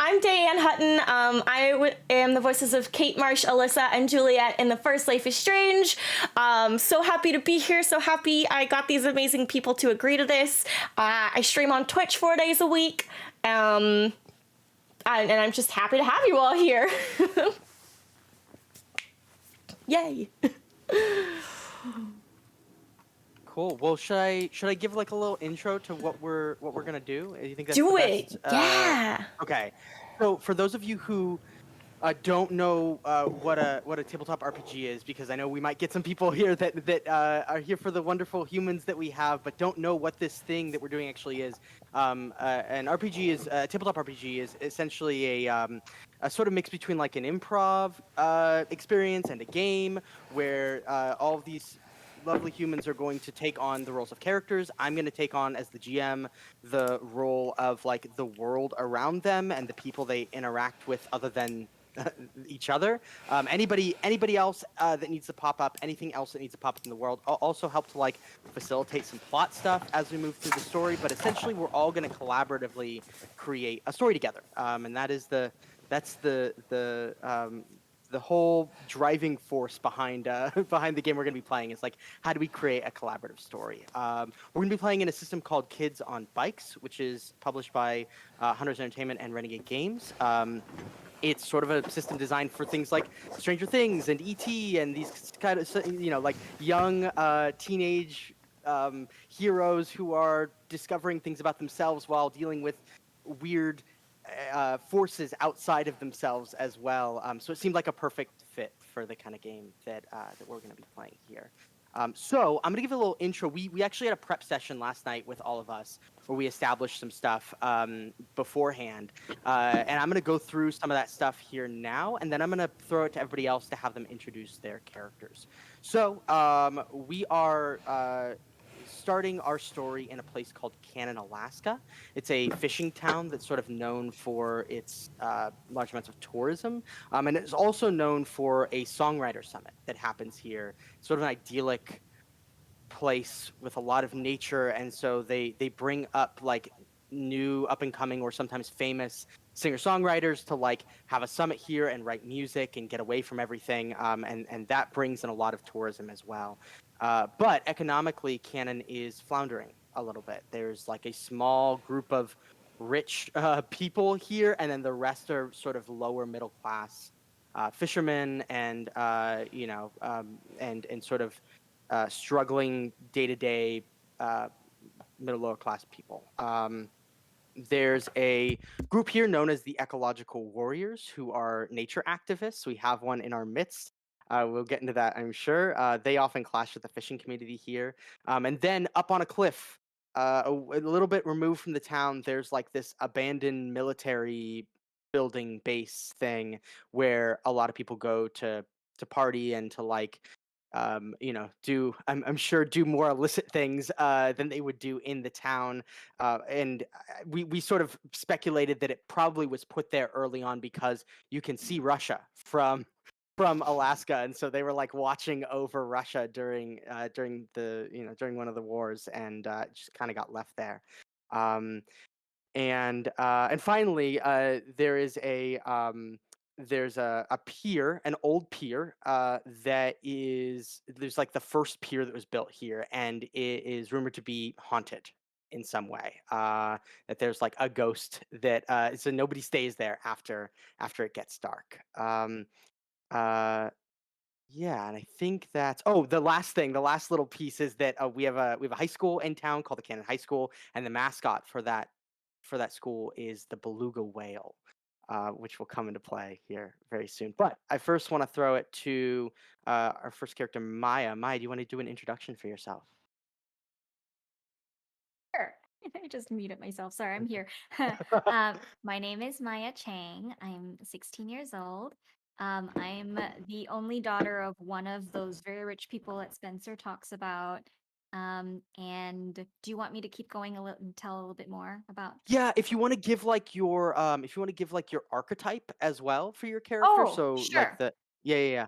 I'm Dayeanne Hutton. I am the voices of Kate, Marsh, Alyssa, and Juliet in the first Life is Strange. So happy to be here. So happy I got these amazing people to agree to this. I stream on Twitch 4 days a week. And I'm just happy to have you all here. Yay. Cool. Well, should I give like a little intro to what we're gonna do? You think that's Do the it. best? Yeah. Okay. So for those of you who don't know what a tabletop RPG is, because I know we might get some people here that are here for the wonderful humans that we have, but don't know what this thing that we're doing actually is. An RPG is a tabletop RPG is essentially a sort of mix between like an improv experience and a game where all of these lovely humans are going to take on the roles of characters. I'm going to take on, as the GM, the role of like the world around them and the people they interact with other than each other. Anybody else that needs to pop up, anything else that needs to pop up in the world, also help to like facilitate some plot stuff as we move through the story. But essentially, we're all going to collaboratively create a story together, and that's the whole driving force behind behind the game we're going to be playing is like, how do we create a collaborative story? We're going to be playing in a system called Kids on Bikes, which is published by Hunters Entertainment and Renegade Games. It's sort of a system designed for things like Stranger Things and E.T. and these kind of, like young teenage heroes who are discovering things about themselves while dealing with weird forces outside of themselves as well. So it seemed like a perfect fit for the kind of game that we're going to be playing here. So I'm going to give a little intro. We actually had a prep session last night with all of us where we established some stuff beforehand. And I'm going to go through some of that stuff here now, and then I'm going to throw it to everybody else to have them introduce their characters. So we are starting our story in a place called Cannon, Alaska. It's a fishing town that's sort of known for its large amounts of tourism. And it's also known for a songwriter summit that happens here. It's sort of an idyllic place with a lot of nature. And so they bring up like new up and coming or sometimes famous singer-songwriters to like have a summit here and write music and get away from everything. And that brings in a lot of tourism as well. But economically, Cannon is floundering a little bit. There's like a small group of rich people here, and then the rest are sort of lower middle class fishermen and and sort of struggling day to day middle lower class people. There's a group here known as the Ecological Warriors, who are nature activists. We have one in our midst. We'll get into that, I'm sure. They often clash with the fishing community here. And then up on a cliff, a little bit removed from the town, there's like this abandoned military building base thing where a lot of people go to party and to like do I'm sure do more illicit things than they would do in the town. And we sort of speculated that it probably was put there early on because you can see Russia from Alaska, and so they were like watching over Russia during during one of the wars, and it just kind of got left there. And finally, there's a pier, an old pier that there's like the first pier that was built here, and it is rumored to be haunted in some way. That there's like a ghost that so nobody stays there after it gets dark. Yeah, and I think that's the last little piece is that we have a high school in town called the Cannon High School, and the mascot for that school is the beluga whale, which will come into play here very soon. But I first want to throw it to our first character, Maya. Maya, do you want to do an introduction for yourself? Sure. I just muted myself. Sorry, I'm here. My name is Maya Chang. I'm 16 years old. I'm the only daughter of one of those very rich people that Spenser talks about. And do you want me to keep going and tell a little bit more about? Yeah, if you want to give like your archetype as well for your character, Oh, so like sure. yeah.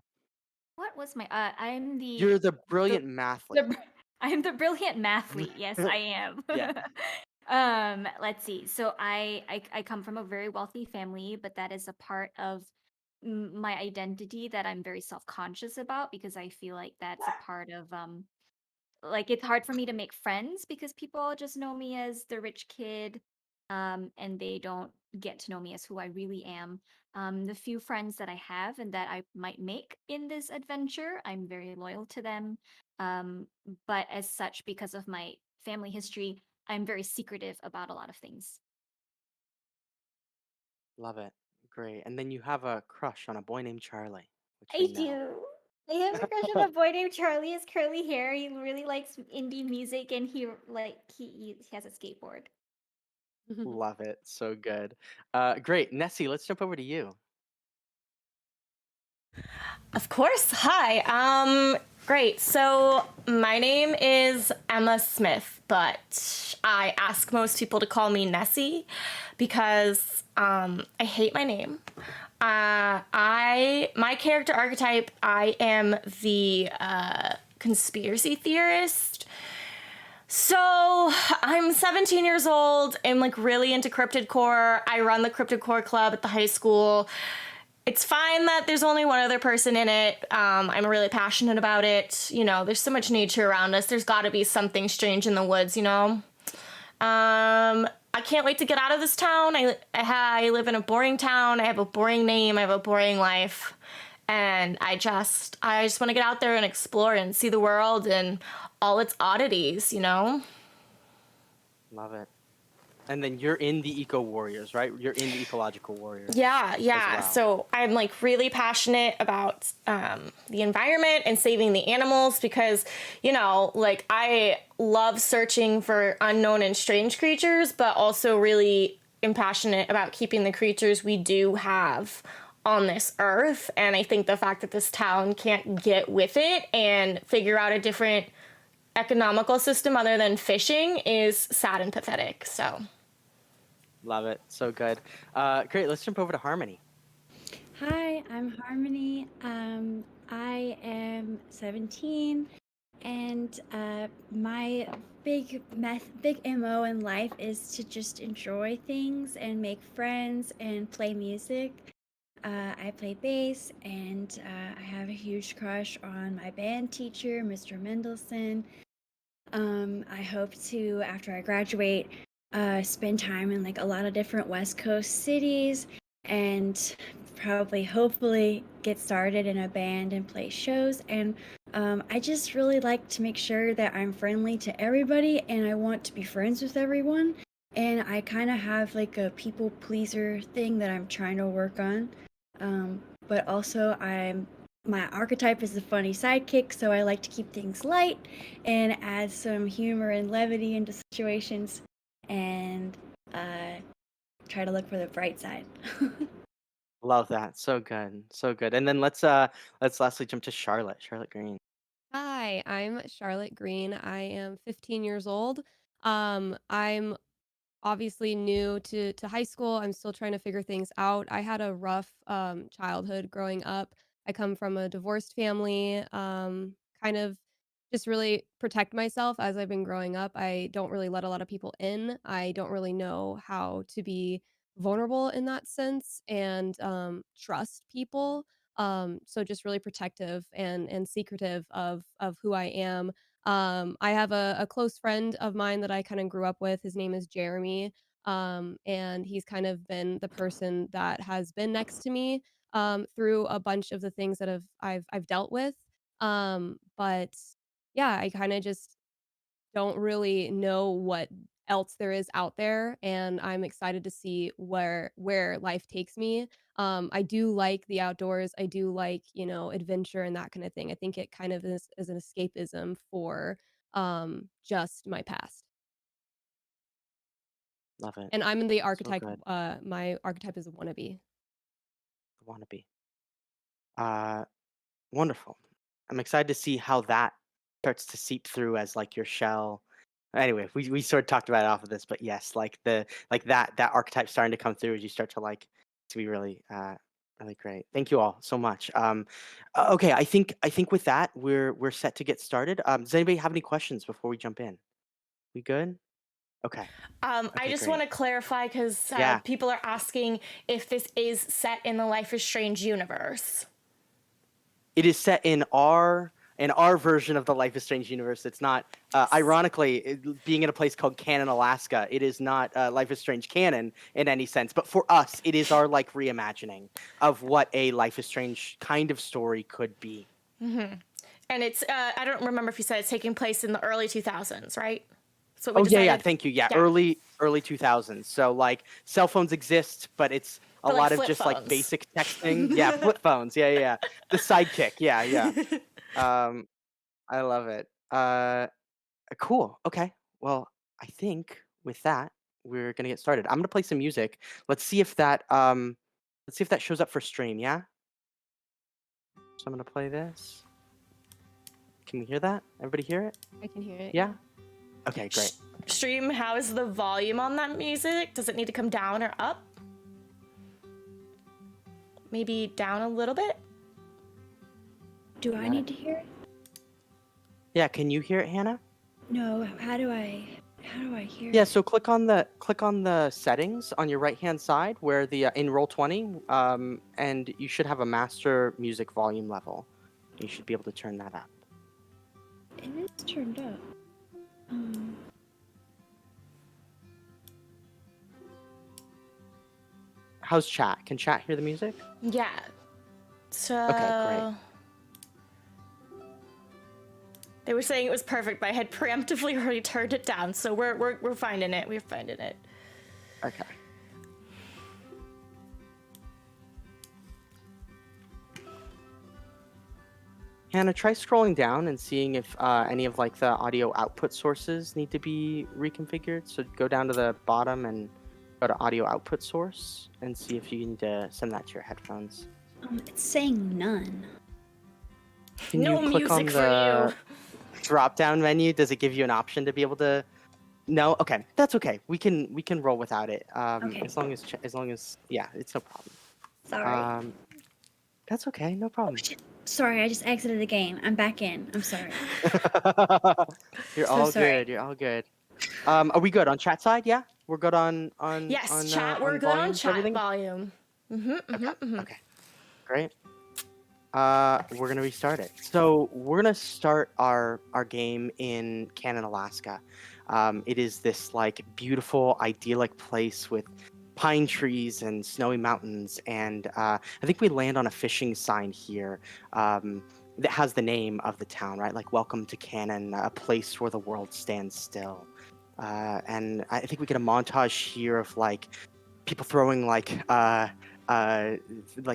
What was my? I'm You're the the brilliant mathlete. the I'm the brilliant mathlete. Yes, I am. Yeah. Let's see. So I come from a very wealthy family, but that is a part of my identity that I'm very self-conscious about because I feel like that's a part of like it's hard for me to make friends because people just know me as the rich kid, and they don't get to know me as who I really am. The few friends that I have and that I might make in this adventure, I'm very loyal to them. But as such, because of my family history, I'm very secretive about a lot of things. Love it. Great. And then you have a crush on a boy named Charlie, which we I know. do. I have a crush on a boy named Charlie. He has curly hair. He really likes indie music, and he has a skateboard. Love it. So good. Great. Nessie, let's jump over to you. Of course. Hi. Great. So my name is Emma Smith, but I ask most people to call me Nessie because I hate my name. My character archetype, I am the conspiracy theorist. So I'm 17 years old. I'm like really into Cryptid core. I run the Cryptid core club at the high school. It's fine that there's only one other person in it. I'm really passionate about it. You know, there's so much nature around us. There's got to be something strange in the woods, you know? I can't wait to get out of this town. I live in a boring town. I have a boring name. I have a boring life. And I just want to get out there and explore and see the world and all its oddities, you know? Love it. And then you're in the Eco Warriors, right? You're in the Ecological Warriors Yeah, yeah. well. So I'm like really passionate about the environment and saving the animals because, you know, like I love searching for unknown and strange creatures, but also really am passionate about keeping the creatures we do have on this earth. And I think the fact that this town can't get with it and figure out a different economical system other than fishing is sad and pathetic. So. Love it. So good. Great. Let's jump over to Harmony. Hi, I'm Harmony. I am 17, and my big MO in life is to just enjoy things and make friends and play music. I play bass, and I have a huge crush on my band teacher, Mr. Mendelson. I hope to, after I graduate, spend time in like a lot of different West Coast cities and probably, hopefully, get started in a band and play shows. And I just really like to make sure that I'm friendly to everybody and I want to be friends with everyone. And I kind of have like a people pleaser thing that I'm trying to work on. But also, my archetype is the funny sidekick, so I like to keep things light and add some humor and levity into situations and try to look for the bright side. Love that. So good. So good. And then let's lastly jump to Charlotte. Charlotte Green. Hi, I'm Charlotte Green. I am 15 years old. I'm obviously new to high school. I'm still trying to figure things out. I had a rough childhood growing up. I come from a divorced family. Kind of just really protect myself as I've been growing up. I don't really let a lot of people in. I don't really know how to be vulnerable in that sense and trust people. So just really protective and secretive of who I am. I have a close friend of mine that I kind of grew up with. His name is Jeremy. And he's kind of been the person that has been next to me through a bunch of the things that I've dealt with. But yeah, I kind of just don't really know what else there is out there, and I'm excited to see where life takes me. I do like the outdoors. I do like, adventure and that kind of thing. I think it kind of is an escapism for just my past. Love it. And I'm in the So archetype. good. My archetype is a wannabe. Wannabe. Uh, Wonderful. I'm excited to see how that starts to seep through as like your shell. Anyway, we sort of talked about it off of this, but yes, like that archetype starting to come through as you start to like to be really really great. Thank you all so much. Okay, I think with that we're set to get started. Does anybody have any questions before we jump in? We good? Okay. I Okay, just great. want to clarify because Yeah. people are asking if this is set in the Life is Strange universe. It is set in our version of the Life is Strange universe. It's not. Ironically, being in a place called Cannon, Alaska, it is not Life is Strange canon in any sense. But for us, it is our like reimagining of what a Life is Strange kind of story could be. And it's, I don't remember if you said it's taking place in the early 2000s, right? So Oh yeah, thank you. Yeah, early 2000s. So like cell phones exist, but it's a But, like, lot of flip just like phones. basic texting. Yeah, flip phones. Yeah. The sidekick. Yeah. I love it. Cool. Okay. Well, I think with that, we're gonna get started. I'm gonna play some music. Let's see if that shows up for stream. Yeah. So I'm gonna play this. Can we hear that? Everybody hear it? I can hear it. Yeah. Okay. Great. Stream, how is the volume on that music? Does it need to come down or up? Maybe down a little bit? Do I need to hear it? Yeah. Can you hear it, Hannah? No. How do I hear Yeah, it? so click on the settings on your right hand side where the in Roll20, and you should have a master music volume level. You should be able to turn that up. It is turned up. How's chat? Can chat hear the music? Yeah. So. Okay, great. They were saying it was perfect, but I had preemptively already turned it down, so we're finding it. We're finding it. Okay. Hannah, try scrolling down and seeing if any of like the audio output sources need to be reconfigured. So go down to the bottom and go to audio output source and see if you need to send that to your headphones. It's saying none. Can No you click on music for the you. drop-down menu? Does it give you an option to be able to? No. Okay, that's okay. We can roll without it. Okay. As long as yeah, it's no problem. Sorry. That's okay. No problem. Sorry, I just exited the game. I'm back in. I'm sorry. You're So all sorry. good. You're all good. Are we good on chat side? Yeah, we're good on Yes, chat. We're good on volumes, chat everything? volume. Okay. Great. We're gonna restart it. So we're gonna start our game in Cannon, Alaska. It is this like beautiful, idyllic place with pine trees and snowy mountains, and I think we land on a fishing sign here that has the name of the town, right? Like "Welcome to Cannon, a place where the world stands still." And I think we get a montage here of like people throwing like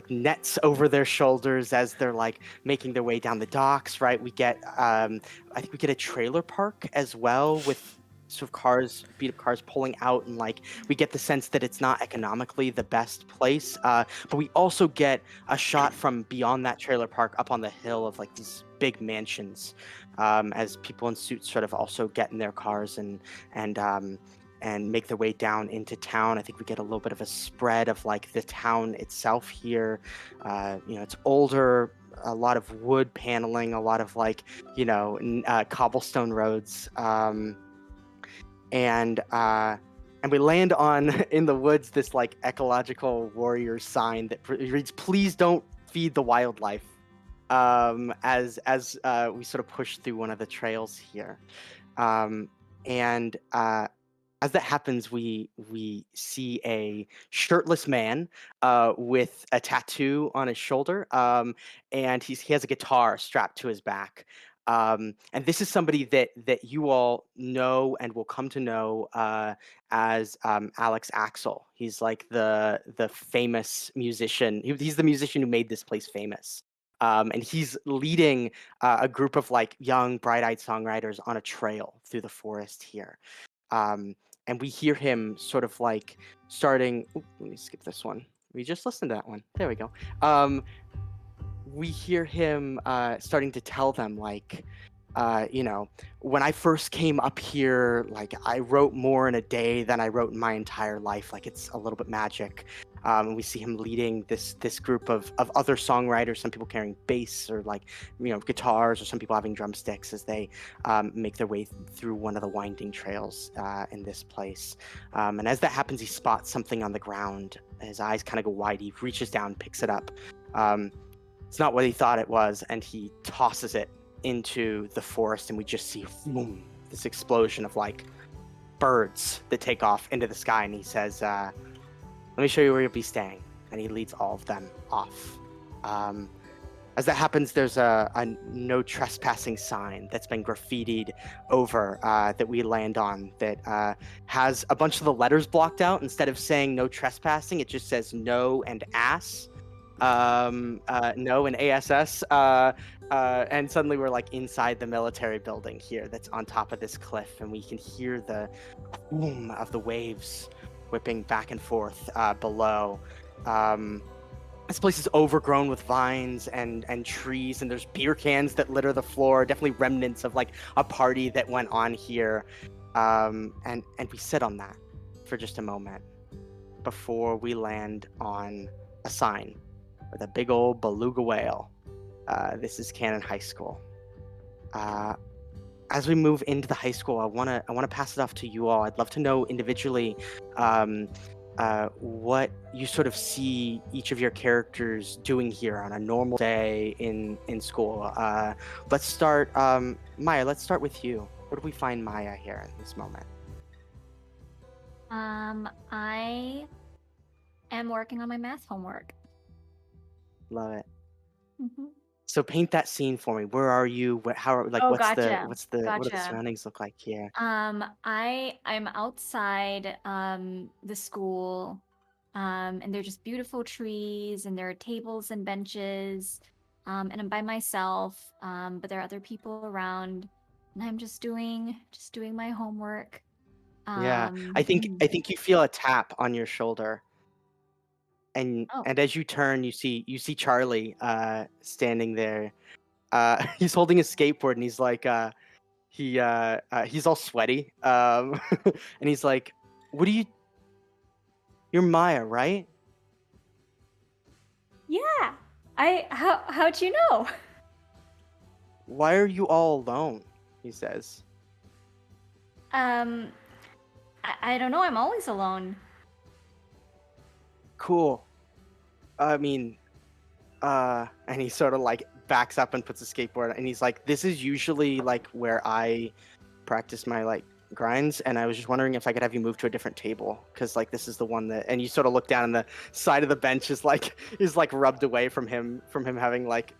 nets over their shoulders as they're like making their way down the docks, right? We get I think we get a trailer park as well with sort of beat up cars pulling out, and like we get the sense that it's not economically the best place, but we also get a shot from beyond that trailer park up on the hill of like these big mansions, as people in suits sort of also get in their cars and make their way down into town. I think we get a little bit of a spread of like the town itself here. It's older, a lot of wood paneling, a lot of like, cobblestone roads. And we land on in the woods this like ecological warrior sign that reads, "Please don't feed the wildlife." As we sort of push through one of the trails here, and as that happens, we see a shirtless man with a tattoo on his shoulder, and he has a guitar strapped to his back. And this is somebody that you all know and will come to know as Alex Axel. He's like the famous musician. He's the musician who made this place famous. And he's leading a group of like young, bright-eyed songwriters on a trail through the forest here. And we hear him sort of like starting. Let me skip this one. We just listened to that one. There we go. We hear him starting to tell them like you know, when I first came up here, like I wrote more in a day than I wrote in my entire life. Like it's a little bit magic. And we see him leading this group of other songwriters, some people carrying bass or like, you know, guitars, or some people having drumsticks as they make their way through one of the winding trails in this place. And as that happens, he spots something on the ground. His eyes kind of go wide. He reaches down, picks it up. It's not what he thought it was, and he tosses it into the forest, and we just see boom, this explosion of like birds that take off into the sky. And he says, let me show you where you'll be staying. And he leads all of them off. As that happens, there's a no trespassing sign that's been graffitied over that we land on that has a bunch of the letters blocked out. Instead of saying no trespassing, it just says no and ass. No and ASS. And suddenly we're like inside the military building here that's on top of this cliff, and we can hear the boom of the waves whipping back and forth below. This place is overgrown with vines and trees, and there's beer cans that litter the floor, definitely remnants of like a party that went on here. And we sit on that for just a moment before we land on a sign with a big old beluga whale. This is Cannon High School. As we move into the high school, I wanna pass it off to you all. I'd love to know individually what you sort of see each of your characters doing here on a normal day in school. Let's start, Maya. Let's start with you. Where do we find Maya here in this moment? I am working on my math homework. Love it. Mhm. So paint that scene for me. Where are you? How like Oh, what do the gotcha. surroundings look like here? I'm outside the school, and they're just beautiful trees, and there are tables and benches, and I'm by myself, but there are other people around, and I'm just doing my homework. Yeah, I think you feel a tap on your shoulder, and Oh, as you turn, you see Charlie standing there. He's holding a skateboard, and he's like he's all sweaty, and he's like, "What are you? You're Maya, right? yeah. How'd you know? Why are you all alone?" He says. I don't know. I'm always alone. Cool. I mean, and he sort of like backs up and puts a skateboard, and he's like, "This is usually like where I practice my like grinds, and I was just wondering if I could have you move to a different table, because like this is the one that." And you sort of look down, and the side of the bench is like rubbed away from him having like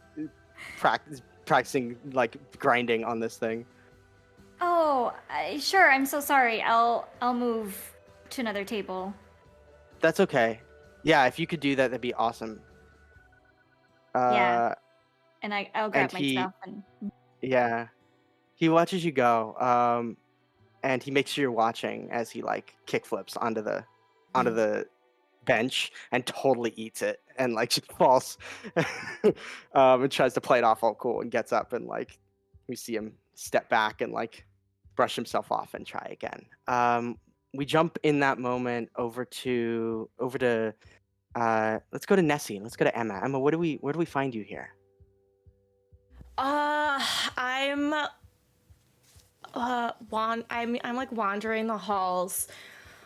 practicing like grinding on this thing. Oh, sure. I'm so sorry. I'll move to another table. That's okay. Yeah, if you could do that, that'd be awesome. Yeah. And I'll grab And my he, stuff and yeah, he watches you go, and he makes sure you're watching as he like kickflips onto the bench and totally eats it and like just falls, and tries to play it off all cool and gets up, and like we see him step back and like brush himself off and try again. We jump in that moment over to let's go to Nessie. Let's go to Emma. Emma, where do we find you here? I'm I'm like wandering the halls,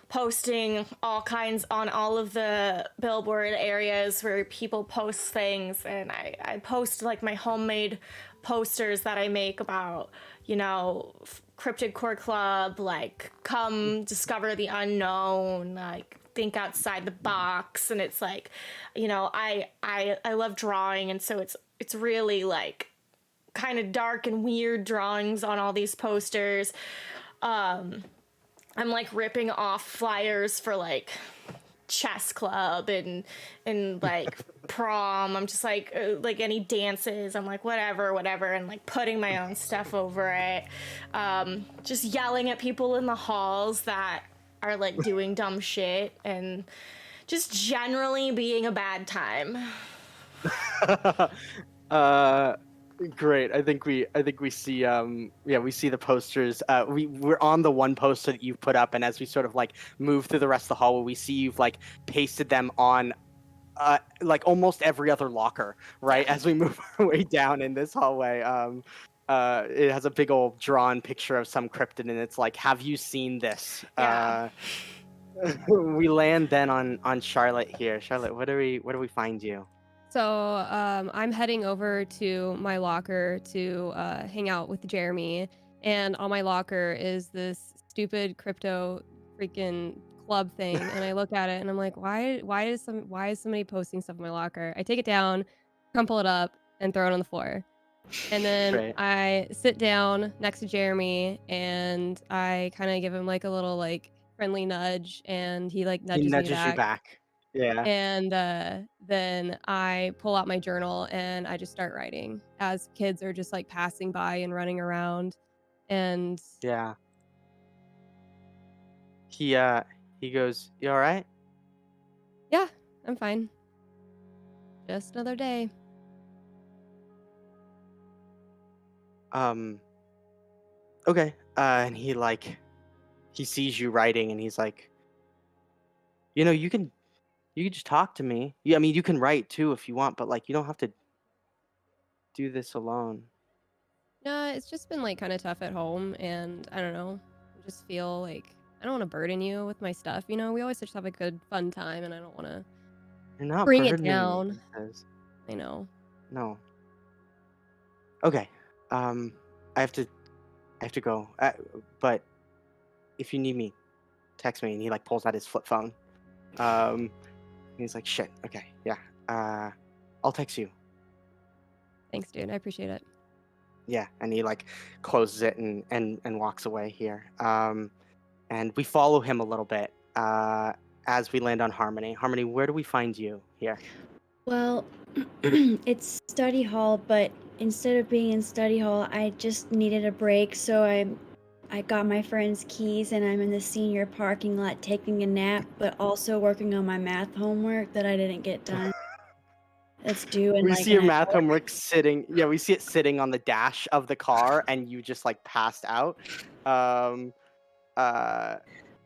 posting all kinds on all of the billboard areas where people post things, and I post like my homemade posters that I make about, you know, Cryptid Core Club, like come discover the unknown, like think outside the box. And it's like, you know, I love drawing, and so it's really like kind of dark and weird drawings on all these posters. I'm like ripping off flyers for like chess club and like prom. I'm just like any dances. I'm like whatever, and like putting my own stuff over it. Just yelling at people in the halls that are like doing dumb shit, and just generally being a bad time. Great. I think we see we see the posters. We're on the one poster that you've put up, and as we sort of like move through the rest of the hallway, we see you've like pasted them on like almost every other locker, right? As we move our way down in this hallway. It has a big old drawn picture of some cryptid, and it's like, have you seen this? Yeah. We land then on Charlotte here. Charlotte, where do we find you? So I'm heading over to my locker to hang out with Jeremy, and on my locker is this stupid crypto freaking club thing, and I look at it and I'm like, why is somebody posting stuff in my locker? I take it down, crumple it up, and throw it on the floor. And then Right. I sit down next to Jeremy and I kind of give him like a little like friendly nudge, and he like He nudges me nudges you back. back. Yeah. And then I pull out my journal and I just start writing as kids are just like passing by and running around. And Yeah. He goes, "You all right?" yeah, I'm fine. Just another day. Okay. And he sees you writing, and he's like, you can just talk to me. Yeah, I mean, you can write too if you want, but like, you don't have to do this alone. No, it's just been like kind of tough at home, and I don't know. I just feel like I don't want to burden you with my stuff. We always just have a good fun time, and I don't want to You're not bring it burdening me, down. he says. I know. No. Okay. I have to go. But if you need me, text me. And he like pulls out his flip phone. And he's like, shit. Okay. Yeah. I'll text you. Thanks, dude. I appreciate it. Yeah. And he like closes it and walks away here. And we follow him a little bit as we land on Harmony. Harmony, where do we find you here? Well, it's study hall, but instead of being in study hall, I just needed a break, so I got my friend's keys and I'm in the senior parking lot taking a nap, but also working on my math homework that I didn't get done. That's due in We like see your an math hour. homework sitting. Yeah, we see it sitting on the dash of the car, and you just like passed out.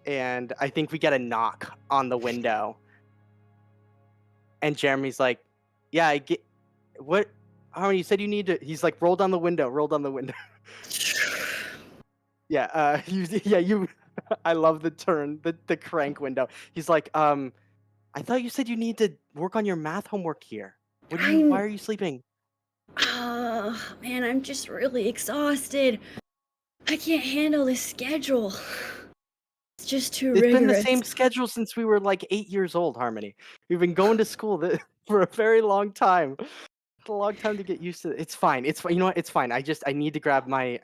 And I think we get a knock on the window, and Jeremy's like, "Yeah, I get what." Harmony, you said you need to. He's like, "Roll down the window. Roll down the window." Yeah. You. I love the turn, the crank window. He's like, I thought you said you need to work on your math homework here. Why are you sleeping? Oh, man, I'm just really exhausted. I can't handle this schedule. It's just too It's rigorous. been the same schedule since we were like 8 years old, Harmony. We've been going to school for a very long time. It's a long time to get used to. It's fine. It's fine. You know what? It's fine. I need to grab my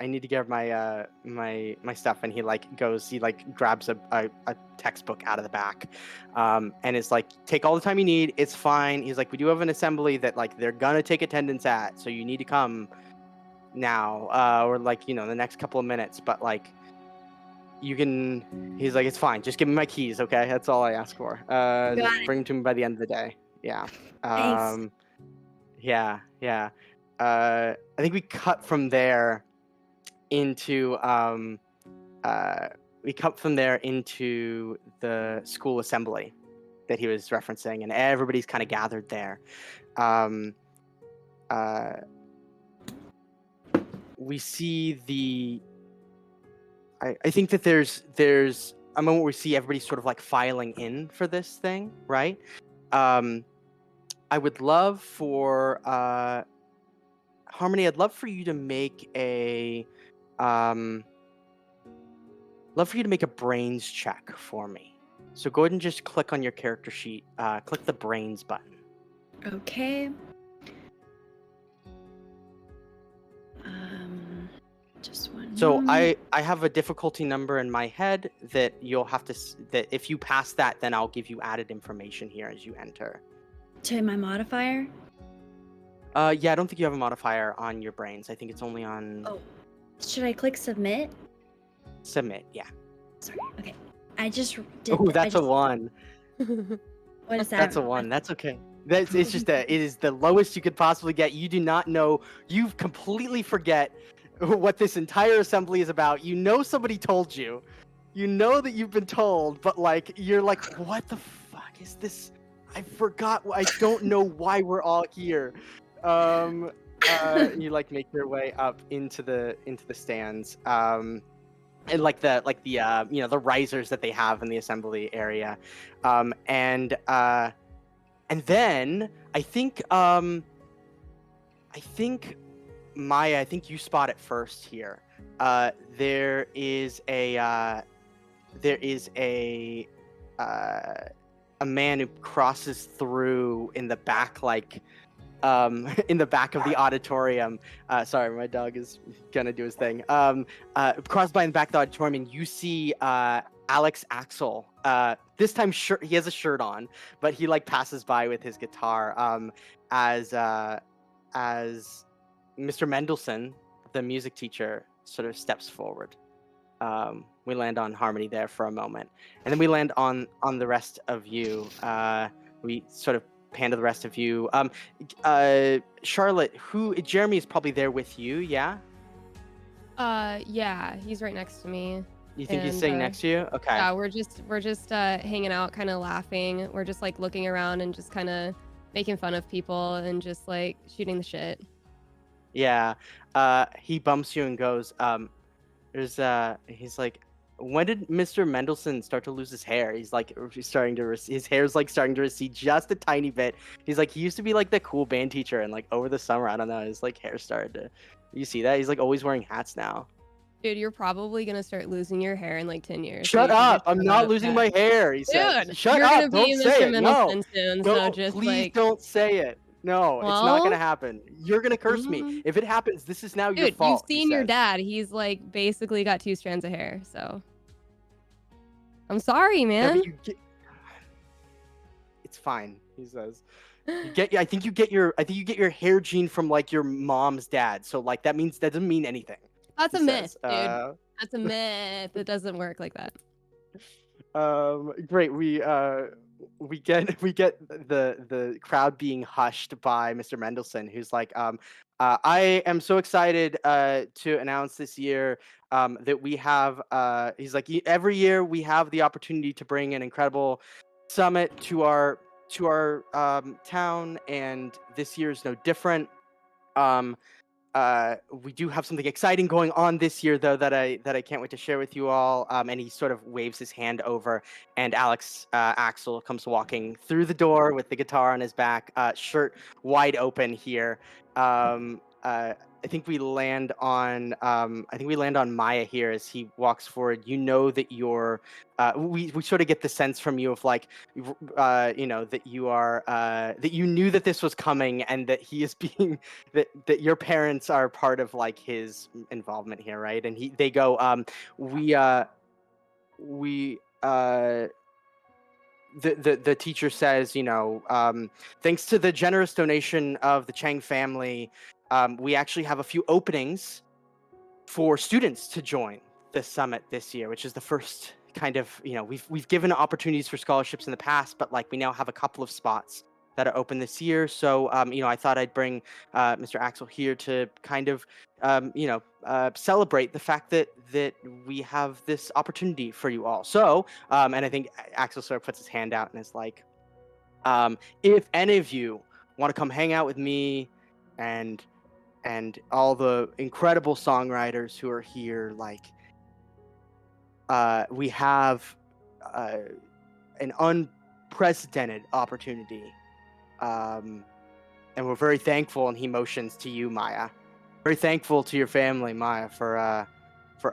my stuff, and he like goes. He like grabs a textbook out of the back, and it's like, take all the time you need. It's fine. He's like, we do have an assembly that like they're gonna take attendance at, so you need to come now, or like the next couple of minutes. But like, you can. He's like, it's fine. Just give me my keys, okay? That's all I ask for. Just bring them to me by the end of the day. Yeah. Thanks. Yeah. I think we cut from there into the school assembly that he was referencing, and everybody's kind of gathered there. We see I think that there's a moment where we see everybody sort of like filing in for this thing, right? I would love for Harmony. I'd love for you to make a brains check for me. So go ahead and just click on your character sheet. Click the brains button. Okay. Just one. So moment. I have a difficulty number in my head that you'll have to that if you pass that, then I'll give you added information here as you enter. To my modifier? Yeah, I don't think you have a modifier on your brains. I think it's only on Should I click submit? submit. Yeah. Sorry. Okay. I just did. Oh, that's a 1. What is that? That's a 1. That's okay. It is the lowest you could possibly get. You do not know. You completely forget what this entire assembly is about. You know somebody told you. You know that you've been told, but like you're like, what the fuck is this? I forgot. I don't know why we're all here. You like make your way up into the stands. And the risers that they have in the assembly area, and then I think Maya, I think you spot it first here. There is a man who crosses through in the back, in the back of the auditorium. Sorry, my dog is gonna do his thing. Cross by in the back of the auditorium, and you see Axel. This time, he has a shirt on, but he like passes by with his guitar. As Mr. Mendelsohn, the music teacher, sort of steps forward. We land on Harmony there for a moment, and then we land on the rest of you. We sort of pan to the rest of you. Charlotte, Jeremy is probably there with you, yeah? Yeah, he's right next to me. You think he's sitting next to you? Okay. Yeah, we're just hanging out, kind of laughing. We're just like looking around and just kind of making fun of people and just like shooting the shit. Yeah. He bumps you and goes, he's like, when did Mr. Mendelsohn start to lose his hair? He's like his hair's like starting to recede just a tiny bit. He's like, he used to be like the cool band teacher, and like over the summer, I don't know, his like hair started to. You see that? He's like always wearing hats now. Dude, you're probably gonna start losing your hair in like 10 years. Shut up! I'm not losing my hair. He said, Dude, shut you're up! Gonna Don't be say Mr. it. No. Soon, No, so just please like don't say it. No, it's not Well, gonna happen. You're gonna curse me. If it happens, this is now your dude, fault. you've seen your dad. He's like basically got 2 strands of hair, so I'm sorry, Yeah, man. but it's fine, he says. I think you get your hair gene from like your mom's dad. So like that doesn't mean anything. That's a he myth, says. dude. That's a myth. It doesn't work like that. Great. We get the crowd being hushed by Mr. Mendelsohn, who's like, I am so excited to announce this year that we have. He's like, every year we have the opportunity to bring an incredible summit to our town, and this year is no different. We do have something exciting going on this year, though, that I can't wait to share with you all. And he sort of waves his hand over, and Axel comes walking through the door with the guitar on his back, shirt wide open here. I think we land on Maya here as he walks forward. You know that you're. We sort of get the sense from you of like, that you are that you knew that this was coming, and that he is being that your parents are part of like his involvement here, right? And they go, the teacher says, thanks to the generous donation of the Chang family, we actually have a few openings for students to join the summit this year, which is the first kind of, we've given opportunities for scholarships in the past, but like we now have a couple of spots that are open this year. So, I thought I'd bring Mr. Axel here to kind of, celebrate the fact that we have this opportunity for you all. So, and I think Axel sort of puts his hand out and is like, if any of you want to come hang out with me and all the incredible songwriters who are here, like, we have an unprecedented opportunity. And we're very thankful, and he motions to you, Maya. Very thankful to your family, Maya, for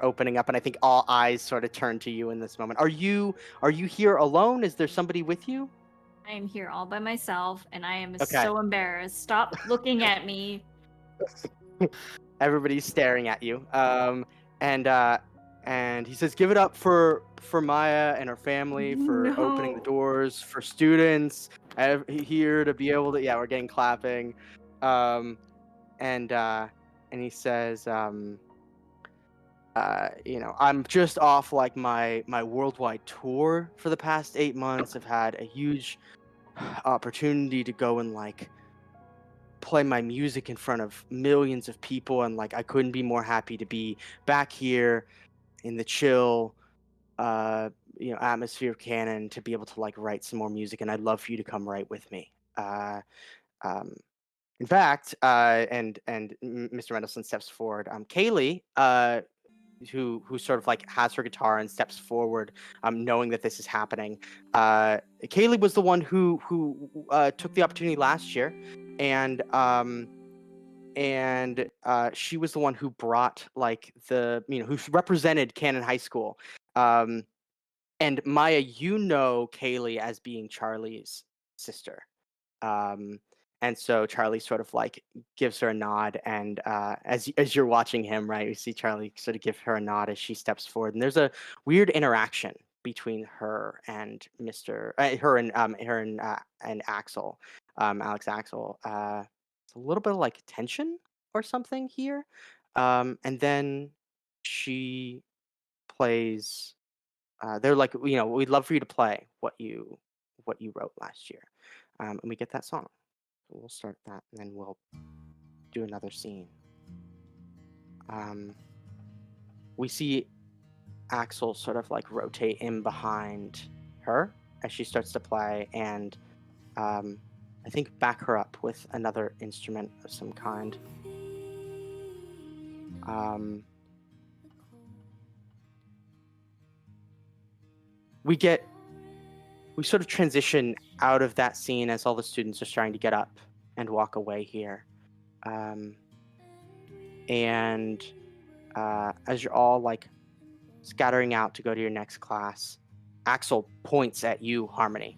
opening up, and I think all eyes sort of turn to you in this moment. Are you here alone? Is there somebody with you? I am here all by myself, and I am Okay. so embarrassed. Stop looking at me. Everybody's staring at you. And he says, "Give it up for Maya and her family for opening the No. doors for students here to be able to." Yeah, we're getting clapping. And he says, I'm just off like my worldwide tour for the past 8 months. I've had a huge opportunity to go and like play my music in front of millions of people, and like I couldn't be more happy to be back here in the chill atmosphere of canon to be able to like write some more music, and I'd love for you to come write with me. Um, in fact, Mr. Mendelsohn steps forward. Kaylee, who sort of like has her guitar and steps forward, knowing that this is happening. Kaylee was the one who took the opportunity last year, and she was the one who brought like who represented Canon High School. And Maya, you know Kaylee as being Charlie's sister. And so Charlie sort of like gives her a nod, and as you're watching him, right, you see Charlie sort of give her a nod as she steps forward, and there's a weird interaction between her and and Axel, Alex Axel. It's a little bit of like tension or something here, and then she plays. They're like, we'd love for you to play what you wrote last year, and we get that song. So we'll start that, and then we'll do another scene. We see Axel sort of like rotate in behind her as she starts to play, and I think back her up with another instrument of some kind. We sort of transition out of that scene as all the students are starting to get up and walk away here. And as you're all like scattering out to go to your next class, Axel points at you, Harmony,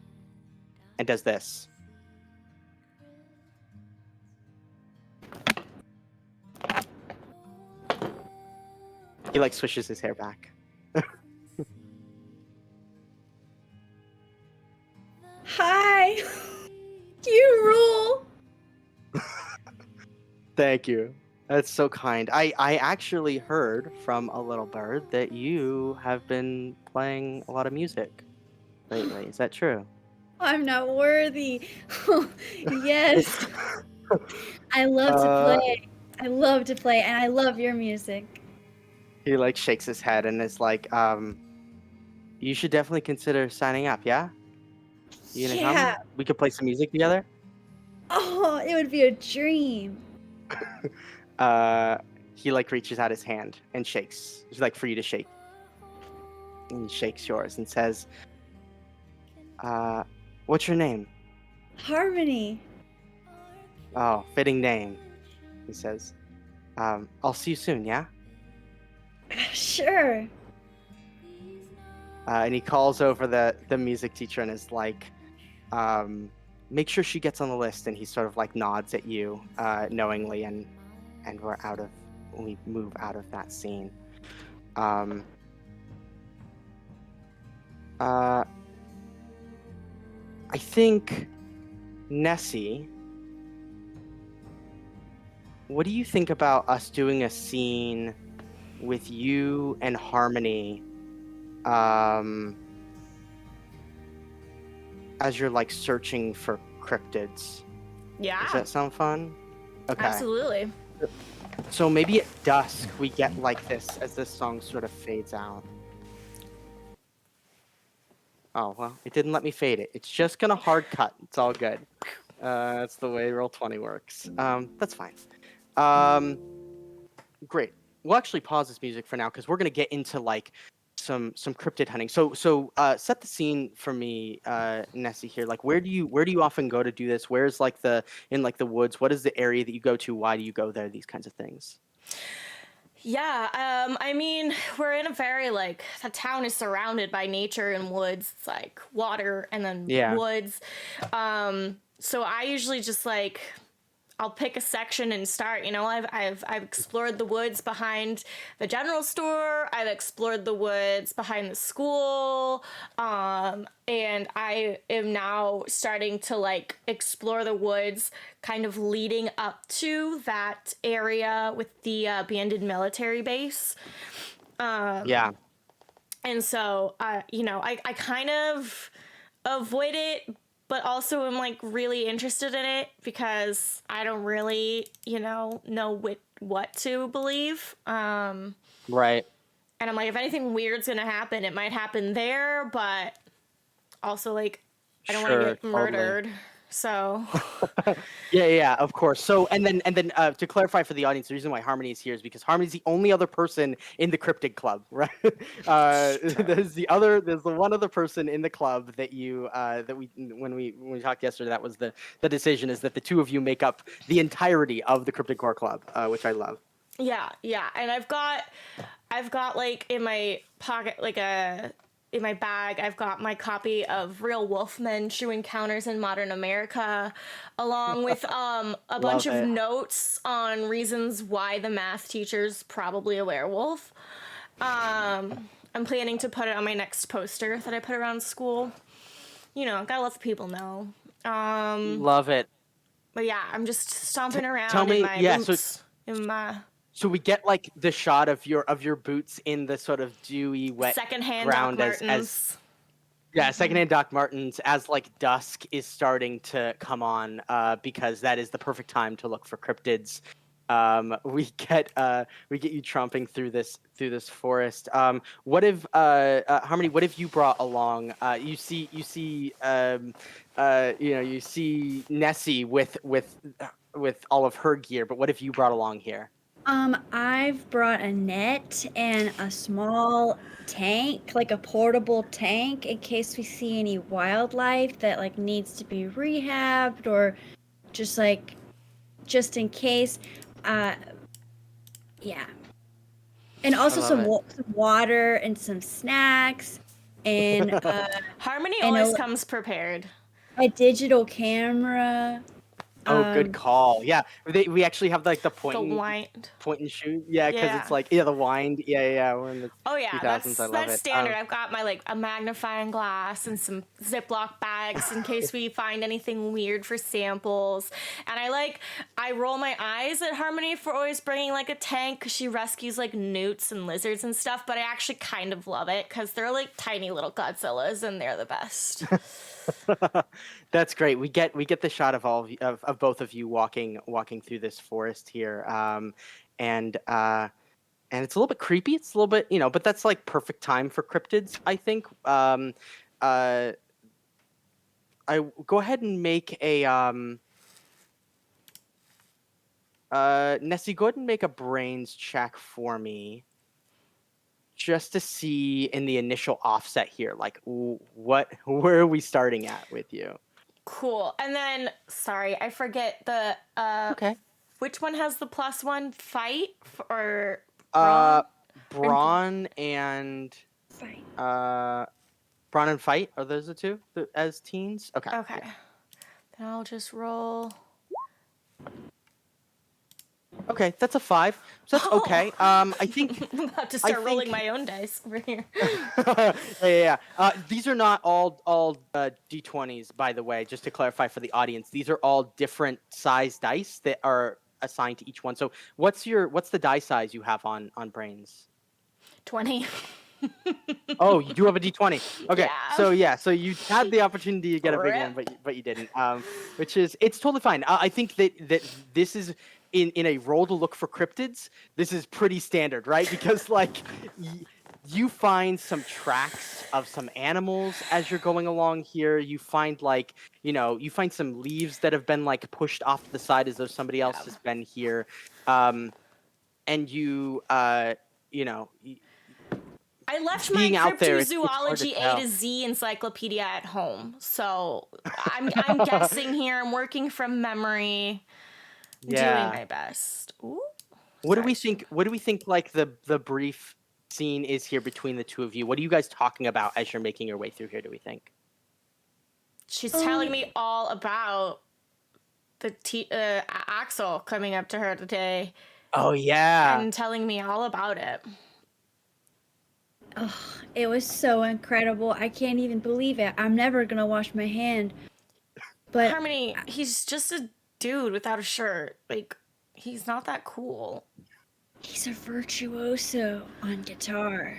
and does this. He like swishes his hair back. Hi! You rule! Thank you. That's so kind. I actually heard from a little bird that you have been playing a lot of music lately. Is that true? I'm not worthy. Yes. I love to play. I love to play, and I love your music. He like shakes his head and is like, you should definitely consider signing up, yeah? You gonna Yeah. come? We could play some music together? Oh, it would be a dream. He like reaches out his hand and shakes. It's like for you to shake. And he shakes yours and says, what's your name? Harmony. Oh, fitting name, he says. I'll see you soon, yeah? Sure. And he calls over the music teacher and is like, make sure she gets on the list. And he sort of like nods at you knowingly, and we move out of that scene. I think, Nessie, what do you think about us doing a scene with you and Harmony as you're like searching for cryptids? Yeah. Does that sound fun? Okay. Absolutely. So maybe at dusk we get like this as this song sort of fades out. Oh, well, it didn't let me fade it. It's just gonna hard cut. It's all good. That's the way Roll20 works. That's fine. Great. We'll actually pause this music for now because we're gonna get into like some cryptid hunting. So set the scene for me, Nessie here. Like, where do you often go to do this? Where's like in the woods? What is the area that you go to? Why do you go there? These kinds of things. Yeah, I mean, we're in a very, like, the town is surrounded by nature and woods. It's, like, water and then woods. So I usually just, like, I'll pick a section and start, I've explored the woods behind the general store. I've explored the woods behind the school. And I am now starting to like explore the woods kind of leading up to that area with the abandoned military base. Yeah. And so, I kind of avoid it but also am like really interested in it because I don't really, know what to believe. Right. And I'm like, if anything weird's gonna happen, it might happen there, but also like I don't want to Sure. get murdered. So Yeah, of course. So, and then to clarify for the audience, the reason why Harmony is here is because Harmony's the only other person in the Cryptid Club, right? There's the one other person in the club that when we talked yesterday, that was the decision, is that the two of you make up the entirety of the Cryptid Core Club, which I love. yeah, and I've got like in my pocket, like in my bag, I've got my copy of Real Wolfmen: True Encounters in Modern America, along with a bunch of it. notes on reasons why the math teacher's probably a werewolf. I'm planning to put it on my next poster that I put around school. Gotta let the people know. Love it. But yeah, I'm just stomping around tell me- in my yeah, boots. So we get like the shot of your boots in the sort of dewy, wet Secondhand ground Doc as Martens. secondhand Doc Martens, as like dusk is starting to come on, because that is the perfect time to look for cryptids. We get you tromping through this forest. What if Harmony? What have you brought along? You see Nessie with all of her gear, but what have you brought along here? I've brought a net and a small tank, like a portable tank, in case we see any wildlife that like needs to be rehabbed, or just in case. Yeah. And also love some water and some snacks, and Harmony and always comes prepared. a digital camera. Oh, good call. Yeah, we actually have like the point and shoot. Yeah, because it's like the wind. Yeah. We're in the 2000s. I love that's it. standard. I've got my like a magnifying glass and some Ziploc bags in case we find anything weird for samples. And I roll my eyes at Harmony for always bringing like a tank because she rescues like newts and lizards and stuff. But I actually kind of love it because they're like tiny little Godzillas and they're the best. That's great. We get the shot of of both of you walking through this forest here, and it's a little bit creepy. It's a little bit, but that's like perfect time for cryptids, I think. I go ahead and make a Nessie. Go ahead and make a brains check for me, just to see in the initial offset here, like where are we starting at with you? Cool. And then, sorry, I forget the Okay. Which one has the +1? Fight or Brawn and Fight. Brawn and Fight, are those the two as teens? Okay. Okay. Yeah. Then I'll just roll. Okay, that's a 5. So that's okay. I think I'm about to start rolling my own dice over here. yeah. These are not all D20s, by the way, just to clarify for the audience. These are all different size dice that are assigned to each one. So what's the die size you have on brains? 20. Oh, you do have a D20. Okay. Yeah. So you had the opportunity to get a big one, but you didn't. Which is, it's totally fine. I think that this is in a roll to look for cryptids. This is pretty standard, right? Because like you find some tracks of some animals as you're going along here. You find you find some leaves that have been like pushed off to the side as though somebody else has been here. And I left my cryptozoology A to Z encyclopedia at home, so I'm guessing here. I'm working from memory, doing my best. Ooh, what do we think? What do we think? Like the brief scene is here between the two of you. What are you guys talking about as you're making your way through here? Do we think? She's telling me all about the Axel coming up to her today. Oh yeah, and telling me all about it. Oh, it was so incredible. I can't even believe it. I'm never gonna wash my hand. But Harmony, he's just a dude without a shirt. Like, he's not that cool. He's a virtuoso on guitar.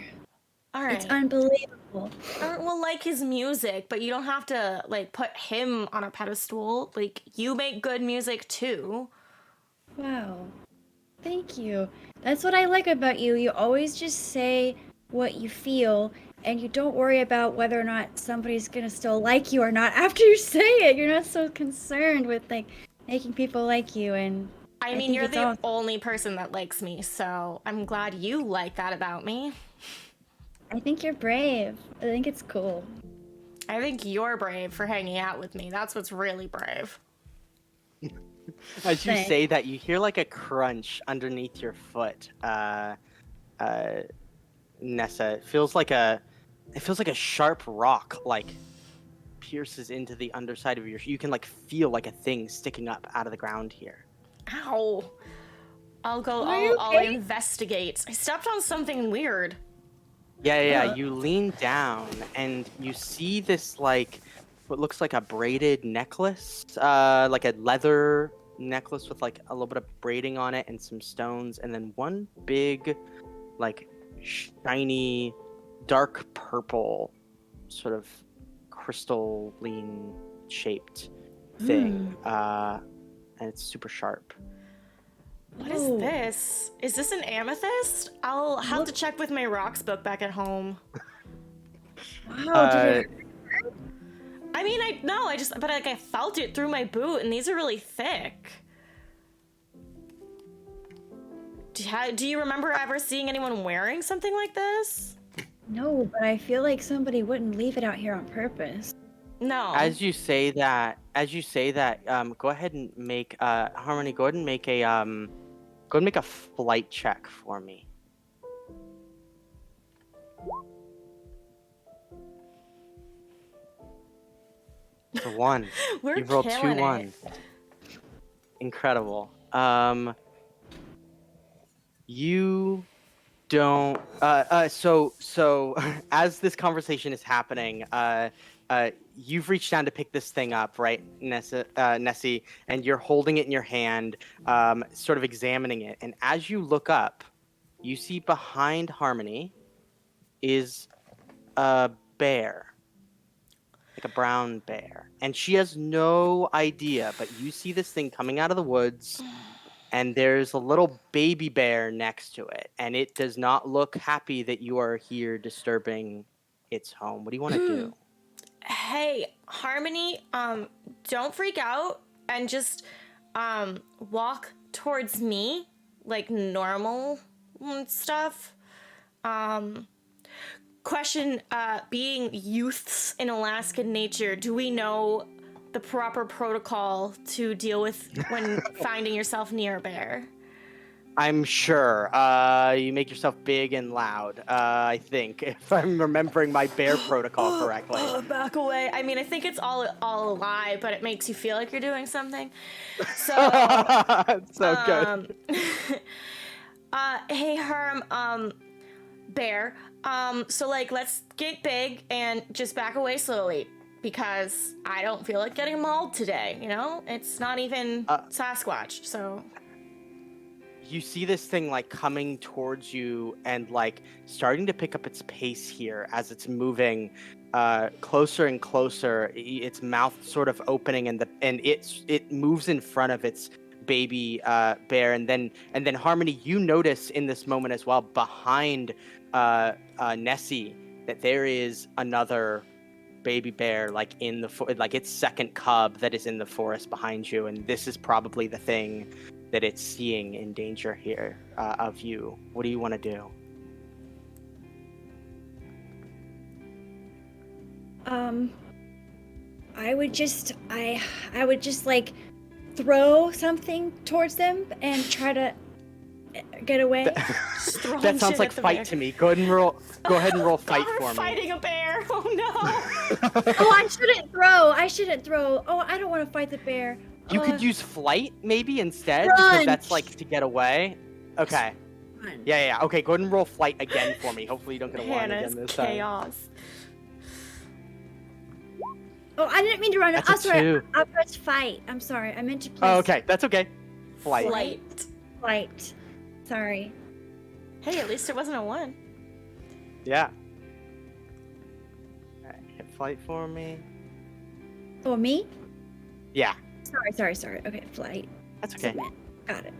All right. It's unbelievable. cool. Well, like his music, but you don't have to like put him on a pedestal. Like you make good music too. Wow. Thank you. That's what I like about you. You always just say what you feel, and you don't worry about whether or not somebody's gonna still like you or not after you say it. You're not so concerned with like making people like you, and I mean, think you're it's the awesome. only person that likes me, so I'm glad you like that about me. I think you're brave. I think it's cool. I think you're brave for hanging out with me. That's what's really brave. As you Thanks. say that, you hear like a crunch underneath your foot. Nessa, it feels like a sharp rock like pierces into the underside of your. You can like feel like a thing sticking up out of the ground here. Ow. I'll go. Are you I'll okay? investigate. I stepped on something weird. Yeah. You lean down and you see this like what looks like a braided necklace, like a leather necklace with like a little bit of braiding on it and some stones, and then one big, like shiny, dark purple, sort of crystalline shaped thing, and it's super sharp. What is this? Is this an amethyst? I'll have to check with my rocks book back at home. Wow, did it? I mean, but like I felt it through my boot, and these are really thick. Do you remember ever seeing anyone wearing something like this? No, but I feel like somebody wouldn't leave it out here on purpose. No. As you say that, go ahead and make Harmony. Go ahead and make a flight check for me. It's a 1. We're You've rolled 2 killing it. 1s. Incredible. You don't. So as this conversation is happening, you've reached down to pick this thing up, right, Nessie, and you're holding it in your hand, sort of examining it. And as you look up, you see behind Harmony is a bear. Like a brown bear. And she has no idea, but you see this thing coming out of the woods, and there's a little baby bear next to it, and it does not look happy that you are here disturbing its home. What do you want to do? Hey, Harmony, don't freak out and just walk towards me like normal stuff. Question, being youths in Alaskan nature, do we know the proper protocol to deal with when finding yourself near a bear? I'm sure. You make yourself big and loud, I think, if I'm remembering my bear protocol correctly. Back away. I mean, I think it's all a lie, but it makes you feel like you're doing something. So, So good. Hey, Herm, bear. So like, let's get big and just back away slowly, because I don't feel like getting mauled today, you know? It's not even Sasquatch, so... You see this thing like coming towards you and like starting to pick up its pace here as it's moving closer and closer. Its mouth sort of opening, and it moves in front of its baby bear, and then Harmony, you notice in this moment as well behind Nessie that there is another baby bear like in the like its second cub that is in the forest behind you, and this is probably the thing that it's seeing in danger here of you. What do you want to do? I would just like throw something towards them and try to get away. That sounds like fight to me. Go ahead and roll fight for me. Fighting a bear. Oh no. Oh, I shouldn't throw. Oh, I don't want to fight the bear. You could use flight maybe instead, Run. because that's like to get away. Okay. Run. Yeah. Okay, go ahead and roll flight again for me. Hopefully you don't get a 1 Hannah's again this time. chaos. Oh, I didn't mean to run. That's I'm a sorry. 2. I pressed fight. I'm sorry. I meant to play Oh, okay. That's okay. Flight. flight. Sorry. Hey, at least it wasn't a 1. Yeah. flight for me? Oh, me? Yeah, Sorry. Okay, flight. that's okay. Submit. Got it.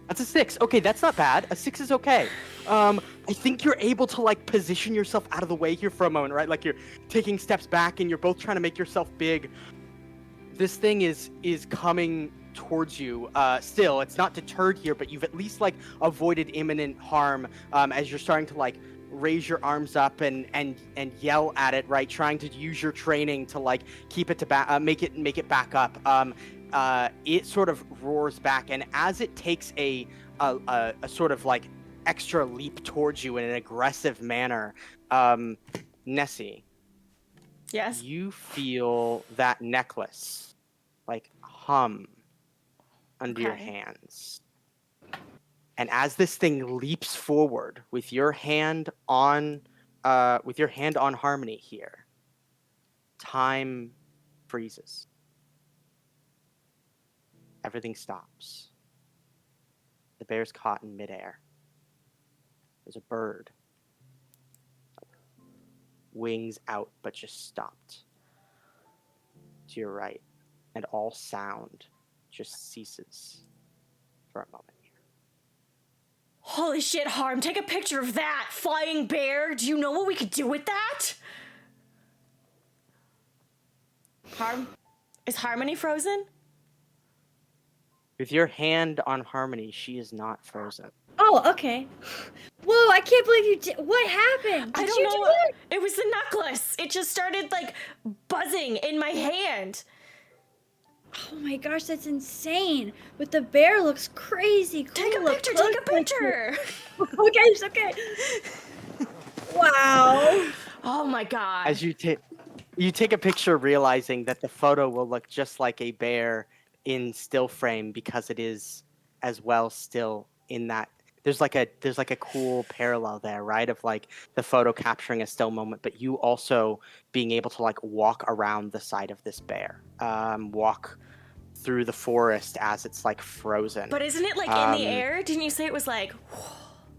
That's a 6. Okay, that's not bad. A 6 is okay. I think you're able to like position yourself out of the way here for a moment, right? Like you're taking steps back and you're both trying to make yourself big. This thing is coming towards you. Still, it's not deterred here, but you've at least like avoided imminent harm as you're starting to like raise your arms up and yell at it, right? Trying to use your training to like keep it to make it back up. It sort of roars back, and as it takes a sort of like extra leap towards you in an aggressive manner, Nessie, Yes. you feel that necklace like hum under your Okay. hands. And as this thing leaps forward with your hand on Harmony here, time freezes. Everything stops. The bear's caught in midair. There's a bird. Wings out, but just stopped. To your right. And all sound just ceases for a moment here. Holy shit, Harm, take a picture of that flying bear. Do you know what we could do with that? Harm? Is Harmony frozen? With your hand on Harmony, she is not frozen. Oh, okay. Whoa, I can't believe you did. What happened? I Did don't you know. do it? It was the necklace. It just started like buzzing in my hand. Oh my gosh, that's insane. But the bear looks crazy cool. Take a Look picture, close take a picture. Okay, it's okay. Wow. Oh my god. As you take a picture, realizing that the photo will look just like a bear in still frame because it is as well still in that. There's like a cool parallel there, right? Of like the photo capturing a still moment, but you also being able to like walk around the side of this bear, walk through the forest as it's like frozen. But isn't it like in the air? Didn't you say it was like?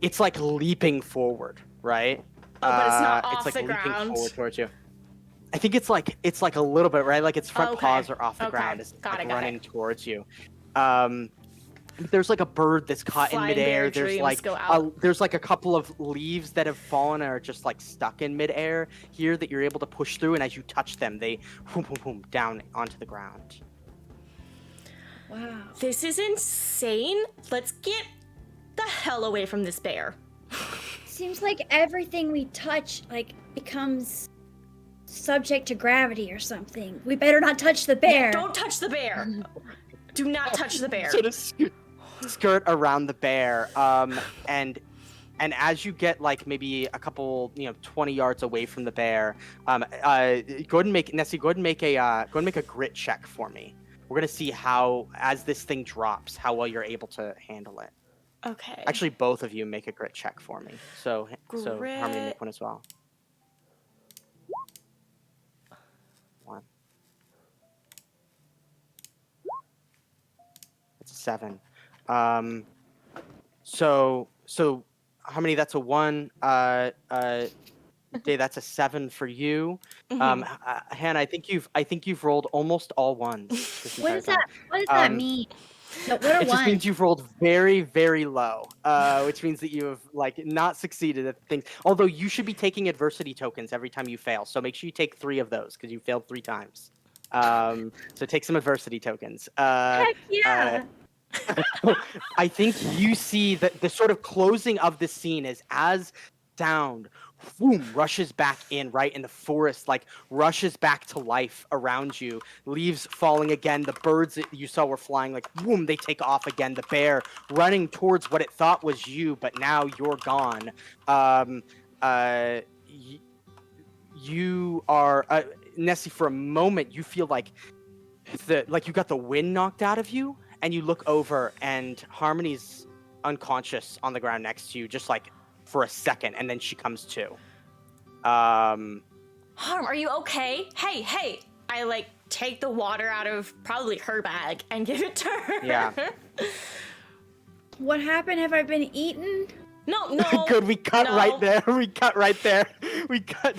It's like leaping forward, right? Oh, but it's not it's off like the leaping ground. forward towards you. I think it's like a little bit, right? Like its front Okay. paws are off the Okay. ground. It's Got like it. running towards you. There's like a bird that's caught Flying in midair. bear There's dreams like go out. there's like a couple of leaves that have fallen and are just like stuck in midair here that you're able to push through, and as you touch them, they boom, boom, boom, down onto the ground. Wow. This is insane. Let's get the hell away from this bear. Seems like everything we touch like becomes subject to gravity or something. We better not touch the bear. Don't touch the bear. Do not touch the bear. Sort of skirt around the bear, and as you get like maybe a couple 20 yards away from the bear, go ahead and make a grit check for me. We're gonna see how, as this thing drops, how well you're able to handle it. Okay. Actually, both of you make a grit check for me. So Grit. Harmony, make one as well. 1. It's a 7. So Harmony, that's a 1. Day, that's a 7 for you. Mhm. Hannah, I think you've rolled almost all ones. This What entire does time. that mean? No, what are It just ones? means you've rolled very, very low, which means that you have like not succeeded at things. Although you should be taking adversity tokens every time you fail, so make sure you take 3 of those because you failed 3 times. So take some adversity tokens. Heck yeah. I think you see that the sort of closing of this scene is as sound boom rushes back in, right? And the forest like rushes back to life around you, leaves falling again, the birds that you saw were flying, like boom, they take off again, the bear running towards what it thought was you, but now you're gone. You are Nessie, for a moment you feel like you got the wind knocked out of you, and you look over and Harmony's unconscious on the ground next to you, just like for a second, and then she comes to. Harm, are you okay? Hey. I like take the water out of probably her bag and give it to her. Yeah. What happened? Have I been eaten? No. Good, we cut no. right there. We cut right there. We cut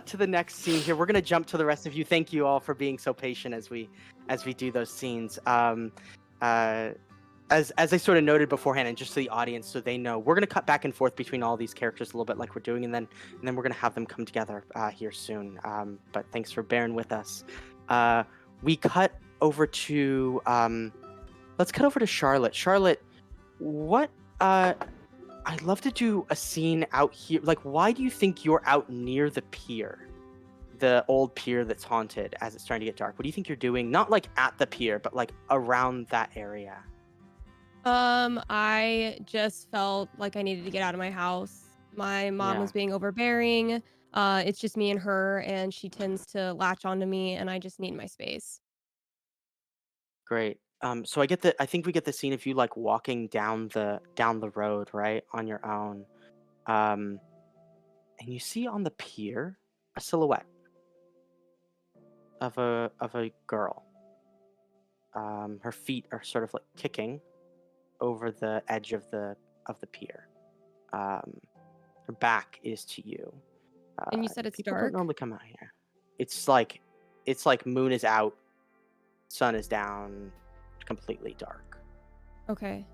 to the next scene here. We're gonna jump to the rest of you. Thank you all for being so patient as we do those scenes. As I sort of noted beforehand, and just so the audience so they know, we're gonna cut back and forth between all these characters a little bit like we're doing, and then we're gonna have them come together here soon. But thanks for bearing with us. We cut over to let's cut over to Charlotte. Charlotte, what I'd love to do a scene out here. Like, why do you think you're out near the pier? The old pier that's haunted as it's starting to get dark. What do you think you're doing? Not like at the pier, but like around that area. I just felt like I needed to get out of my house. My mom was being overbearing. It's just me and her, and she tends to latch onto me, and I just need my space. Great. So I think we get the scene of you like walking down the road, right, on your own. And you see on the pier a silhouette of a girl. Her feet are sort of like kicking over the edge of the pier. Her back is to you. And you said it's People dark? don't normally come out here. It's like moon is out, sun is down, completely dark. Okay.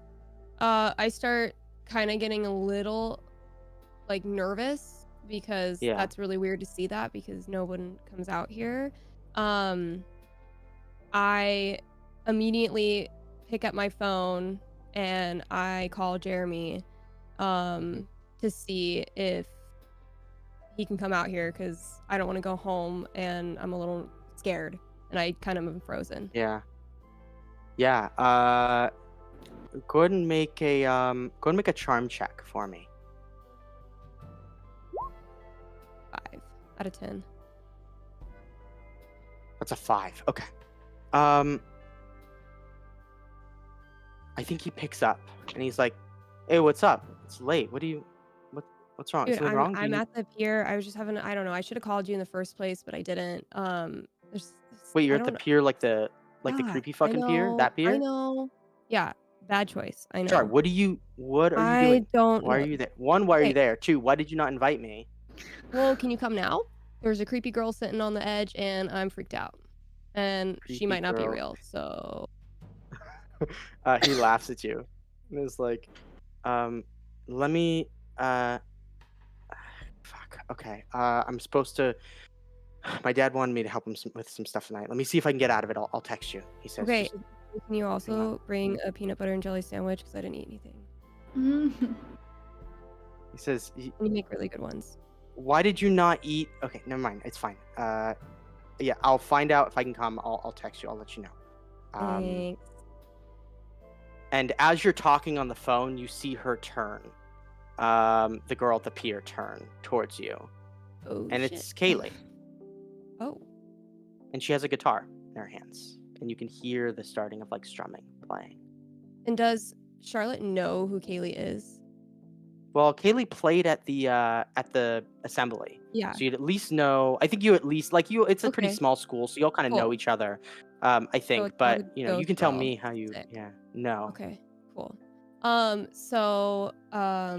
I start kind of getting a little like nervous because that's really weird to see that because no one comes out here. I immediately pick up my phone and I call Jeremy to see if he can come out here because I don't want to go home and I'm a little scared and I kind of am frozen. Yeah. Go ahead and make a charm check for me. 5 out of 10. That's a 5. Okay. I think he picks up and he's like, "Hey, what's up? It's late. What's wrong? Dude, Is something wrong? I'm at the pier. I was just having, I don't know. I should have called you in the first place, but I didn't. Wait, you're I at the don't. pier, like the Yeah, creepy I fucking pier? That know. I pier? know. Yeah, bad choice. I Sorry. know. What are you I doing? don't Why are know. you there? One, why are you Okay. there? 2, why did you not invite me? Well, can you come now? There's a creepy girl sitting on the edge, and I'm freaked out. And she Creepy might not be girl. real. So He laughs at you and is like, let me fuck. Okay. I'm supposed to. My dad wanted me to help him with some stuff tonight. Let me see if I can get out of it. I'll text you. He says. okay. Just, Can you also bring a peanut butter and jelly sandwich because I didn't eat anything. he says. And you make really good ones. Why did you not eat? Okay, never mind. It's fine. Yeah, I'll find out if I can come. I'll text you. I'll let you know. Thanks. And as you're talking on the phone, you see her turn. The girl at the pier turn towards you. Oh, and shit. It's Kaylee. Oh. And she has a guitar in her hands. And you can hear the starting of like strumming playing. And does Charlotte know who Kaylee is? Well, Kaylee played at the assembly. Yeah. So you'd at least know. I think you at least like you. It's a pretty Okay. small school, so you all kind of know Cool. each other. I So think, it's not a but you know, you ghost can tell girl. me how you. Sick. Yeah. No. Okay. Cool.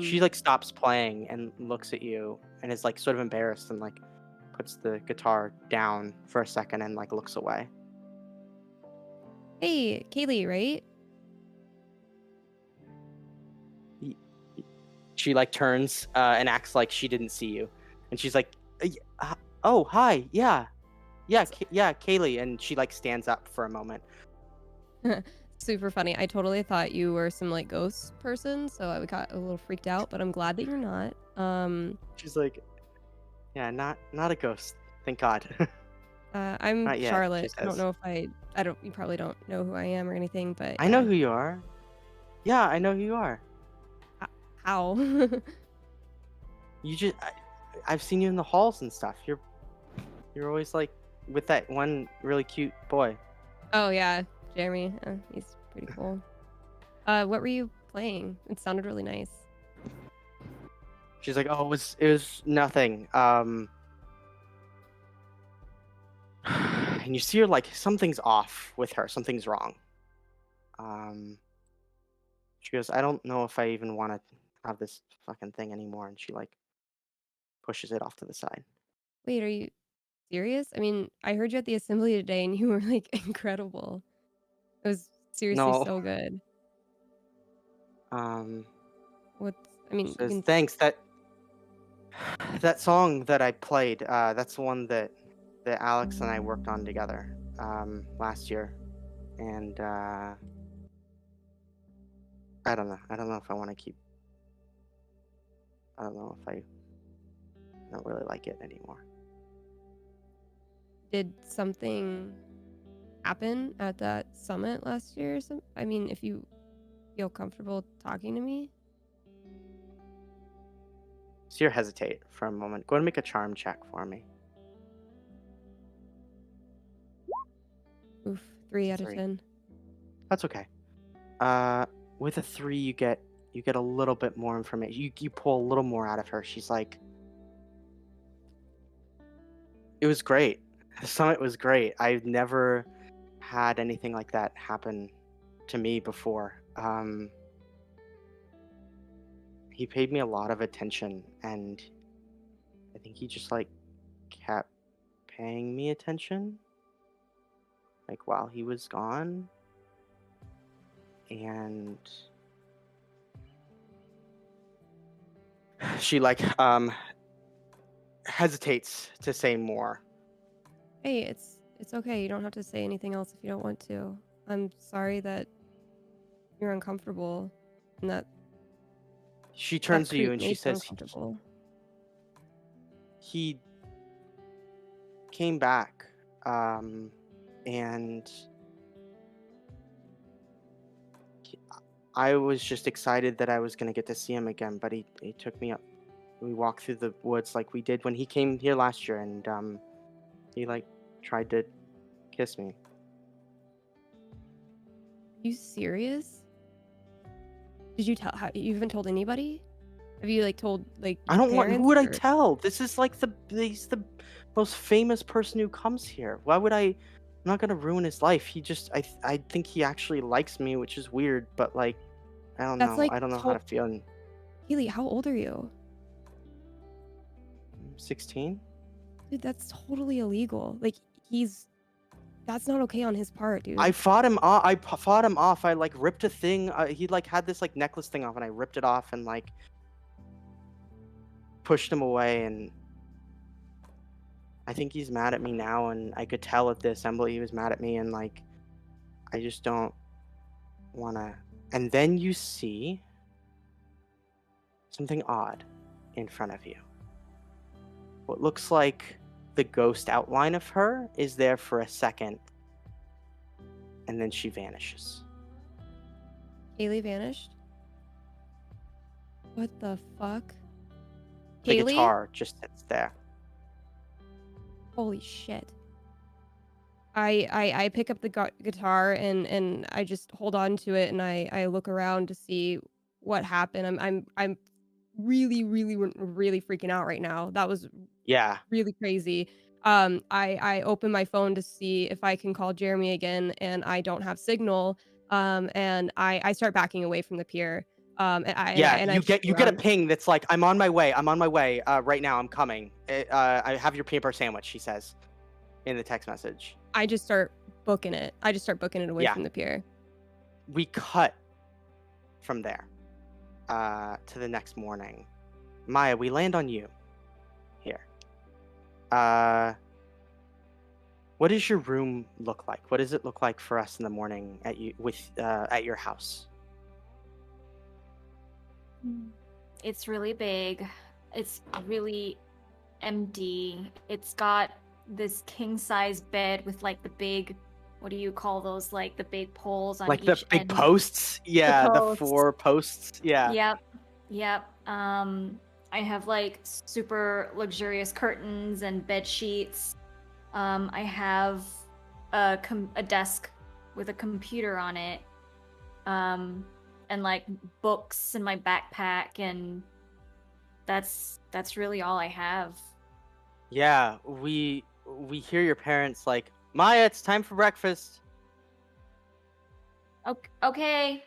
She like stops playing and looks at you and is like sort of embarrassed and like puts the guitar down for a second and like looks away. Hey, Kaylee, right? She like turns and acts like she didn't see you, and she's like, "Oh, hi, yeah, Kaylee," and she like stands up for a moment. Super funny. I totally thought you were some like ghost person, so I got a little freaked out, but I'm glad that you're not. She's like, "Yeah, not a ghost, thank God." I'm Not yet, Charlotte. she I don't says. know if I don't. You probably don't know who I am or anything, but I know who you are. Yeah, I know who you are. How? You just, I've seen you in the halls and stuff. You're always like with that one really cute boy. Oh yeah, Jeremy. He's pretty cool. What were you playing? It sounded really nice. She's like, "Oh, it was nothing." And you see her like something's off with her. Something's wrong. She goes, "I don't know if I even want to have this fucking thing anymore. And she like pushes it off to the side. Wait, are you serious? I mean, I heard you at the assembly today and you were like incredible. It was seriously No. so good. What's, I mean, you Says can, thanks. That song that I played, that's the one that Alex and I worked on together last year, and I don't know. I don't know if I want to keep. I don't know if I don't really like it anymore. did something happen at that summit last year or something? I mean, if you feel comfortable talking to me. So you hesitate for a moment. Go ahead and make a charm check for me. Oof, 3 out of 3. 10. That's okay. With a 3, you get a little bit more information. You pull a little more out of her. She's like, it was great. The summit was great. I've never had anything like that happen to me before. He paid me a lot of attention, and I think he just like kept paying me attention, like while he was gone. And she like hesitates to say more. Hey, it's okay. You don't have to say anything else if you don't want to. I'm sorry that you're uncomfortable and that She turns to you creep and she made you says uncomfortable. he came back, and I was just excited that I was gonna get to see him again. But he took me up. We walked through the woods like we did when he came here last year, and he like tried to kiss me. You serious? Did you tell? You haven't told anybody? Have you like told like I your don't want. Who parents would I or- tell? This is like he's the most famous person who comes here. Why would I? I'm not gonna ruin his life. He just I think he actually likes me, which is weird. But like, I don't That's know. like I don't know how to feel. Haley, how old are you? 16. Dude, that's totally illegal. Like that's not okay on his part, dude. I fought him off. Fought him off. I like ripped a thing. He like had this like necklace thing off, and I ripped it off and like pushed him away. And I think he's mad at me now. And I could tell at the assembly he was mad at me. And like, I just don't wanna. And then you see something odd in front of you. What looks like the ghost outline of her is there for a second, and then she vanishes. Haley vanished? What the fuck? The Haley? guitar just sits there. Holy shit. I pick up the guitar and I just hold on to it and I look around to see what happened. I'm really freaking out right now. That was Yeah. really crazy. I open my phone to see if I can call Jeremy again and I don't have signal. And I start backing away from the pier. You just get a around. ping that's like, I'm on my way right now, I'm coming. I have your peanut butter sandwich, she says in the text message. I just start booking it. Away Yeah. from the pier. We cut from there to the next morning. Maya, we land on you here. What does your room look like? What does it look like for us in the morning at your house? It's really big. It's really empty. It's got this king size bed with like the big, what do you call those? Like the big poles on Like each the big end. posts? Yeah, the posts. 4 posts. Yeah. Yep. I have like super luxurious curtains and bed sheets. I have a desk with a computer on it. And like books in my backpack, and that's really all I have. Yeah, we hear your parents like, Maya, it's time for breakfast. Okay,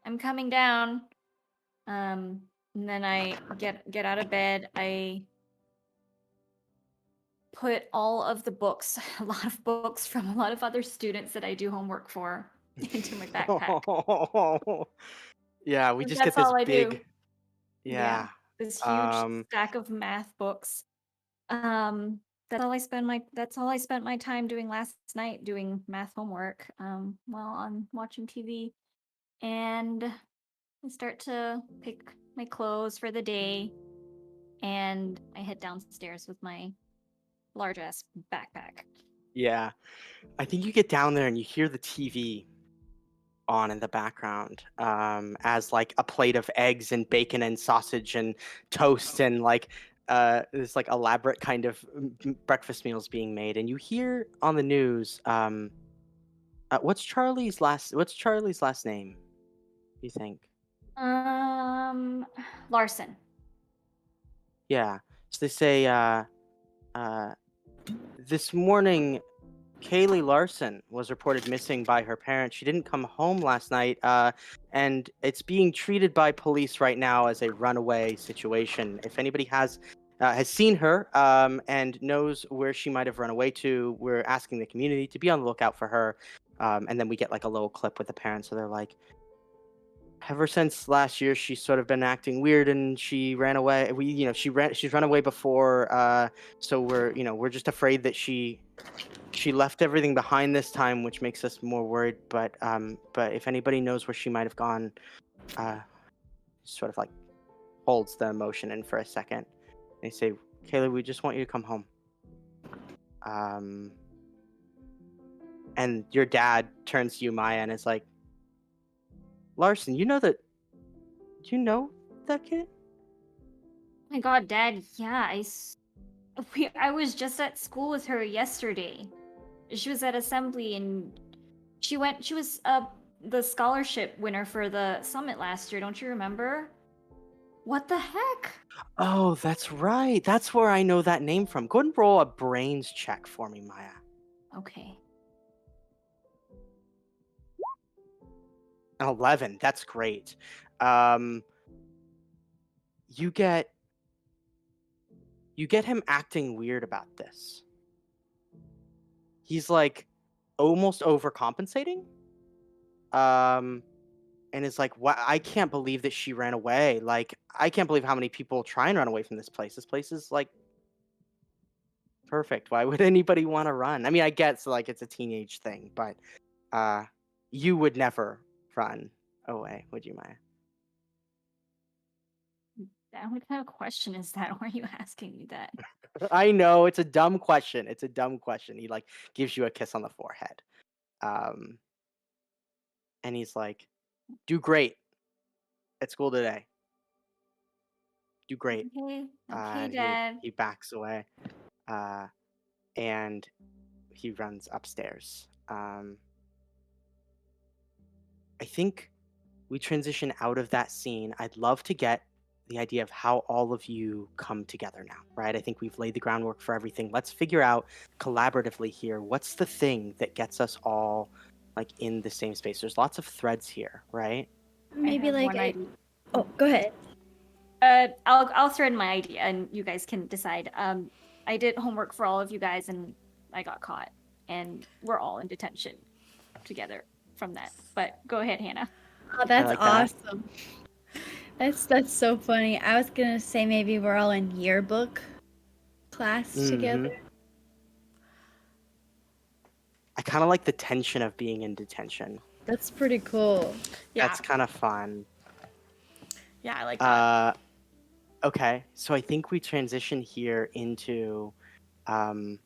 I'm coming down. And then I get out of bed. I put all of the books, a lot of books from a lot of other students that I do homework for, into my backpack. Yeah, we And just get that's this all I do. big. Yeah, Yeah. this huge Um. stack of math books. That's all I spent my time doing last night, doing math homework, while I'm watching TV. And I start to pick my clothes for the day, and I head downstairs with my large ass backpack. Yeah. I think you get down there and you hear the TV on in the background, as like a plate of eggs and bacon and sausage and toast and like this like elaborate kind of breakfast meals being made, and you hear on the news, what's Charlie's last name, you think? Um, Larson. Yeah. So they say uh this morning Kaylee Larson was reported missing by her parents. She didn't come home last night, and it's being treated by police right now as a runaway situation. If anybody has seen her, and knows where she might have run away to, we're asking the community to be on the lookout for her. And then we get like a little clip with the parents, so they're like, ever since last year, she's sort of been acting weird, and she ran away. She's run away before, so we're just afraid that she left everything behind this time, which makes us more worried. But if anybody knows where she might have gone, uh, sort of like holds the emotion in for a second. They say, Kayla, we just want you to come home. And your dad turns to you, Maya, and is like, Larson, do you know that kid? Oh my God, Dad, yeah, I was just at school with her yesterday. She was at assembly, and she was the scholarship winner for the summit last year. Don't you remember? What the heck? Oh, that's right. That's where I know that name from. Go ahead and roll a brains check for me, Maya. Okay. An 11. That's great. You get him acting weird about this. He's like almost overcompensating. And it's like, what? I can't believe that she ran away. Like, I can't believe how many people try and run away from this place. This place is like perfect. Why would anybody want to run? I mean, I get like it's a teenage thing, but you would never run away, would you, Maya? Dad, what kind of question is that? Why are you asking me that? I know it's a dumb question. It's a dumb question. He like gives you a kiss on the forehead. Um, and he's like, "Do great at school today. Do great." Okay, okay, And Dad. he backs away, uh, and he runs upstairs. I think we transition out of that scene. I'd love to get the idea of how all of you come together now, right? I think we've laid the groundwork for everything. Let's figure out collaboratively here, what's the thing that gets us all like in the same space? There's lots of threads here, right? Maybe have like one idea. Oh, go ahead. I'll thread my idea, and you guys can decide. I did homework for all of you guys, and I got caught, and we're all in detention together from that. But go ahead, Hannah. Oh, that's like that. awesome. That's so funny. I was gonna say maybe we're all in yearbook class together. I kind of like the tension of being in detention. That's pretty cool. Yeah. That's kind of fun. Yeah, I like that. Okay, so I think we transition here into I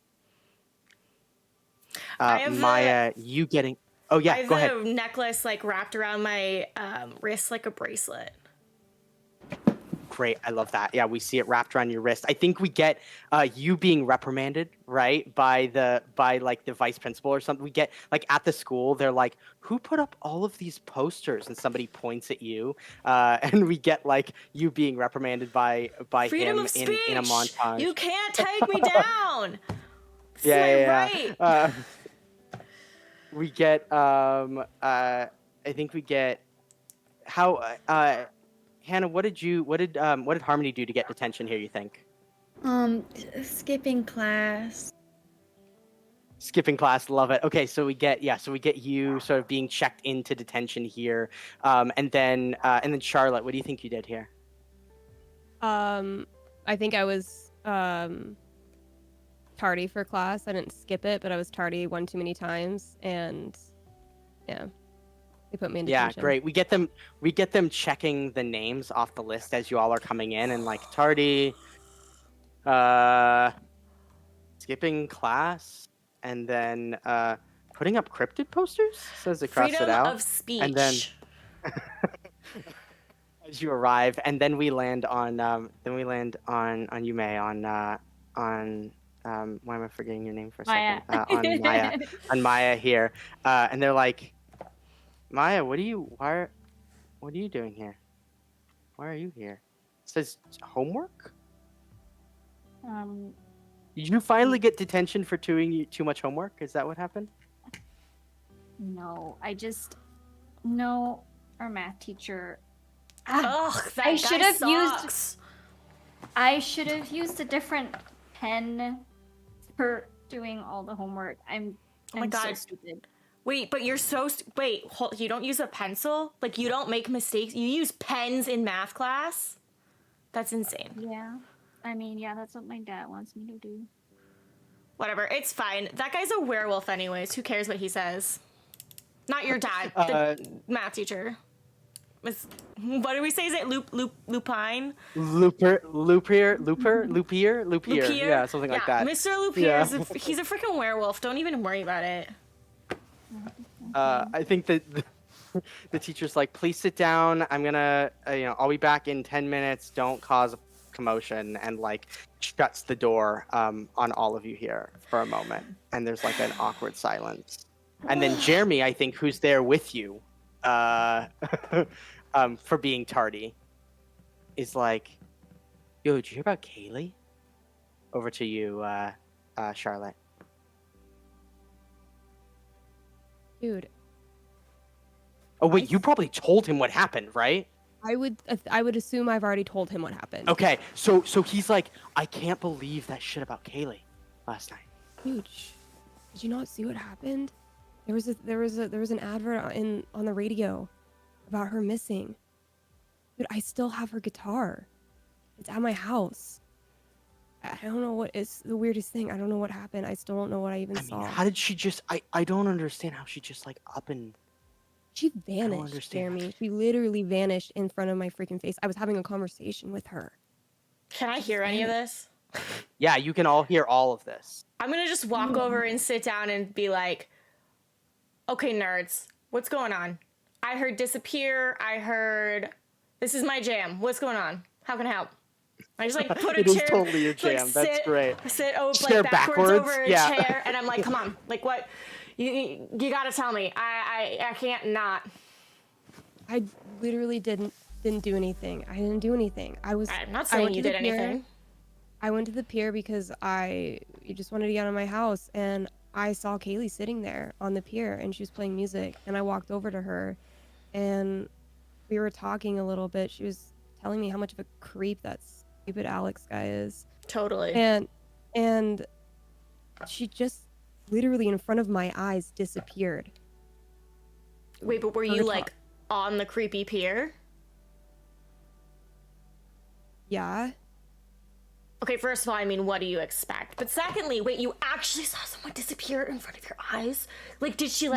have Maya, you getting... Oh, yeah, I have go ahead. the necklace like wrapped around my wrist like a bracelet. Great, I love that. Yeah, we see it wrapped around your wrist. I think we get you being reprimanded, right, by like the vice principal or something. We get like at the school, they're like, "Who put up all of these posters?" And somebody points at you, and we get like you being reprimanded by Freedom him of speech. in a montage. You can't take me down. This is Yeah. right. We get I think we get how Hannah, what did Harmony do to get detention here, you think? Skipping class. Skipping class, love it. Okay, so we get you sort of being checked into detention here, and then Charlotte, what do you think you did here? I think I was tardy for class. I didn't skip it, but I was tardy one too many times, and yeah, they put me in detention. Yeah, great. We get them checking the names off the list as you all are coming in, and like tardy, skipping class, and then putting up cryptid posters. Says it crossed it Freedom out. of speech. And then as you arrive, and then we land on you, Mei, on why am I forgetting your name for a Maya. second? On Maya here, and they're like, Maya, what are you doing here? Why are you here? It says homework. Did you finally get detention for doing too much homework? Is that what happened? No, our math teacher. Ugh, that I guy should have sucks. I should have used a different pen for doing all the homework. I'm Oh my so God. stupid. Wait, but you're so you don't use a pencil? Like, you don't make mistakes? You use pens in math class? That's insane. Yeah. I mean, yeah, that's what my dad wants me to do. Whatever, it's fine. That guy's a werewolf anyways. Who cares what he says? Not your dad, the math teacher. What do we say? Is it lupine? Lupier? Yeah, something like that. Mr. Lupier, he's a freaking werewolf. Don't even worry about it. I think that the teacher's like, please sit down. I'm gonna, I'll be back in 10 minutes. Don't cause a commotion, and like shuts the door on all of you here for a moment. And there's like an awkward silence. And then Jeremy, I think, who's there with you, for being tardy, is like, yo, did you hear about Kaylee? Over to you, Charlotte. Dude. Oh wait, you probably told him what happened, right? I would assume I've already told him what happened. Okay, so he's like, I can't believe that shit about Kaylee last night. Dude, did you not see what happened? There was an advert on the radio about her missing. Dude, I still have her guitar. It's at my house. I don't know what is the weirdest thing. I don't know what happened. I still don't know what I even saw. How did she just? I don't understand how she just like up and. She vanished, Jeremy. She literally vanished in front of my freaking face. I was having a conversation with her. Can I hear any of this? Yeah, you can all hear all of this. I'm gonna just walk over and sit down and be like, okay, nerds, what's going on? I heard disappear. I heard this is my jam. What's going on? How can I help? I just like put a it chair. Is totally your jam. Like, That's great. Sit chair like backwards over a yeah. chair, and I'm like, come on, like what? You gotta tell me. I can't not. I literally didn't do anything. I didn't do anything. I'm not saying you did anything. I went to the pier because I just wanted to get out of my house, and I saw Kaylee sitting there on the pier, and she was playing music, and I walked over to her, and we were talking a little bit. She was telling me how much of a creep that stupid Alex guy is. Totally. And she just literally in front of my eyes disappeared. Wait, but were you like on the creepy pier? Yeah. Okay, first of all, I mean, what do you expect? But secondly, wait, you actually saw someone disappear in front of your eyes? Like, did she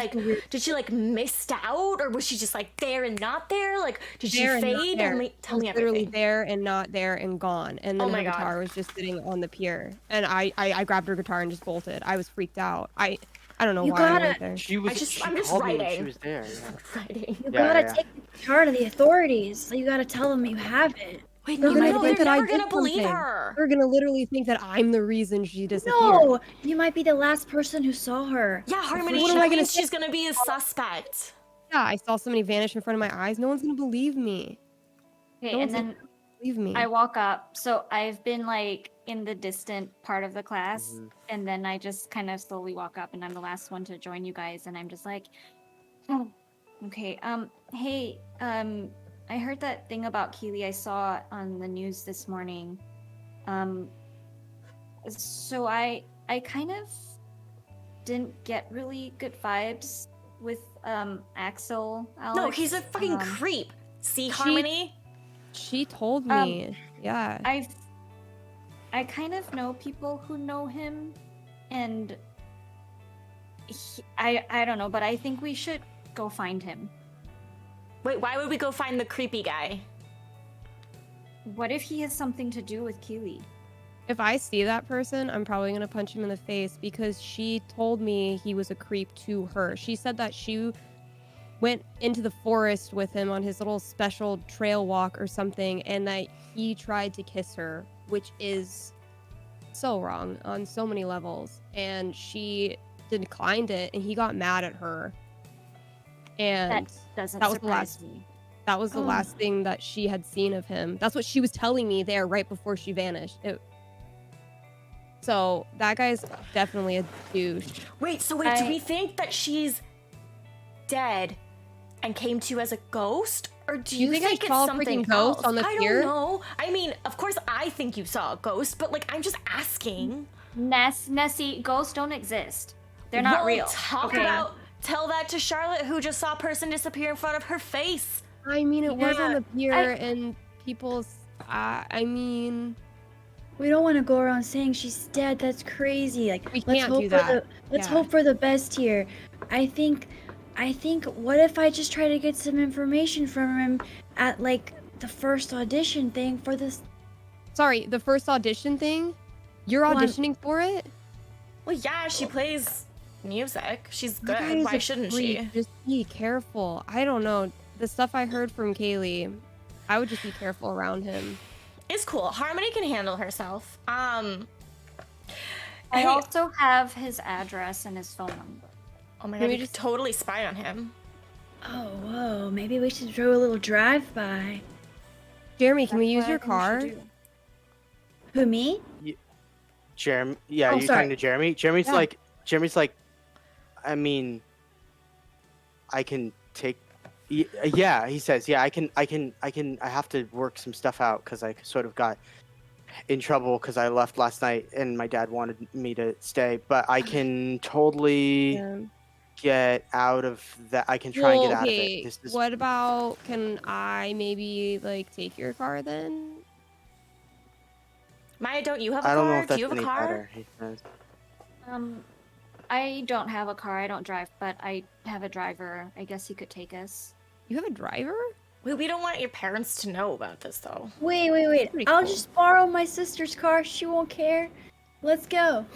missed out, or was she just like there and not there? Like, did she fade? Tell me everything. Literally there and not there and gone. And then her guitar was just sitting on the pier, and I grabbed her guitar and just bolted. I was freaked out. I don't know why I went there. I'm just writing. She was there. Yeah. Writing. You gotta take the guitar to the authorities. You gotta tell them you have it. Wait, they're they're gonna think that never I did gonna believe something. her. They're gonna literally think that I'm the reason she disappeared. No, you might be the last person who saw her. Yeah, Harmony, What am I gonna say? she's gonna be a suspect. Yeah, I saw somebody vanish in front of my eyes. No one's gonna believe me. Okay, No and one's then gonna believe me. I walk up. So I've been like in the distant part of the class, and then I just kind of slowly walk up, and I'm the last one to join you guys, and I'm just like, oh, okay, hey, I heard that thing about Keely I saw on the news this morning. So I kind of didn't get really good vibes with Axel, Alex. No, he's a fucking creep. See, She- Harmony? She told me. Yeah. I kind of know people who know him, and I don't know, but I think we should go find him. Wait, why would we go find the creepy guy? What if he has something to do with Keely? If I see that person, I'm probably going to punch him in the face because she told me he was a creep to her. She said that she went into the forest with him on his little special trail walk or something, and that he tried to kiss her, which is so wrong on so many levels. And she declined it, and he got mad at her. And That doesn't that was the surprise last- me. that was the last thing that she had seen of him. That's what she was telling me there right before she vanished. So that guy's definitely a douche. Wait, do we think that she's dead and came to you as a ghost? Or do you think I think saw a it's something freaking ghost else? on the I pier? don't know. I mean, of course I think you saw a ghost, but like I'm just asking. Nessie, ghosts don't exist. They're not Well, real. Tell that to Charlotte, who just saw a person disappear in front of her face. I mean, it was on Yeah, the pier, and people's. I mean, We don't want to go around saying she's dead. That's crazy. Like, We let's can't hope do for that. let's Yeah. hope for the best here. I think. What if I just try to get some information from him at like the first audition thing for this? sorry, the first audition thing. You're Well, I'm- auditioning for it. Well, yeah, she plays music. She's That guy good. is Why a shouldn't freak. she? Just be careful. I don't know the stuff I heard from Kaylee. I would just be careful around him. It's cool. Harmony can handle herself. I Hey- also have his address and his phone number. Oh my Can god, we we just- just totally spy on him. Oh, whoa. Maybe we should throw a little drive-by. Jeremy, can we use That's your what I car? think we should do. Who, me? Jeremy, yeah, Oh, you're sorry. talking to Jeremy. Jeremy's Yeah. like, I mean, I can take. Yeah, he says, yeah, I have to work some stuff out because I sort of got in trouble because I left last night and my dad wanted me to stay, but I can totally Yeah. get out of that. I can try and get out of okay. it. This is What about? Can I maybe like take your car then? Maya, don't you have a I car? don't know if Do that's you have a any car? better. He says. I don't have a car. I don't drive, but I have a driver. I guess he could take us. You have a driver? Wait, we don't want your parents to know about this, though. Wait. Pretty I'll cool. just borrow my sister's car. She won't care. Let's go.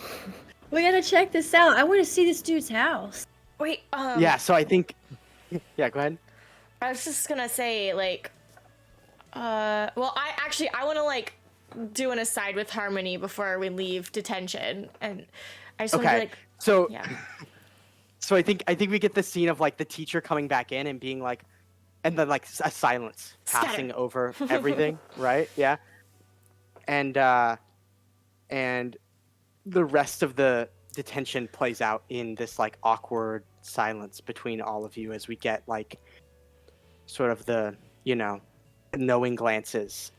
We gotta check this out. I want to see this dude's house. Wait, Yeah, so I think. Yeah, go ahead. I was just gonna say, like, well, I want to, like, do an aside with Harmony before we leave detention, and I just want to be Okay, like, so yeah. so I think we get the scene of like the teacher coming back in and being like, and then like a silence Scatter. passing over everything, right? Yeah, and the rest of the detention plays out in this like awkward silence between all of you as we get like sort of the knowing glances.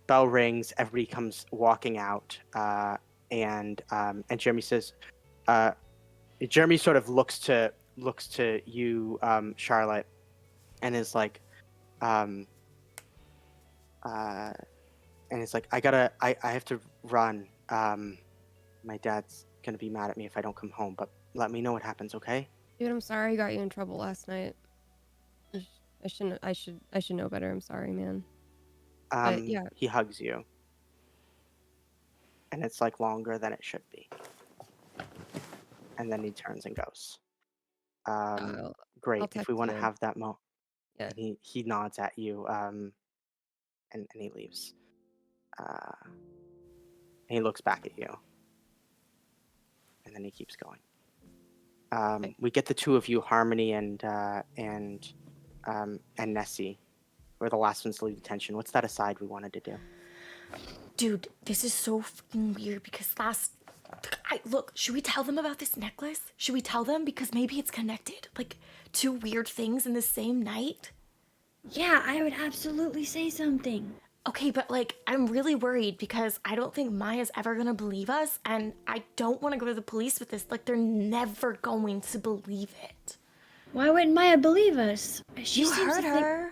Bell rings, everybody comes walking out, and Jeremy says, Jeremy sort of looks to you, Charlotte, and is like, and it's like, I have to run. My dad's gonna be mad at me if I don't come home, but let me know what happens, okay? Dude, I'm sorry I got you in trouble last night. I should know better. I'm sorry, man. Yeah. He hugs you, and it's like longer than it should be, and then he turns and goes. Great. I'll If text we want to you. have that moment, Yeah. and he nods at you, and he leaves. And he looks back at you, and then he keeps going. We get the two of you, Harmony and Nessie. We're the last ones to leave detention. What's that aside we wanted to do? Dude, this is so fucking weird because look, should we tell them about this necklace? Should we tell them? Because maybe it's connected. Like, two weird things in the same night? Yeah, I would absolutely say something. Okay, but like, I'm really worried because I don't think Maya's ever gonna believe us, and I don't want to go to the police with this. Like, they're never going to believe it. Why wouldn't Maya believe us? She You seems heard to think. her.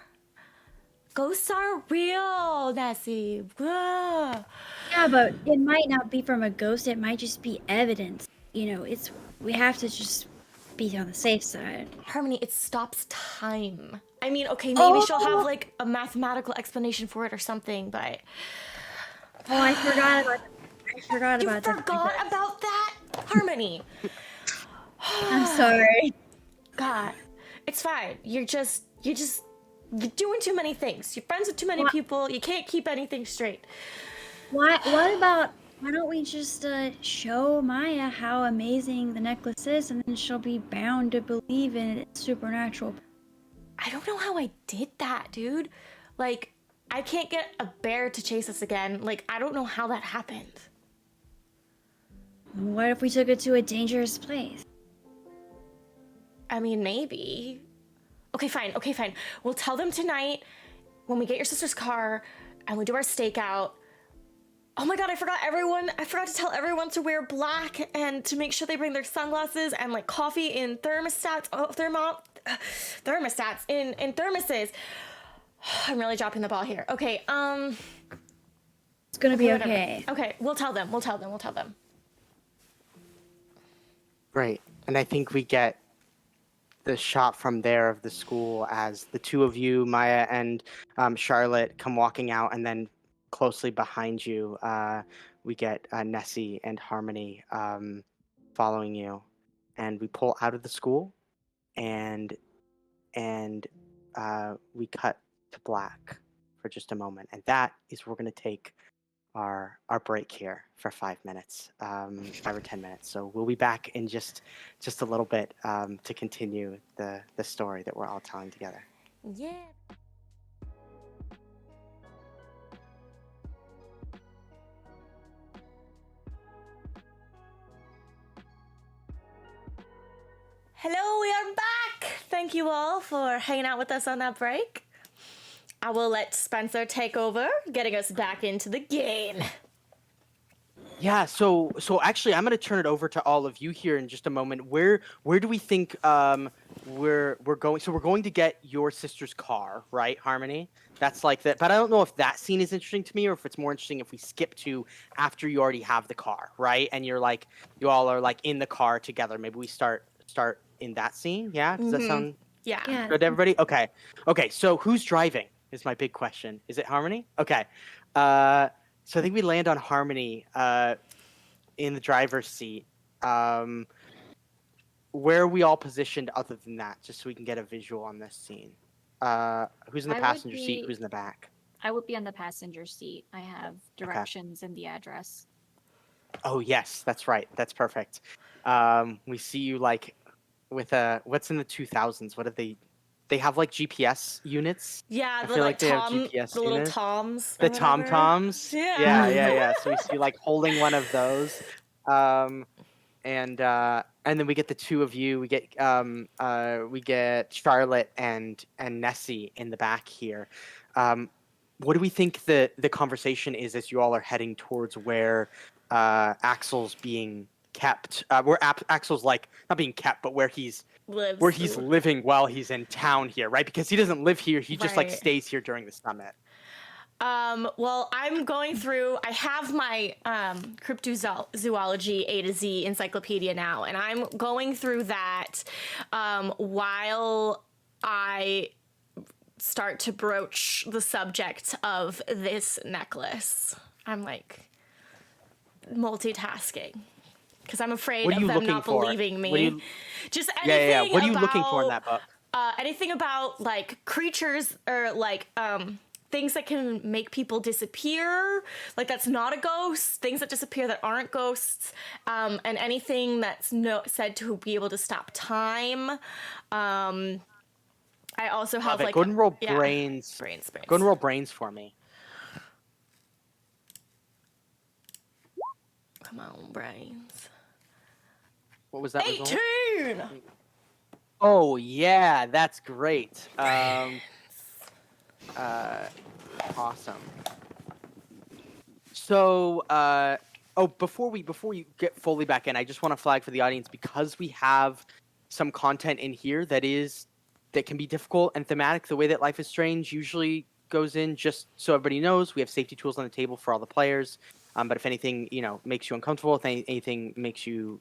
Ghosts are real, Nessie. Ugh. Yeah, but it might not be from a ghost. It might just be evidence. We have to just be on the safe side. Harmony, it stops time. I mean, okay, maybe she'll have Oh! like a mathematical explanation for it or something, but Oh, I forgot about. I forgot you about that. forgot about that, Harmony. I'm sorry. God, it's fine. You're doing too many things. You're friends with too many people. You can't keep anything straight. What about? Why don't we just show Maya how amazing the necklace is, and then she'll be bound to believe in its supernatural. I don't know how I did that, dude. Like, I can't get a bear to chase us again. Like, I don't know how that happened. What if we took it to a dangerous place? I mean, maybe. Okay, fine. We'll tell them tonight when we get your sister's car and we do our stakeout. Oh my god, I forgot to tell everyone to wear black and to make sure they bring their sunglasses and like coffee in thermostats. Thermostats in thermoses. I'm really dropping the ball here. Okay, It's gonna be whatever. okay. Okay, we'll tell them. Great. And I think we get the shot from there of the school as the two of you, Maya and Charlotte, come walking out, and then closely behind you, we get Nessie and Harmony following you, and we pull out of the school, and we cut to black for just a moment, and that is where we're going to take our break here for 5 minutes, 5 or 10 minutes. So we'll be back in just a little bit to continue the story that we're all telling together. Yeah. Hello, we are back. Thank you all for hanging out with us on that break. I will let Spencer take over, getting us back into the game. Yeah, so actually, I'm going to turn it over to all of you here in just a moment. Where do we think we're going? So we're going to get your sister's car, right, Harmony? That's like that. But I don't know if that scene is interesting to me, or if it's more interesting if we skip to after you already have the car, right? And you all are like in the car together. Maybe we start in that scene. Yeah, does that sound Yeah. good to everybody? Okay. So who's driving is my big question. Is it Harmony? Okay. So I think we land on Harmony in the driver's seat. Where are we all positioned other than that, just so we can get a visual on this scene? Who's in the passenger seat? Who's in the back? I would be on the passenger seat. I have directions and the address. Oh, yes, that's right. That's perfect. We see you like with what's in the 2000s? What do they have like GPS units? Yeah, I the feel like they have Tom, GPS the little units. Toms. The or whatever. Tom-Toms? Yeah. So we see like holding one of those. And then we get the two of you. We get Charlotte and Nessie in the back here. What do we think the conversation is as you all are heading towards where Axel's being kept? Where Axel's like not being kept, but where he's living while he's in town here, right? Because he doesn't live here. He just like Right. stays here during the summit. Well, I'm going through, I have my cryptozoology A to Z encyclopedia now, and I'm going through that while I start to broach the subject of this necklace. I'm like multitasking because I'm afraid What are of you them looking not for? believing me. What do you- Just anything Yeah. What are you about, looking for in that book? anything about like creatures or like things that can make people disappear, like that's not a ghost, things that disappear that aren't ghosts, and anything that's said to be able to stop time. I also have like go ahead and roll yeah, brains. brains. Go ahead and roll brains for me. Come on, brains. What was that? 18. Oh yeah, that's great. Awesome. So, before you get fully back in, I just want to flag for the audience, because we have some content in here that can be difficult and thematic. The way that Life is Strange usually goes in, just so everybody knows, we have safety tools on the table for all the players. But if anything, makes you uncomfortable, if anything makes you,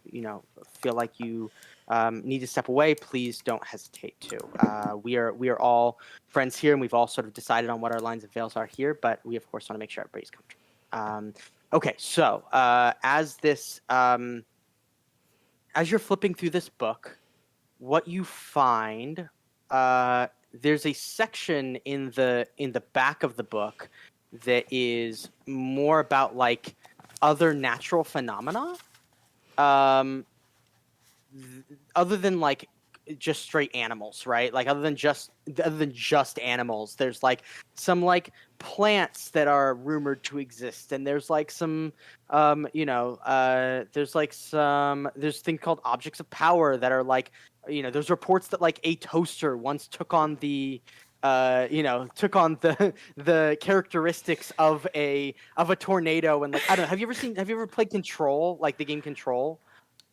feel like you need to step away, please don't hesitate to. We are all friends here, and we've all sort of decided on what our lines and veils are here, but we of course want to make sure everybody's comfortable. Okay, so as you're flipping through this book, what you find, there's a section in the back of the book that is more about like other natural phenomena, other than like just straight animals, right? Like other than just animals, there's like some like plants that are rumored to exist, and there's like some there's a thing called objects of power that are like, there's reports that like a toaster once took on the the characteristics of a tornado. And like, I don't know, have you ever played Control, like the game Control?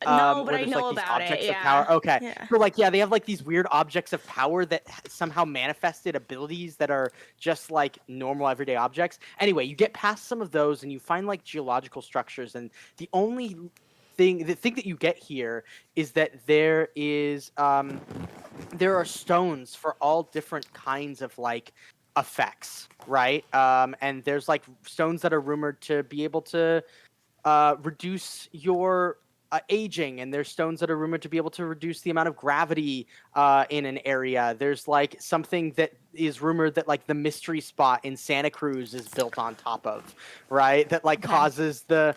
No, but Where I there's like know these about it. objects of Yeah. power. Okay. Yeah. So like, yeah, they have like these weird objects of power that somehow manifested abilities that are just like normal everyday objects. Anyway, you get past some of those and you find like geological structures, and the thing that you get here is that there are stones for all different kinds of like effects, right? And there's like stones that are rumored to be able to reduce your aging, and there's stones that are rumored to be able to reduce the amount of gravity in an area. There's like something that is rumored that like the mystery spot in Santa Cruz is built on top of, right? That like causes the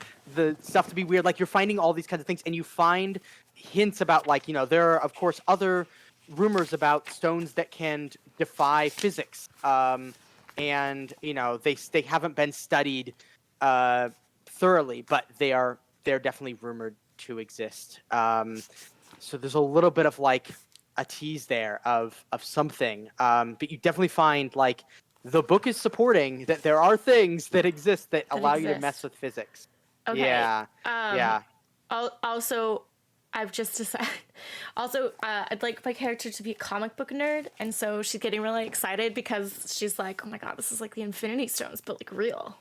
stuff to be weird. Like, you're finding all these kinds of things, and you find hints about like, there are of course other rumors about stones that can defy physics. And they haven't been studied thoroughly, but they're definitely rumored to exist. So there's a little bit of like a tease there of something. But you definitely find like the book is supporting that there are things that exist that allow you to mess exist. with physics. Okay. Yeah. Yeah. Also, I've just decided. Also, I'd like my character to be a comic book nerd, and so she's getting really excited because she's like, "Oh my god, this is like the Infinity Stones, but like real."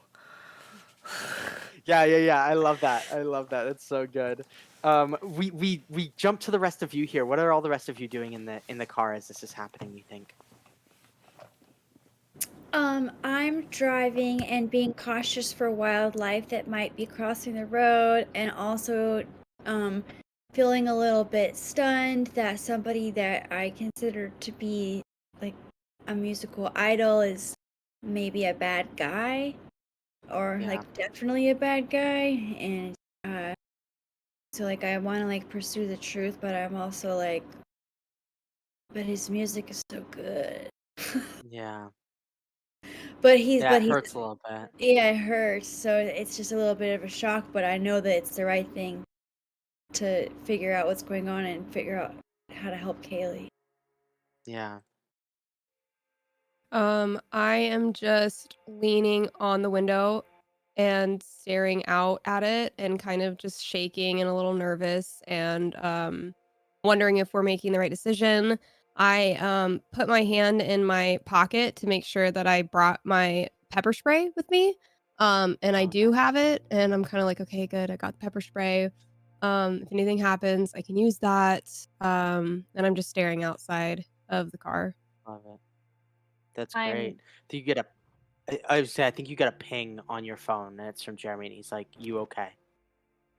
Yeah. I love that. That's so good. We jump to the rest of you here. What are all the rest of you doing in the car as this is happening, you think? I'm driving and being cautious for wildlife that might be crossing the road, and also feeling a little bit stunned that somebody that I consider to be like a musical idol is maybe a bad guy, or Yeah. like definitely a bad guy. And so like I want to like pursue the truth, but I'm also like, but his music is so good. Yeah. But he's Yeah, it hurts a little bit. yeah, it hurts. So it's just a little bit of a shock, but I know that it's the right thing to figure out what's going on and figure out how to help Kaylee. Yeah. I am just leaning on the window and staring out at it and kind of just shaking and a little nervous and wondering if we're making the right decision. I put my hand in my pocket to make sure that I brought my pepper spray with me. And I do Okay. have it, and I'm kind of like, okay, good. I got the pepper spray. If anything happens, I can use that. And I'm just staring outside of the car. Love it. That's I'm great. Do you get a I would say, I think you got a ping on your phone, and it's from Jeremy, and he's like, "You okay?"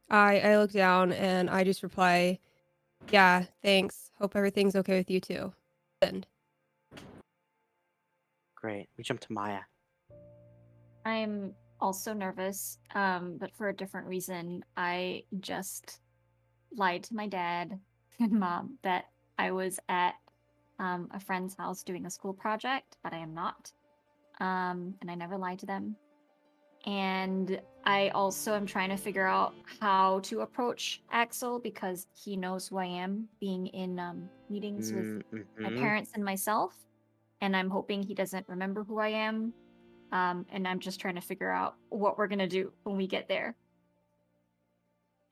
I look down and I just reply, "Yeah, thanks. Hope everything's okay with you too." Send. Great. We jump to Maya. I'm also nervous, but for a different reason. I just lied to my dad and mom that I was at a friend's house doing a school project, but I am not. And I never lied to them. And I also am trying to figure out how to approach Axel because he knows who I am, being in meetings with my Mm-hmm. parents and myself. and I'm hoping he doesn't remember who I am. And I'm just trying to figure out what we're gonna do when we get there.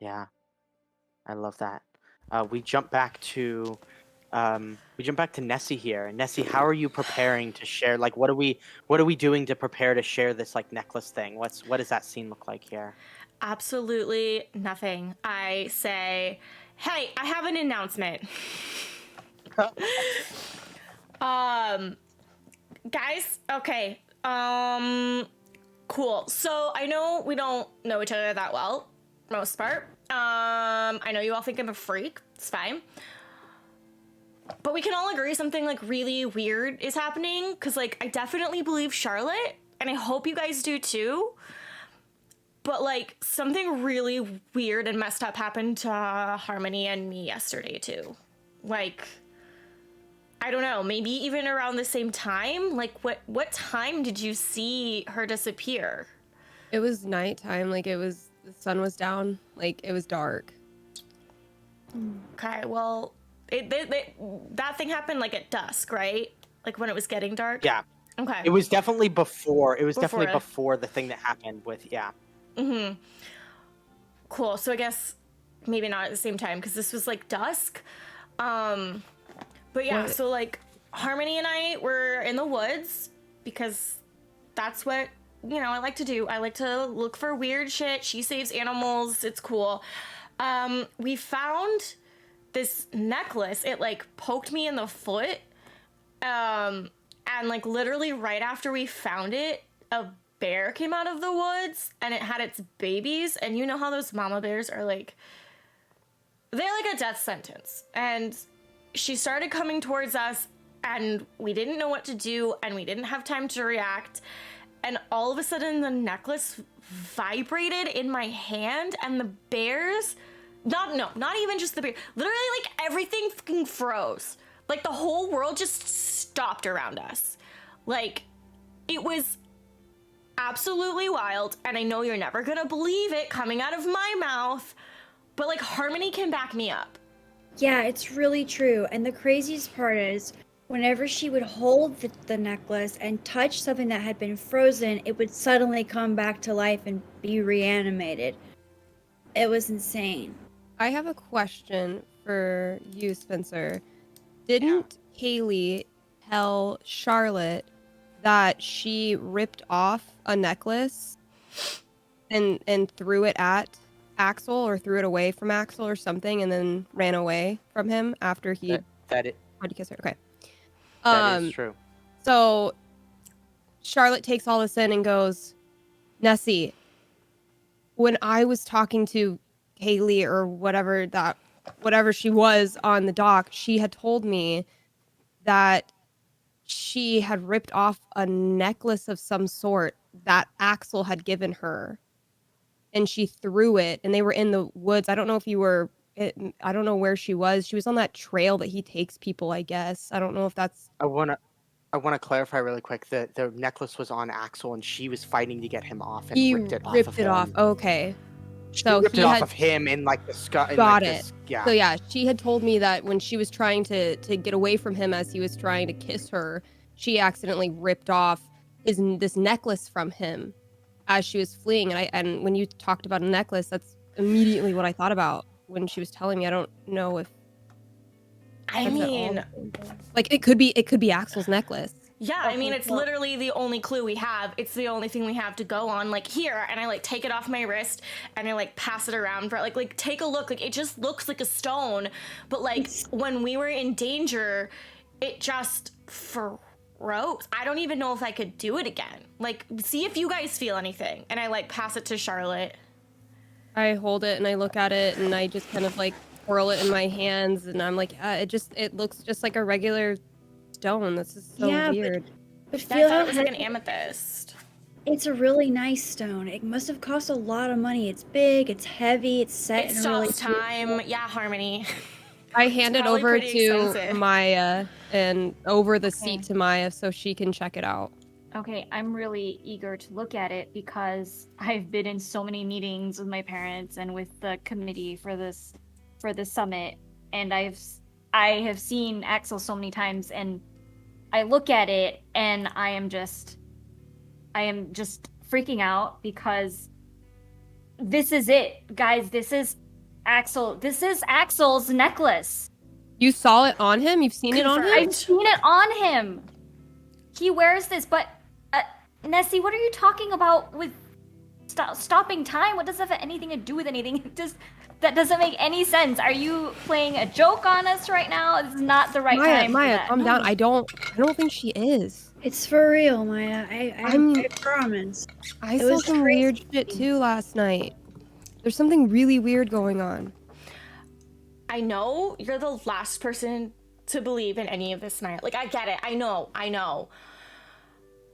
Yeah, I love that. We jump back to Nessie here. Nessie, how are you preparing to share? Like, what are we doing to prepare to share this like necklace thing? What does that scene look like here? Absolutely nothing. I say, hey, I have an announcement. Guys, okay. Cool. So I know we don't know each other that well, most part. I know you all think I'm a freak. It's fine. But we can all agree something like really weird is happening, because like I definitely believe Charlotte, and I hope you guys do too. But like something really weird and messed up happened to Harmony and me yesterday too. Like, I don't know, maybe even around the same time. Like what time did you see her disappear? It was nighttime. Like the sun was down. Like it was dark. Okay, well, that thing happened like at dusk, right? Like when it was getting dark? Yeah. Okay. It was definitely before. It was Before. definitely before the thing that happened with Mm-hmm. Cool. So I guess maybe not at the same time, because this was like dusk. But yeah, so like Harmony and I were in the woods because that's what, I like to do. I like to look for weird shit. She saves animals. It's cool. We found this necklace. It like poked me in the foot. And like literally right after we found it, a bear came out of the woods and it had its babies. And you know how those mama bears are like, they're like a death sentence. And she started coming towards us and we didn't know what to do and we didn't have time to react. And all of a sudden the necklace vibrated in my hand and the bears, not even just the bear, literally like everything fucking froze. Like the whole world just stopped around us. Like it was absolutely wild. And I know you're never gonna believe it coming out of my mouth, but like Harmony can back me up. Yeah, it's really true. And the craziest part is, whenever she would hold the necklace and touch something that had been frozen, it would suddenly come back to life and be reanimated. It was insane. I have a question for you, Spencer. Didn't Kaylee tell Charlotte that she ripped off a necklace and threw it at Axel, or threw it away from Axel or something, and then ran away from him after he that tried to kiss her? Okay. That is true. So Charlotte takes all this in and goes, Nessie, when I was talking to Kaylee or whatever she was on the dock, she had told me that she had ripped off a necklace of some sort that Axel had given her. And she threw it, and they were in the woods. I don't know if you were, I don't know where she was. She was on that trail that he takes people, I guess. I don't know if that's... I want to clarify really quick that the necklace was on Axel and she was fighting to get him off and He ripped it off ripped of it him. off. Okay. She So ripped he it off had- of him in like the sky. Got like it. Yeah. So yeah, she had told me that when she was trying to get away from him as he was trying to kiss her, she accidentally ripped off this necklace from him as she was fleeing. And when you talked about a necklace, that's immediately what I thought about when she was telling me. I don't know if I that's at all mean, the same thing. Like it could be Axel's necklace. yeah, I mean, it's literally the only clue we have. It's the only thing we have to go on. Like here, and I like take it off my wrist and I like pass it around for like take a look. Like it just looks like a stone, but like when we were in danger, it just froze. I don't even know if I could do it again. Like, see if you guys feel anything. And I like pass it to Charlotte. I hold it and I look at it and I just kind of like twirl it in my hands and I'm like, it looks just like a regular stone. This is so weird. But I feel thought how it was like an amethyst. it's a really nice stone. It must have cost a lot of money. It's big, it's heavy, it's set It in a really stops time. Yeah, Harmony. I hand it probably over pretty to expensive. Maya and over the Okay. seat to Maya so she can check it out. Okay, I'm really eager to look at it because I've been in so many meetings with my parents and with the committee for this summit, and I have seen Axel so many times, and I look at it and I am just freaking out because this is it, guys. This is Axel's necklace. You saw it on him? You've seen it on him? I've seen it on him. He wears this, but Nessie, what are you talking about with stopping time? What does that have anything to do with anything? That doesn't make any sense. Are you playing a joke on us right now? This is not the right time. Maya, calm down. I don't think she is. It's for real, Maya. I promise. I saw some weird shit too last night. There's something really weird going on. I know you're the last person to believe in any of this, Maya. Like, I get it. I know.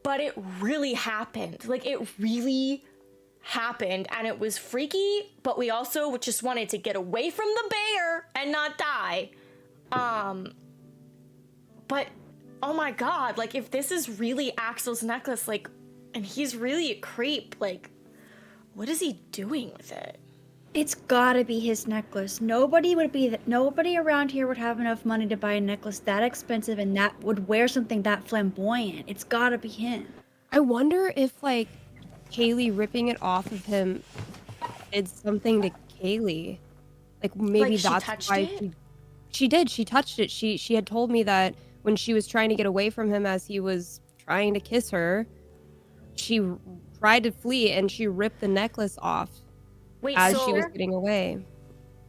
But it really happened. Like, it really happened, and it was freaky, but we also just wanted to get away from the bear and not die. But oh my god, like, if this is really Axel's necklace, like, and he's really a creep, like, what is he doing with it? It's gotta be his necklace. Nobody around here would have enough money to buy a necklace that expensive and that would wear something that flamboyant. It's gotta be him. I wonder if, like, Kaylee ripping it off of him did something to Kaylee. Like, maybe Like, that's why she did. She touched it. She had told me that when she was trying to get away from him as he was trying to kiss her, she tried to flee and she ripped the necklace off as she was getting away.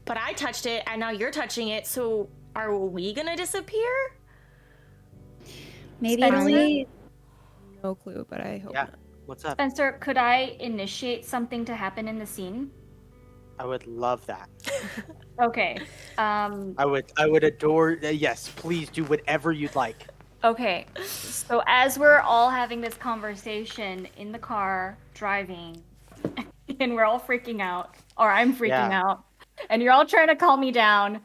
But I touched it and now you're touching it, so are we gonna disappear? Maybe Spencer? No clue, but I hope not. What's up? Spencer, could I initiate something to happen in the scene? I would love that. Okay. I would adore. Yes, please do whatever you'd like. Okay. So as we're all having this conversation in the car, driving, and we're all freaking out, or I'm freaking out, and you're all trying to calm me down,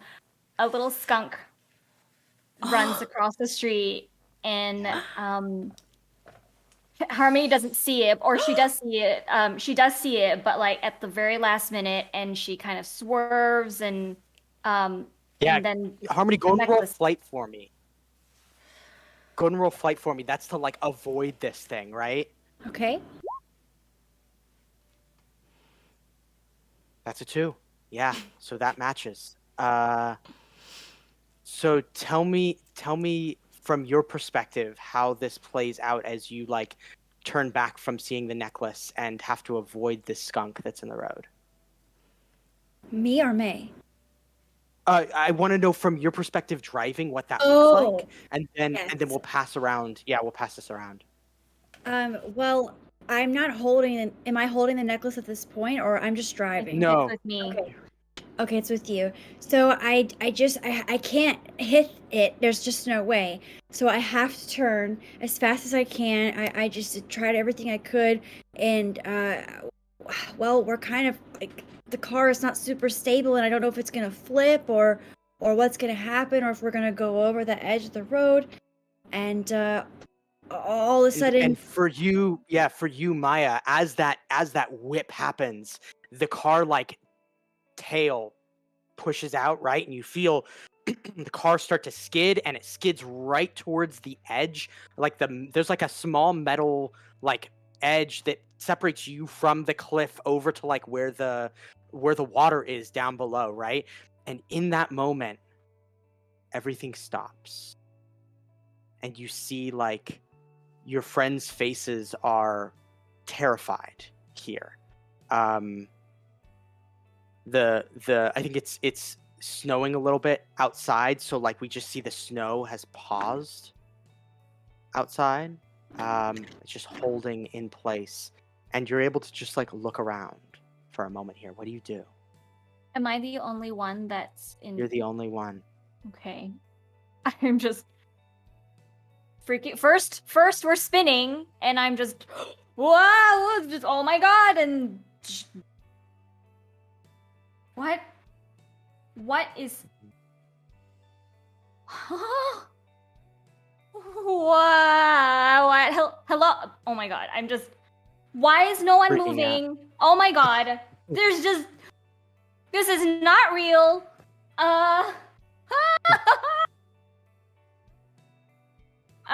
a little skunk runs across the street, and Harmony doesn't see it, or she does see it. She does see it, but like at the very last minute, and she kind of swerves and and then Harmony, go and roll flight for me. Go and roll flight for me. That's to like avoid this thing, right? Okay. That's a 2. Yeah, so that matches. So tell me from your perspective how this plays out as you like turn back from seeing the necklace and have to avoid this skunk that's in the road. Me or May? I want to know from your perspective driving what that looks like, and then we'll pass around. Yeah, we'll pass this around. Well, I'm not holding. Am I holding the necklace at this point, or I'm just driving? No. It's with me. Okay, it's with you. So I can't hit it. There's just no way. So I have to turn as fast as I can. I just tried everything I could, and well, we're kind of like the car is not super stable, and I don't know if it's gonna flip or what's gonna happen, or if we're gonna go over the edge of the road, and all of a sudden. And for you, Maya, as that whip happens, the car like tail pushes out, right, and you feel the car start to skid, and it skids right towards the edge. Like there's like a small metal like edge that separates you from the cliff over to like where the water is down below, right? And in that moment, everything stops, and you see like your friends' faces are terrified here. I think it's snowing a little bit outside, so like we just see the snow has paused outside. It's just holding in place, and you're able to just like look around for a moment here. What do you do? Am I the only one that's in? You're the only one. Okay. I'm just freaking. First we're spinning, and I'm just, wow, just, oh my god, and what is? Wow! What? Hello? Oh my god! I'm just. Why is no one Freaking moving? Oh my god! There's just. This is not real.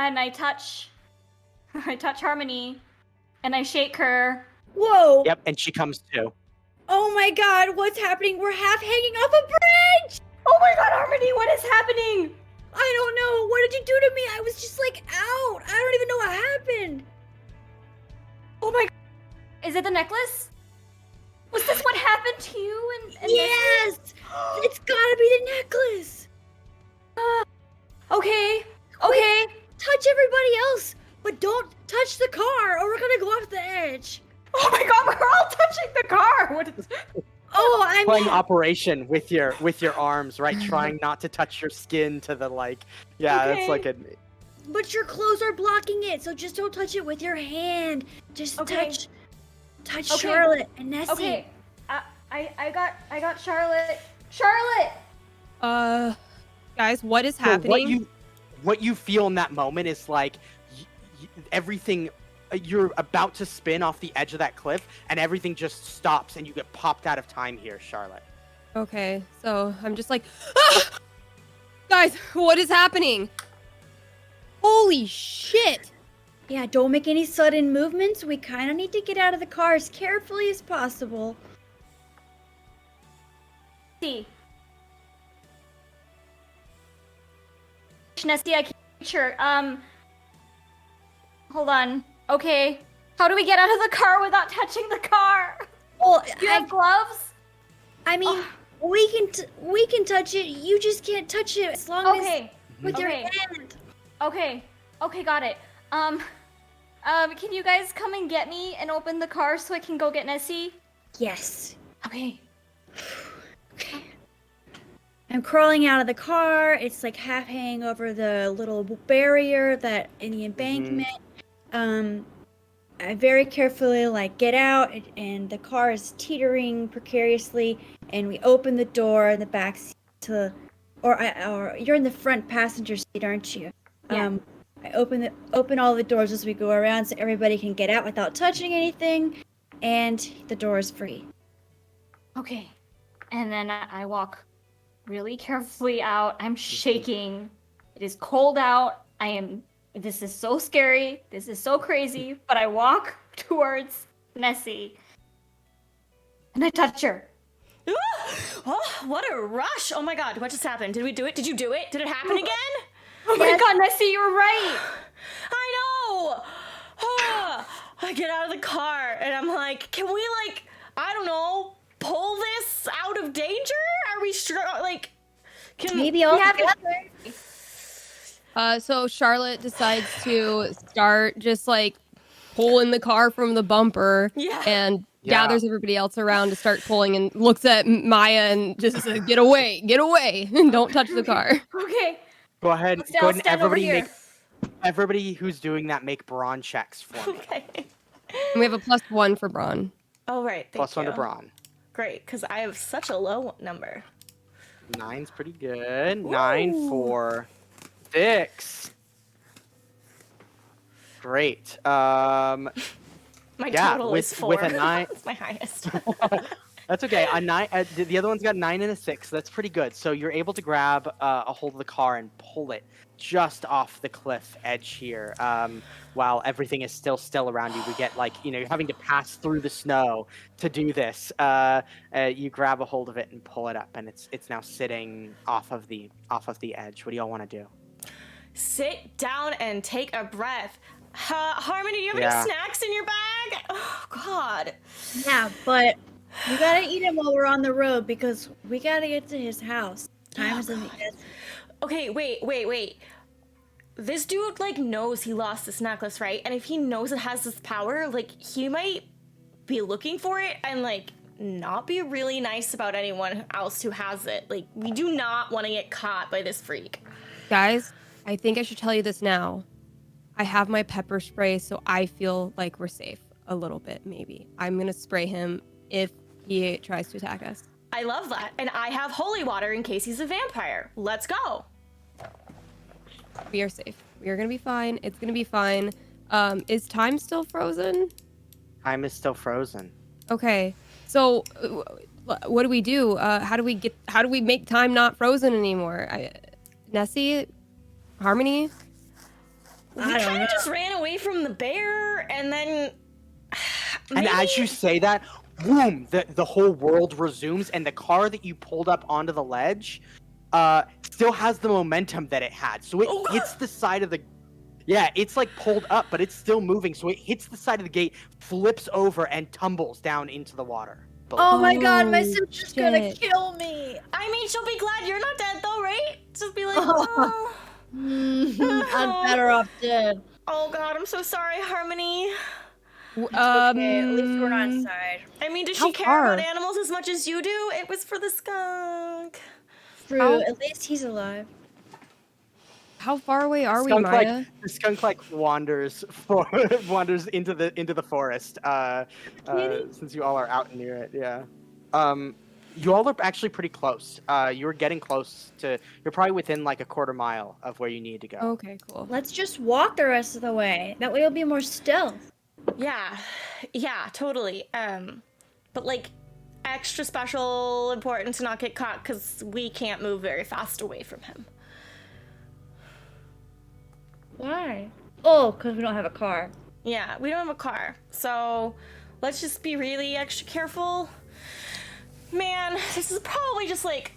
and I touch Harmony, and I shake her. Whoa! Yep, and she comes too. Oh my god, what's happening? We're half hanging off a bridge! Oh my god, Harmony, what is happening? I don't know. What did you do to me? I was just like out. I don't even know what happened. Oh my god. Is it the necklace? Was this what happened to you? And Yes! It's gotta be the necklace. Okay. Touch everybody else, but don't touch the car or we're gonna go off the edge. Oh my god, we're all touching the car. What is... Oh, I'm Playing Operation with your arms, right? Trying not to touch your skin to the that's Okay. like a. But your clothes are blocking it, so just don't touch it with your hand. Just Okay. touch Okay. Charlotte and Nessie. Okay. I got Charlotte. Charlotte! Guys, what is So happening? what you feel in that moment is like everything. You're about to spin off the edge of that cliff, and everything just stops, and you get popped out of time here, Charlotte. Okay, so I'm just like, ah! Guys, what is happening? Holy shit! Yeah, don't make any sudden movements. We kind of need to get out of the car as carefully as possible. See. Nessie, I can't reach her. Hold on. Okay. How do we get out of the car without touching the car? Well, Do you have gloves? I mean, we can touch it. You just can't touch it as long Okay. as with your Okay. hand. Okay, got it. Can you guys come and get me and open the car so I can go get Nessie? Yes. Okay. Okay. I'm crawling out of the car. It's like half hanging over the little barrier that in the embankment. I very carefully get out, and the car is teetering precariously, and we open the door in the back seat or you're in the front passenger seat, aren't you? Yeah. I open all the doors as we go around so everybody can get out without touching anything, and the door is free. Okay. And then I walk really carefully out. I'm shaking. It is cold out. This is so scary. This is so crazy. But I walk towards Nessie. And I touch her. Oh, what a rush! Oh my god, what just happened? Did we do it? Did you do it? Did it happen again? Oh my god, Nessie, you were right. I know! I get out of the car and I'm like, can we I don't know, pull this out of danger? Are we can Maybe all have together. So Charlotte decides to start just pulling the car from the bumper and gathers everybody else around to start pulling and looks at Maya and just says, get away, don't touch the car. Okay. Go ahead. Let's Go ahead and stand over here. everybody who's doing that make brawn checks for me. Okay. And we have a +1 for Braun. Oh, right. Thank +1 to you. brawn. Great, because I have such a low number. 9's pretty good. 9 for Vix. Great. My total is 4. with a 9. That's my highest. That's okay. A 9. The other one's got 9 and a 6. So that's pretty good. So you're able to grab a hold of the car and pull it just off the cliff edge here. While everything is still around you, we get you're having to pass through the snow to do this. You grab a hold of it and pull it up, and it's now sitting off of the edge. What do y'all want to do? Sit down and take a breath. Harmony, do you have any snacks in your bag? Oh, God. Yeah, but we gotta eat him while we're on the road because we gotta get to his house. Time is of the essence. Okay, wait. This dude, knows he lost this necklace, right? And if he knows it has this power, he might be looking for it and, not be really nice about anyone else who has it. We do not want to get caught by this freak. Guys, I think I should tell you this now. I have my pepper spray, so I feel like we're safe a little bit, maybe. I'm going to spray him if he tries to attack us. I love that. And I have holy water in case he's a vampire. Let's go. We are safe. We are going to be fine. It's going to be fine. Is time still frozen? Time is still frozen. Okay. So what do we do? How do we make time not frozen anymore? Nessie? Harmony? We kind of just ran away from the bear, and then. And as you say that, boom, the whole world resumes, and the car that you pulled up onto the ledge still has the momentum that it had. So it hits the side of the... Yeah, it's like pulled up, but it's still moving. So it hits the side of the gate, flips over, and tumbles down into the water. Oh my god, my Oh, sister's gonna kill me. I mean, she'll be glad you're not dead, though, right? Just be like, oh. I'm better off dead. Oh god, I'm so sorry, Harmony. Okay, at least we're not inside. I mean, does How she care far? about animals as much as you do? It was for the skunk. True. At least he's alive. How far away are we, Skunk Maya? the skunk wanders wanders into the forest. Since you all are out near it, yeah. You all are actually pretty close. You're getting close to. You're probably within like a quarter mile of where you need to go. Okay, cool. Let's just walk the rest of the way. That way it'll be more stealth. Yeah, totally. But like, extra special important to not get caught because we can't move very fast away from him. Why? Oh, because we don't have a car. Yeah, we don't have a car, so let's just be really extra careful. Man, this is probably just like...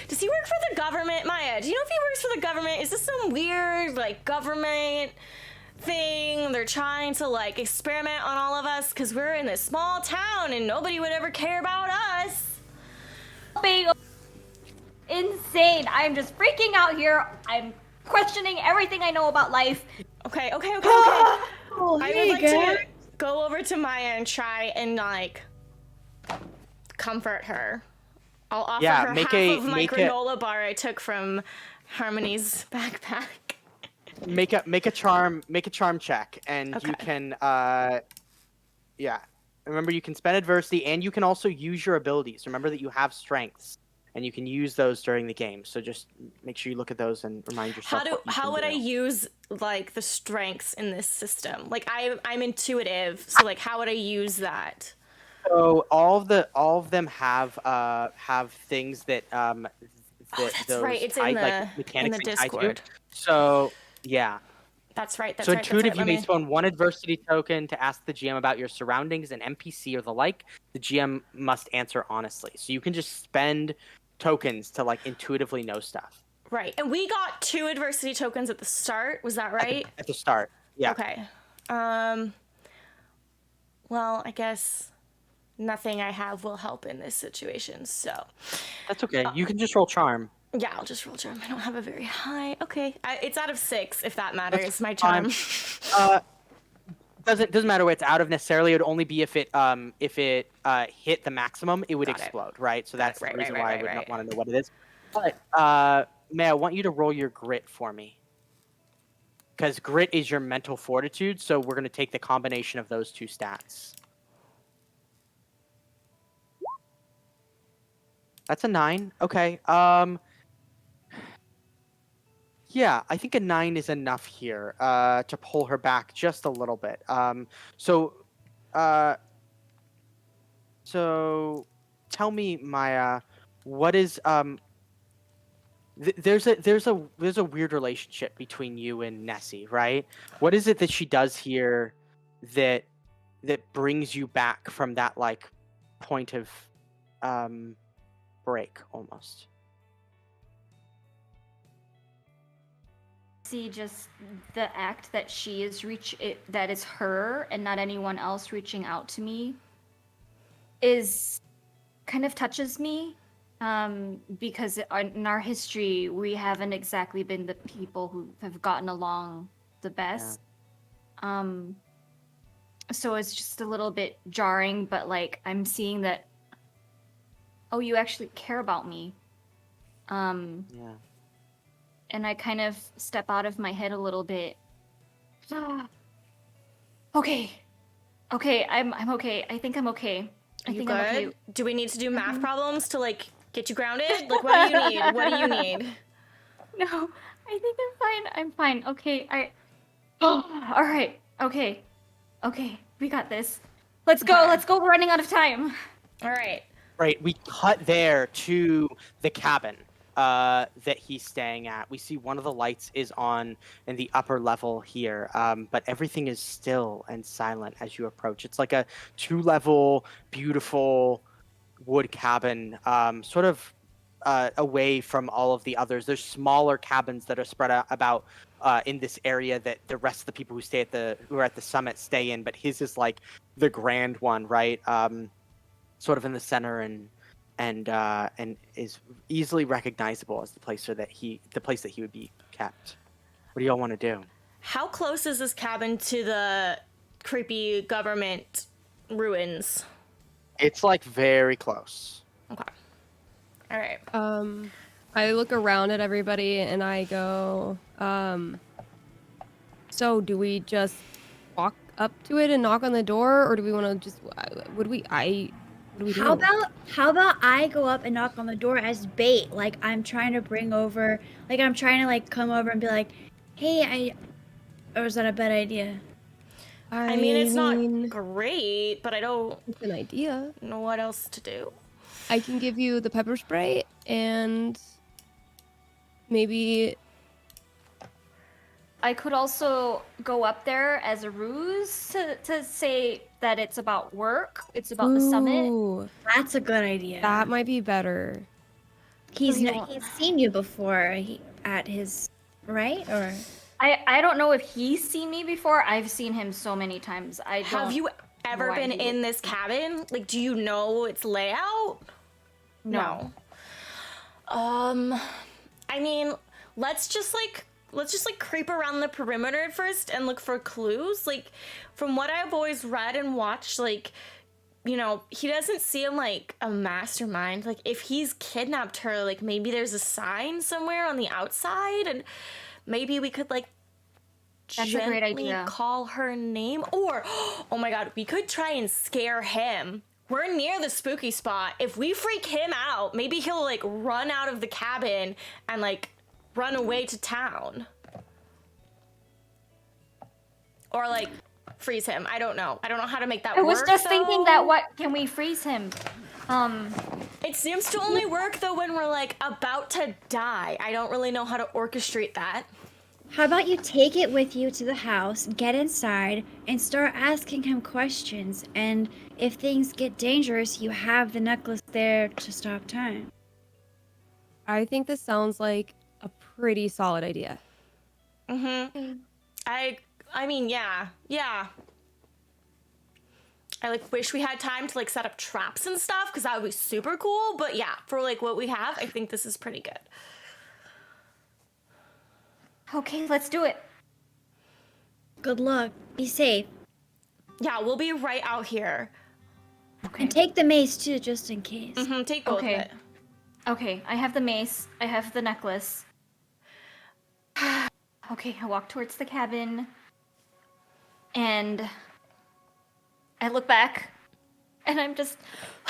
Does he work for the government? Maya, do you know if he works for the government? Is this some weird, like, government thing? They're trying to, like, experiment on all of us because we're in this small town and nobody would ever care about us. Being insane. I'm just freaking out here. I'm questioning everything I know about life. Okay. Oh, I would like to go over to Maya and try and, like, comfort her. I'll offer her half of my granola bar I took from Harmony's backpack. Make a charm check, and you can remember you can spend adversity, and you can also use your abilities. Remember that you have strengths, and you can use those during the game. So just make sure you look at those and remind yourself. How would I use like the strengths in this system? Like I'm intuitive, so like how would I use that? So all of them have things that That's those right. It's tied, in like, the mechanics tied to. Discord. So yeah. That's right. So intuitive, you may spend one adversity token to ask the GM about your surroundings, an NPC or the like. The GM must answer honestly. So you can just spend tokens to like intuitively know stuff. Right, and we got 2 adversity tokens at the start. Was that right? At the start, yeah. Okay. Well, I guess nothing I have will help in this situation. So. That's okay. You can just roll charm. Yeah, I'll just roll charm. I don't have a very high. Okay, it's out of 6, if that matters. That's my charm. Doesn't matter what it's out of necessarily. It would only be if it hit the maximum, it would explode, right? So that's the reason why I would not want to know what it is. But May, I want you to roll your grit for me, because grit is your mental fortitude. So we're gonna take the combination of those 2 stats. That's a 9. Okay. Yeah, I think a 9 is enough here to pull her back just a little bit. So tell me, Maya, what is there's a weird relationship between you and Nessie, right? What is it that she does here that brings you back from that like point of break almost? See, just the act that she is that is her and not anyone else reaching out to me is kind of touches me, because in our history we haven't exactly been the people who have gotten along the best. So it's just a little bit jarring, but like I'm seeing that, oh, you actually care about me. And I kind of step out of my head a little bit. Okay, I'm okay. I think I'm okay. I'm okay. Do we need to do math problems to like get you grounded? Like, what do you need? What do you need? No, I think I'm fine. Okay, all right. Okay, we got this. Let's go. We're running out of time. All right. Right, we cut there to the cabin. that he's staying at. We see one of the lights is on in the upper level here, but everything is still and silent as you approach. It's like a 2-level, beautiful wood cabin, sort of away from all of the others. There's smaller cabins that are spread out about in this area that the rest of the people who are at the summit stay in, but his is like the grand one, right? Sort of in the center and is easily recognizable as the place that he would be kept. What do y'all want to do? How close is this cabin to the creepy government ruins? It's like very close. Okay. All right. I look around at everybody and I go, so do we just walk up to it and knock on the door, or do we want to just, what do we do? How about I go up and knock on the door as bait? Like I'm trying to come over and be like, hey, or is that a bad idea? I mean, it's not great, but I don't It's an idea. know what else to do. I can give you the pepper spray and maybe I could also go up there as a ruse to say that it's about work. It's about the summit. Ooh, That's a good idea. that might be better. He's you want- he's seen you before at his right or I don't know if he's seen me before. I've seen him so many times. Have you ever know been idea. in this cabin? Like, do you know its layout? No. I mean, let's just creep around the perimeter at first and look for clues. Like, from what I've always read and watched, like, you know, he doesn't seem like a mastermind. Like, if he's kidnapped her, like, maybe there's a sign somewhere on the outside, and maybe we could, like, That's a great gently idea. call her name. Or, oh my god, we could try and scare him. We're near the spooky spot. If we freak him out, maybe he'll, like, run out of the cabin and, like, run away to town. Or, like, freeze him. I don't know. I don't know how to make that I work. was just thinking though. that can we freeze him? It seems to only work, though, when we're, like, about to die. I don't really know how to orchestrate that. how about you take it with you to the house, get inside, and start asking him questions, and if things get dangerous, you have the necklace there to stop time. I think this sounds like a pretty solid idea. Mm-hmm. I mean, yeah. I, like, wish we had time to, like, set up traps and stuff, because that would be super cool. But, yeah, for, like, what we have, I think this is pretty good. Okay, let's do it. Good luck. Be safe. Yeah, we'll be right out here. And take the mace too, just in case. Mm-hmm, take both Okay. of it. Okay, I have the mace. I have the necklace. Okay, I walk towards the cabin. And I look back. And I'm just,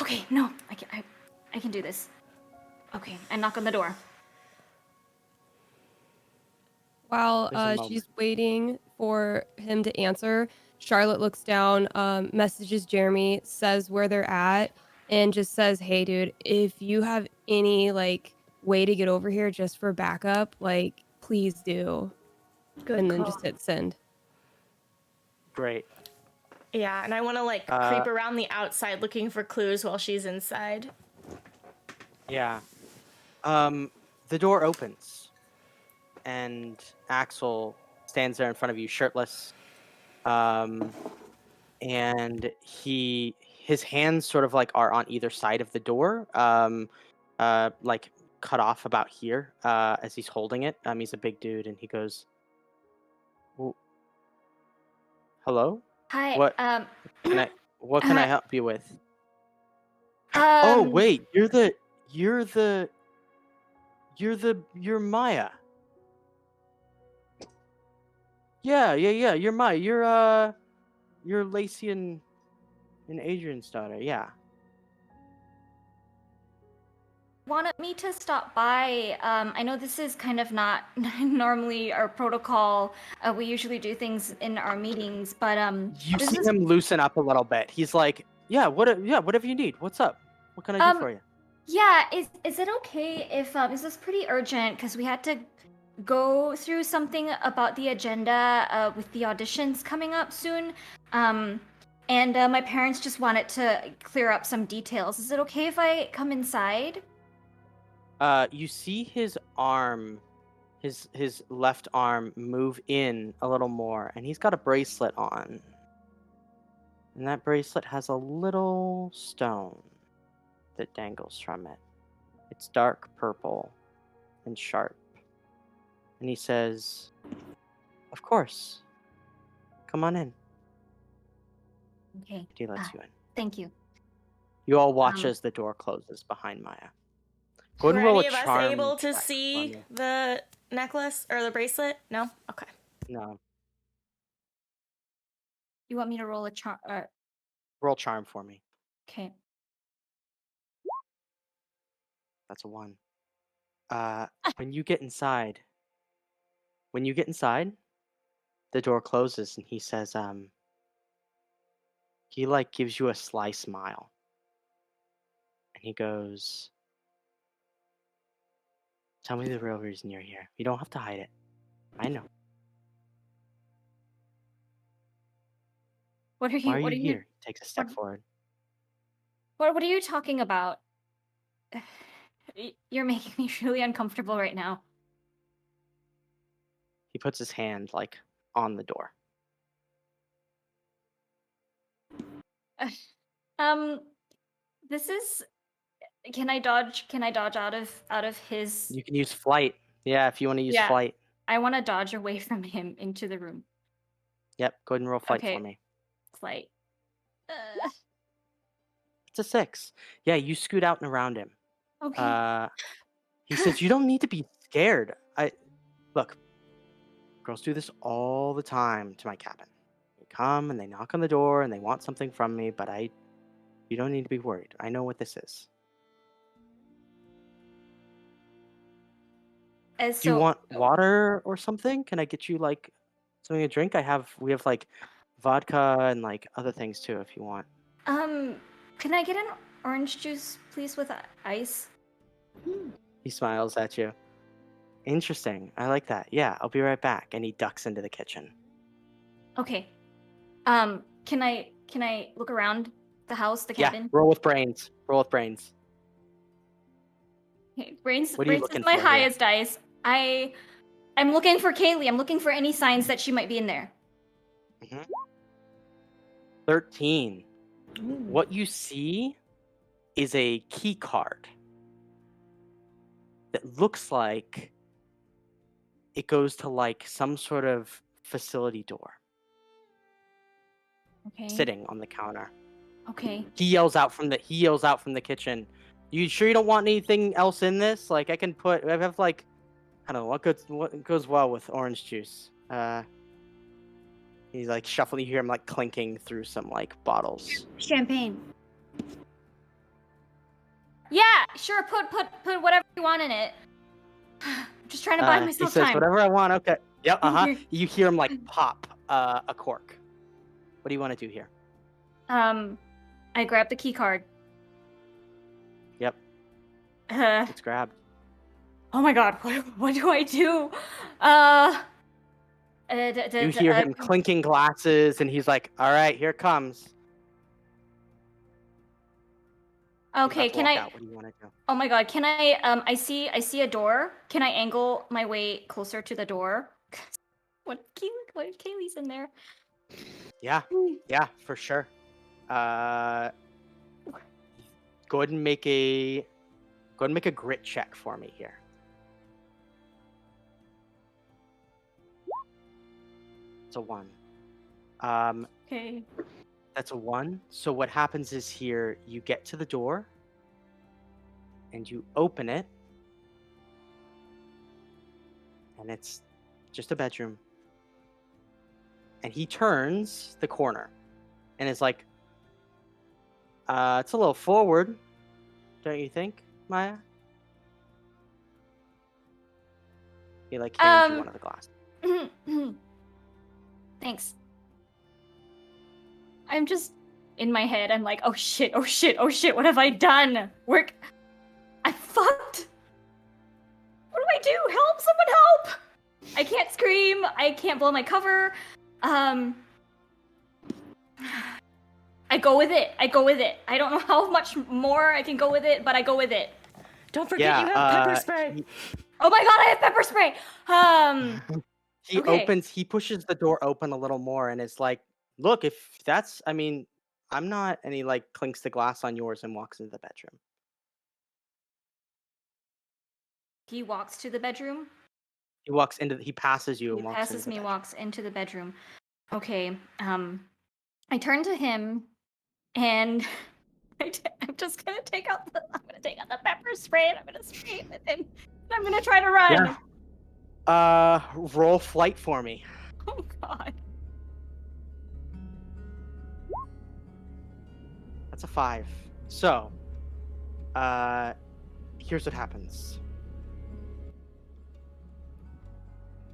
okay, no, I can do this. Okay, I knock on the door. While There's a moment. she's waiting for him to answer, Charlotte looks down, messages Jeremy, says where they're at, and just says, hey, dude, if you have any, like, way to get over here just for backup, like, please do. Good And then call. just hit send. Great. Yeah, and I want to, like, creep around the outside looking for clues while she's inside. Yeah. The door opens, and Axel stands there in front of you, shirtless. And his hands sort of like are on either side of the door, like cut off about here, as he's holding it. He's a big dude, and he goes, "Hello? Hi. What? What can I uh, help you with?" Oh wait, you're Maya. Yeah. You're Maya. You're Lacey and Adrian's daughter. Yeah. Wanted me to stop by. I know this is kind of not normally our protocol. We usually do things in our meetings, but You this see is- him loosen up a little bit. He's like, "Yeah, whatever you need. What's up? What can I do for you?" Yeah, is it okay if this is pretty urgent because we had to go through something about the agenda with the auditions coming up soon. And my parents just wanted to clear up some details. Is it okay if I come inside? You see his arm, his left arm move in a little more, and he's got a bracelet on. And that bracelet has a little stone that dangles from it. It's dark purple and sharp. And he says, "Of course. Come on in." Okay. And he lets you in. Thank you. You all watch as the door closes behind Maya. Go ahead Were and roll any a of us charm able to check see for me. the necklace or the bracelet? No? Okay. No. You want me to roll a charm? Roll charm for me. Okay. That's a 1. When you get inside, the door closes and he says, he like gives you a sly smile. And he goes, "Tell me the real reason you're here. You don't have to hide it. I know. What are you? Why are What you are you? here?" He takes a step forward. What are you talking about? You're making me really uncomfortable right now. He puts his hand like on the door. This is. Can I dodge? Can I dodge out of his? You can use flight. Yeah, if you want to use Yeah. flight. I want to dodge away from him into the room. Yep, go ahead and roll flight Okay. for me. Flight. It's a 6. Yeah, you scoot out and around him. Okay. He says, "You don't need to be scared. Look, girls do this all the time to my cabin. They come and they knock on the door and they want something from me, but you don't need to be worried. I know what this is. Do you want water or something? Can I get you like something to drink? We have like vodka and like other things too if you want." Can I get an orange juice, please, with ice? He smiles at you. "Interesting. I like that. Yeah, I'll be right back." And he ducks into the kitchen. Okay. Can I look around the house, the cabin? Yeah, roll with brains. Roll with brains. Okay, brains. What are you Brains is looking my for here? highest dice. I'm looking for Kaylee. I'm looking for any signs that she might be in there. 13. What you see is a key card that looks like it goes to like some sort of facility door Okay. sitting on the counter. Okay. He yells out from the kitchen, "You sure you don't want anything else in this? Like I have like, I don't know what goes well with orange juice." He's like shuffling. You hear him like clinking through some like bottles. Champagne. Yeah, sure. Put whatever you want in it. I'm just trying to buy He myself says, time. "Whatever I want." Okay. Yep. Mhm. You hear him like pop a cork. What do you want to do here? I grabbed the key card. Yep. Uh, It's grabbed. oh my god, what do I do? You hear him clinking glasses, and he's like, "All right, here it comes." Okay, He's about to can walk I? out. What do you want to do? Oh my god, can I? I see a door. Can I angle my way closer to the door? What if Kaylee's in there? Yeah, for sure. Go ahead and make a grit check for me here. It's a 1. Okay. That's a 1. So what happens is here you get to the door and you open it, and it's just a bedroom. And he turns the corner and is like, "It's a little forward, don't you think, Maya?" He like hands you one of the glasses. Thanks. I'm just in my head. I'm like, oh shit, what have I done? scream. I can't blow my cover. I go with it. I don't know how much more I can go with it, but I go with it. Don't forget you have pepper spray. Oh my god, I have pepper spray. He pushes the door open a little more and is like, look, if that's, I mean, I'm not, and he like clinks the glass on yours and walks into the bedroom. He walks to the bedroom. He passes you and walks into the bedroom. Walks into the bedroom. Okay. I turn to him and I'm just gonna take out the pepper spray and I'm gonna spray it with him. And I'm gonna try to run. Yeah. Roll flight for me. Oh god. That's a 5. So, here's what happens.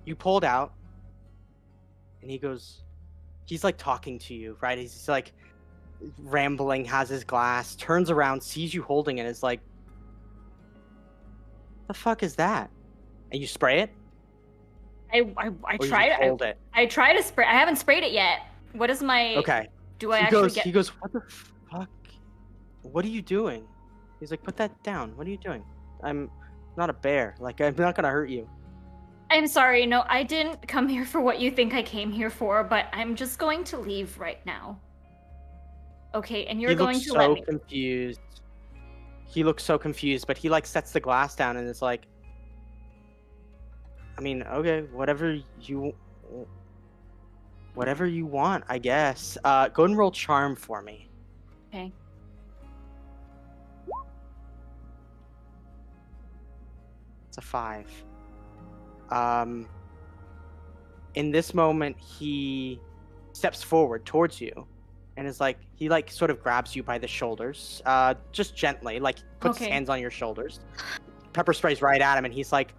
You pulled out, and he's like talking to you, right? He's like rambling, has his glass, turns around, sees you holding it, is like, the fuck is that? And you spray it? I try to hold it. I try to spray. I haven't sprayed it yet. What is my? Okay. Do I actually get? He goes, what the fuck? What are you doing? He's like, put that down. What are you doing? I'm not a bear. Like, I'm not gonna hurt you. I'm sorry. No, I didn't come here for what you think I came here for. But I'm just going to leave right now. Okay, and you're going to let me. Confused. He looks so confused, but he like sets the glass down and is like, I mean, okay, whatever you want, I guess. Go ahead and roll charm for me. Okay. It's a 5. In this moment, he steps forward towards you and is like, he like sort of grabs you by the shoulders, just gently, like puts his hands on your shoulders, pepper sprays right at him, and he's like,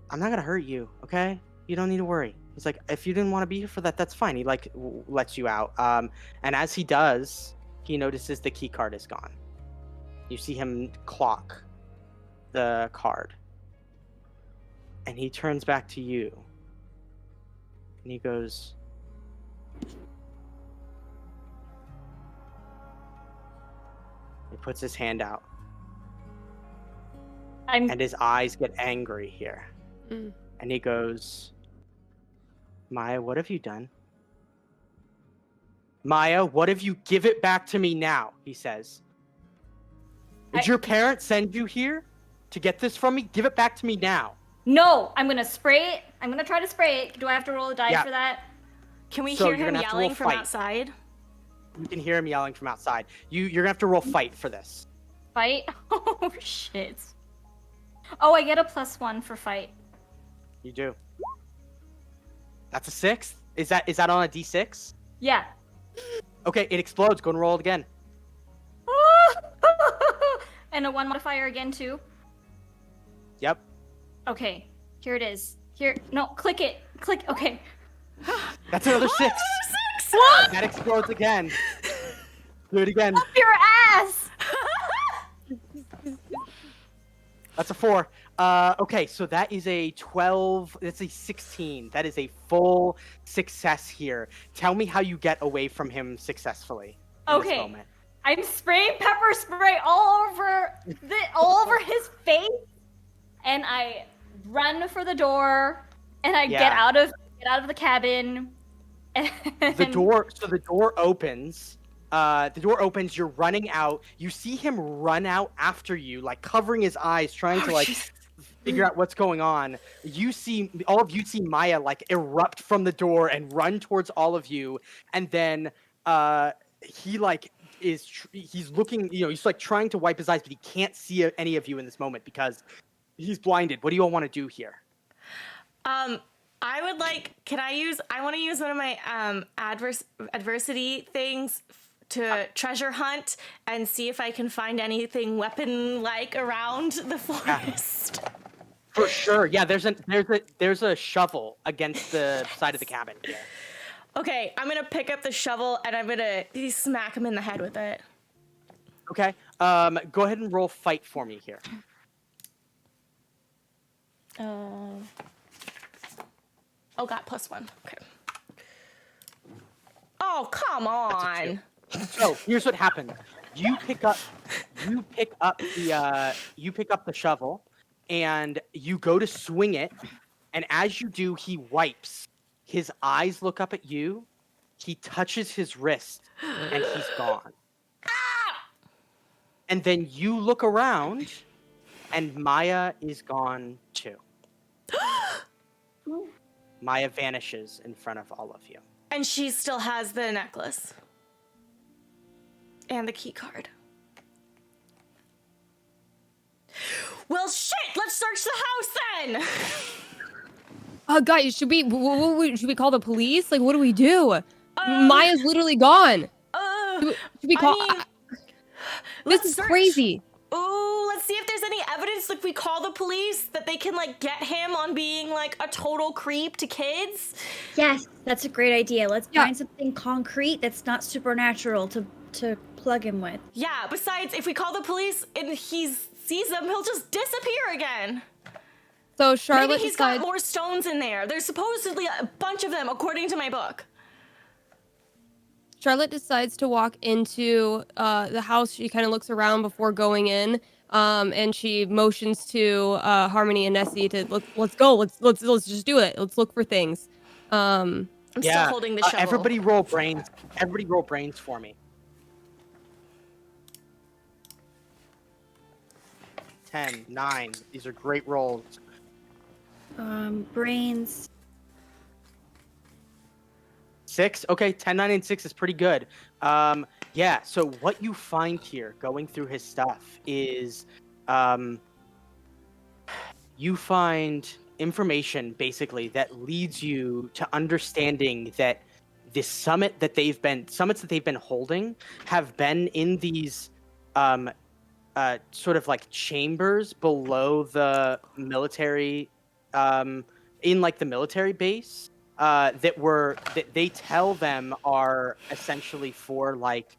I'm not gonna hurt you, okay? You don't need to worry. He's like, if you didn't want to be here for that, that's fine. He like lets you out. And as he does, he notices the key card is gone. You see him clock the card. And he turns back to you. And he goes, he puts his hand out. And his eyes get angry here. And he goes, Maya, what have you done? Maya, what have you? Give it back to me now, he says. Did your parents send you here to get this from me? Give it back to me now. No, I'm gonna spray it. I'm gonna try to spray it. Do I have to roll a die for that? Can we hear him yelling from outside? You can hear him yelling from outside. You're gonna have to roll fight for this. Fight? Oh shit. Oh, I get a +1 for fight. You do. That's a 6? Is that on a D6? Yeah. Okay, it explodes. Go and roll it again. And a 1 modifier again too. Yep. Okay, here it is. Here, no, click it. Click. Okay. That's another 6. That explodes again. Do it again. Up your ass. That's a 4. Okay, so that is a 12. That's a 16. That is a full success here. Tell me how you get away from him successfully in this moment. I'm spraying pepper spray all over his face, and I run for the door, and I get out of the cabin. And the door opens. The door opens. You're running out. You see him run out after you, like covering his eyes, trying to like figure out what's going on. All of you see Maya like erupt from the door and run towards all of you, and then he like he's looking. He's like trying to wipe his eyes, but he can't see any of you in this moment because he's blinded. What do you all want to do here? I want to use one of my adversity things to treasure hunt and see if I can find anything weapon-like around the forest. Yeah. For sure. Yeah, there's a shovel against the side of the cabin here. Okay, I'm gonna pick up the shovel and I'm gonna smack him in the head with it. Okay. Go ahead and roll fight for me here. Oh, got +1. Okay. Oh, come on. So here's what happened. You pick up the shovel, and you go to swing it, and as you do, he wipes. His eyes look up at you. He touches his wrist, and he's gone. And then you look around, and Maya is gone too. Maya vanishes in front of all of you. And she still has the necklace. And the key card. Well, shit! Let's search the house then! Guys, should we call the police? Like, what do we do? Maya's literally gone. Should we call? This is search. crazy. Ooh, let's see if there's any evidence. Like, we call the police that they can like get him on being like a total creep to kids. Yes, that's a great idea. Let's find something concrete that's not supernatural to plug him with. Yeah. Besides, if we call the police and he sees them, he'll just disappear again. So Charlotte Maybe he's got decides. more stones in there. There's supposedly a bunch of them, according to my book. Charlotte decides to walk into the house. She kind of looks around before going in, and she motions to Harmony and Nessie to let's go. Let's just do it. Let's look for things. I'm still holding the shovel. Everybody roll brains. Everybody roll brains for me. 10, 9. These are great rolls. Brains. 6. Okay, 10, 9, and 6 is pretty good. Yeah. So what you find here, going through his stuff, is you find information basically that leads you to understanding that the summits that they've been holding have been in these sort of like chambers below the military, in like the military base, that they tell them are essentially for like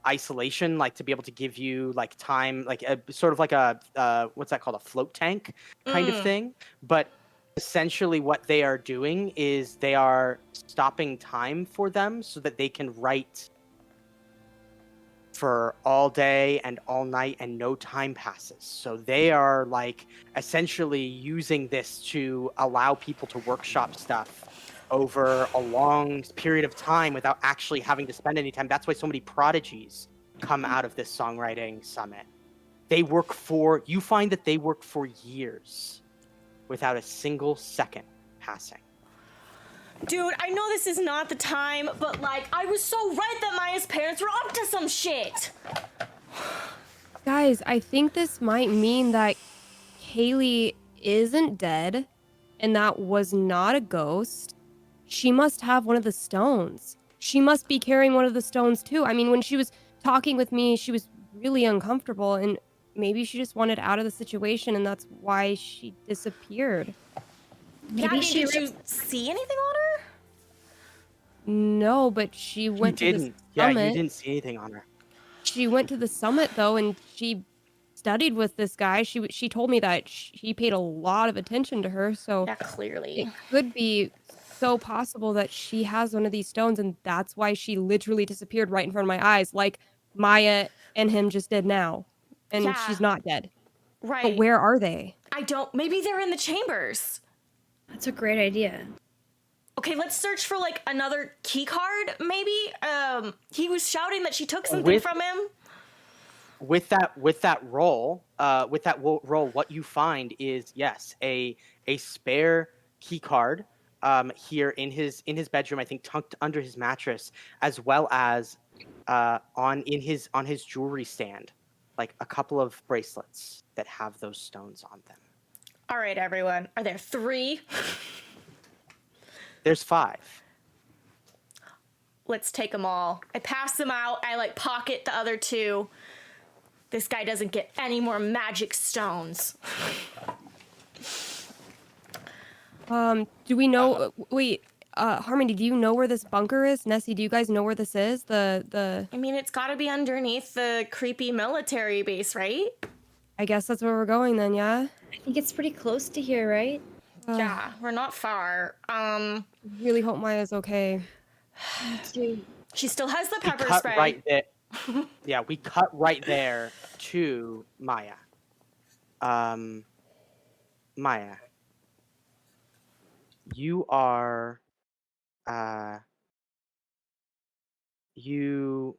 isolation, like to be able to give you like time, like a sort of like a what's that called, a float tank kind of thing. But essentially what they are doing is they are stopping time for them so that they can write for all day and all night and no time passes. So they are like essentially using this to allow people to workshop stuff over a long period of time without actually having to spend any time. That's why so many prodigies come out of this songwriting summit. You find that they work for years without a single second passing. Dude, I know this is not the time, but like, I was so right that Maya's parents were up to some shit. Guys, I think this might mean that Kaylee isn't dead and that was not a ghost. She must have one of the stones. She must be carrying one of the stones too. I mean, when she was talking with me, she was really uncomfortable, and maybe she just wanted out of the situation and that's why she disappeared. Maybe did you see anything on her? No, but she went to the summit. Yeah, you didn't see anything on her. She went to the summit though, and she studied with this guy. She told me that he paid a lot of attention to her, so Yeah, clearly. it could be so possible that she has one of these stones, and that's why she literally disappeared right in front of my eyes, like Maya and him just did now. And Yeah. she's not dead. Right. But where are they? Maybe they're in the chambers. That's a great idea. Okay, let's search for like another key card, maybe. He was shouting that she took something from him. With that roll, what you find is, yes, a spare key card here in his bedroom, I think tucked under his mattress, as well as on his jewelry stand, like a couple of bracelets that have those stones on them. All right, everyone. Are there 3? There's 5. Let's take them all. I pass them out. I like pocket the other 2. This guy doesn't get any more magic stones. Do we know? Wait, Harmony, do you know where this bunker is? Nessie, do you guys know where this is? The. I mean, it's got to be underneath the creepy military base, right? I guess that's where we're going then, yeah. I think it's pretty close to here, right? Yeah, we're not far. Really hope Maya's okay. Me too. She still has the We pepper cut spray. right there. Yeah, we cut right there to Maya. Maya, you are, you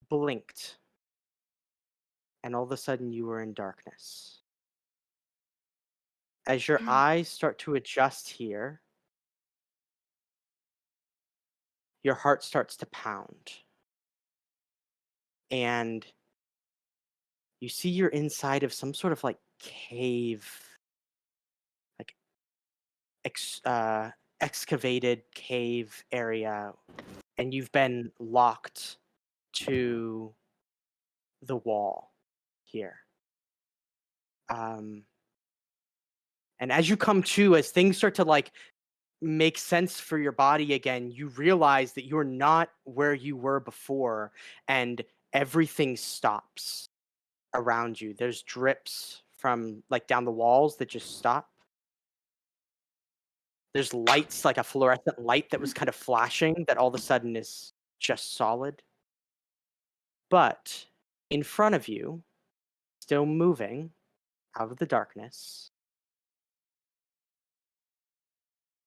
blinked, and all of a sudden you were in darkness. As your eyes start to adjust here, your heart starts to pound. And you see you're inside of some sort of like cave, like excavated cave area, and you've been locked to the wall here. And as you come to, as things start to like make sense for your body again, you realize that you're not where you were before, and everything stops around you. There's drips from like down the walls that just stop. There's lights, like a fluorescent light that was kind of flashing that all of a sudden is just solid. But in front of you, still moving out of the darkness,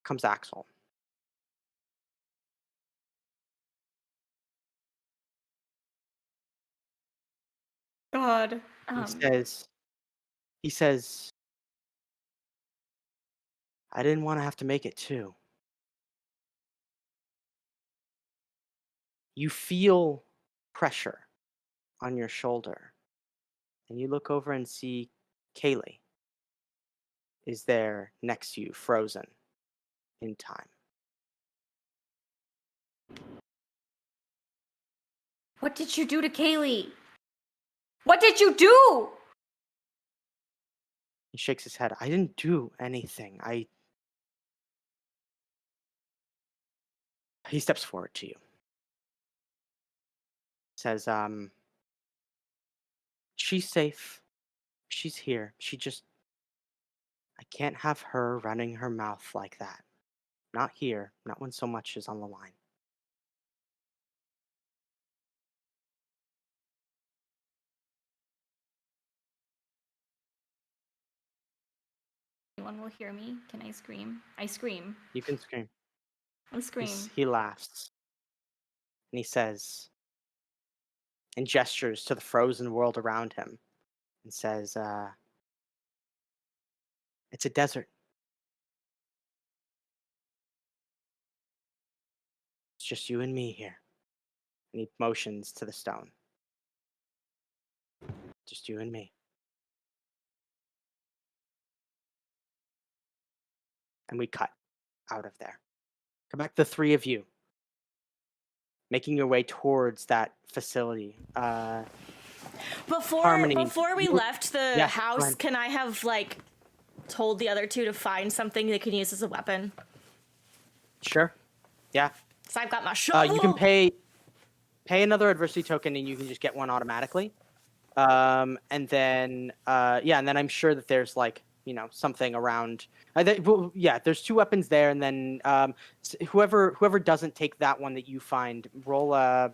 comes Axel. God. He says, I didn't want to have to make it too. You feel pressure on your shoulder, and you look over and see Kaylee is there next to you, frozen in time. What did you do to Kaylee? What did you do? He shakes his head. I didn't do anything. He steps forward to you. Says, she's safe. She's here. I can't have her running her mouth like that. Not here. Not when so much is on the line. Anyone will hear me? Can I scream? I scream. You can scream. I scream. He laughs. And he says, and gestures to the frozen world around him, and says, it's a desert. It's just you and me here. And he motions to the stone. Just you and me. And we cut out of there. Come back, the three of you, making your way towards that facility. Harmony, Before we left the Yes, go house, ahead. can I have like told the other two to find something they can use as a weapon? Sure. Yeah. So I've got my shovel. You can pay another adversity token, and you can just get one automatically. And then I'm sure that there's like, something around. There's two weapons there, and then whoever doesn't take that one that you find, roll a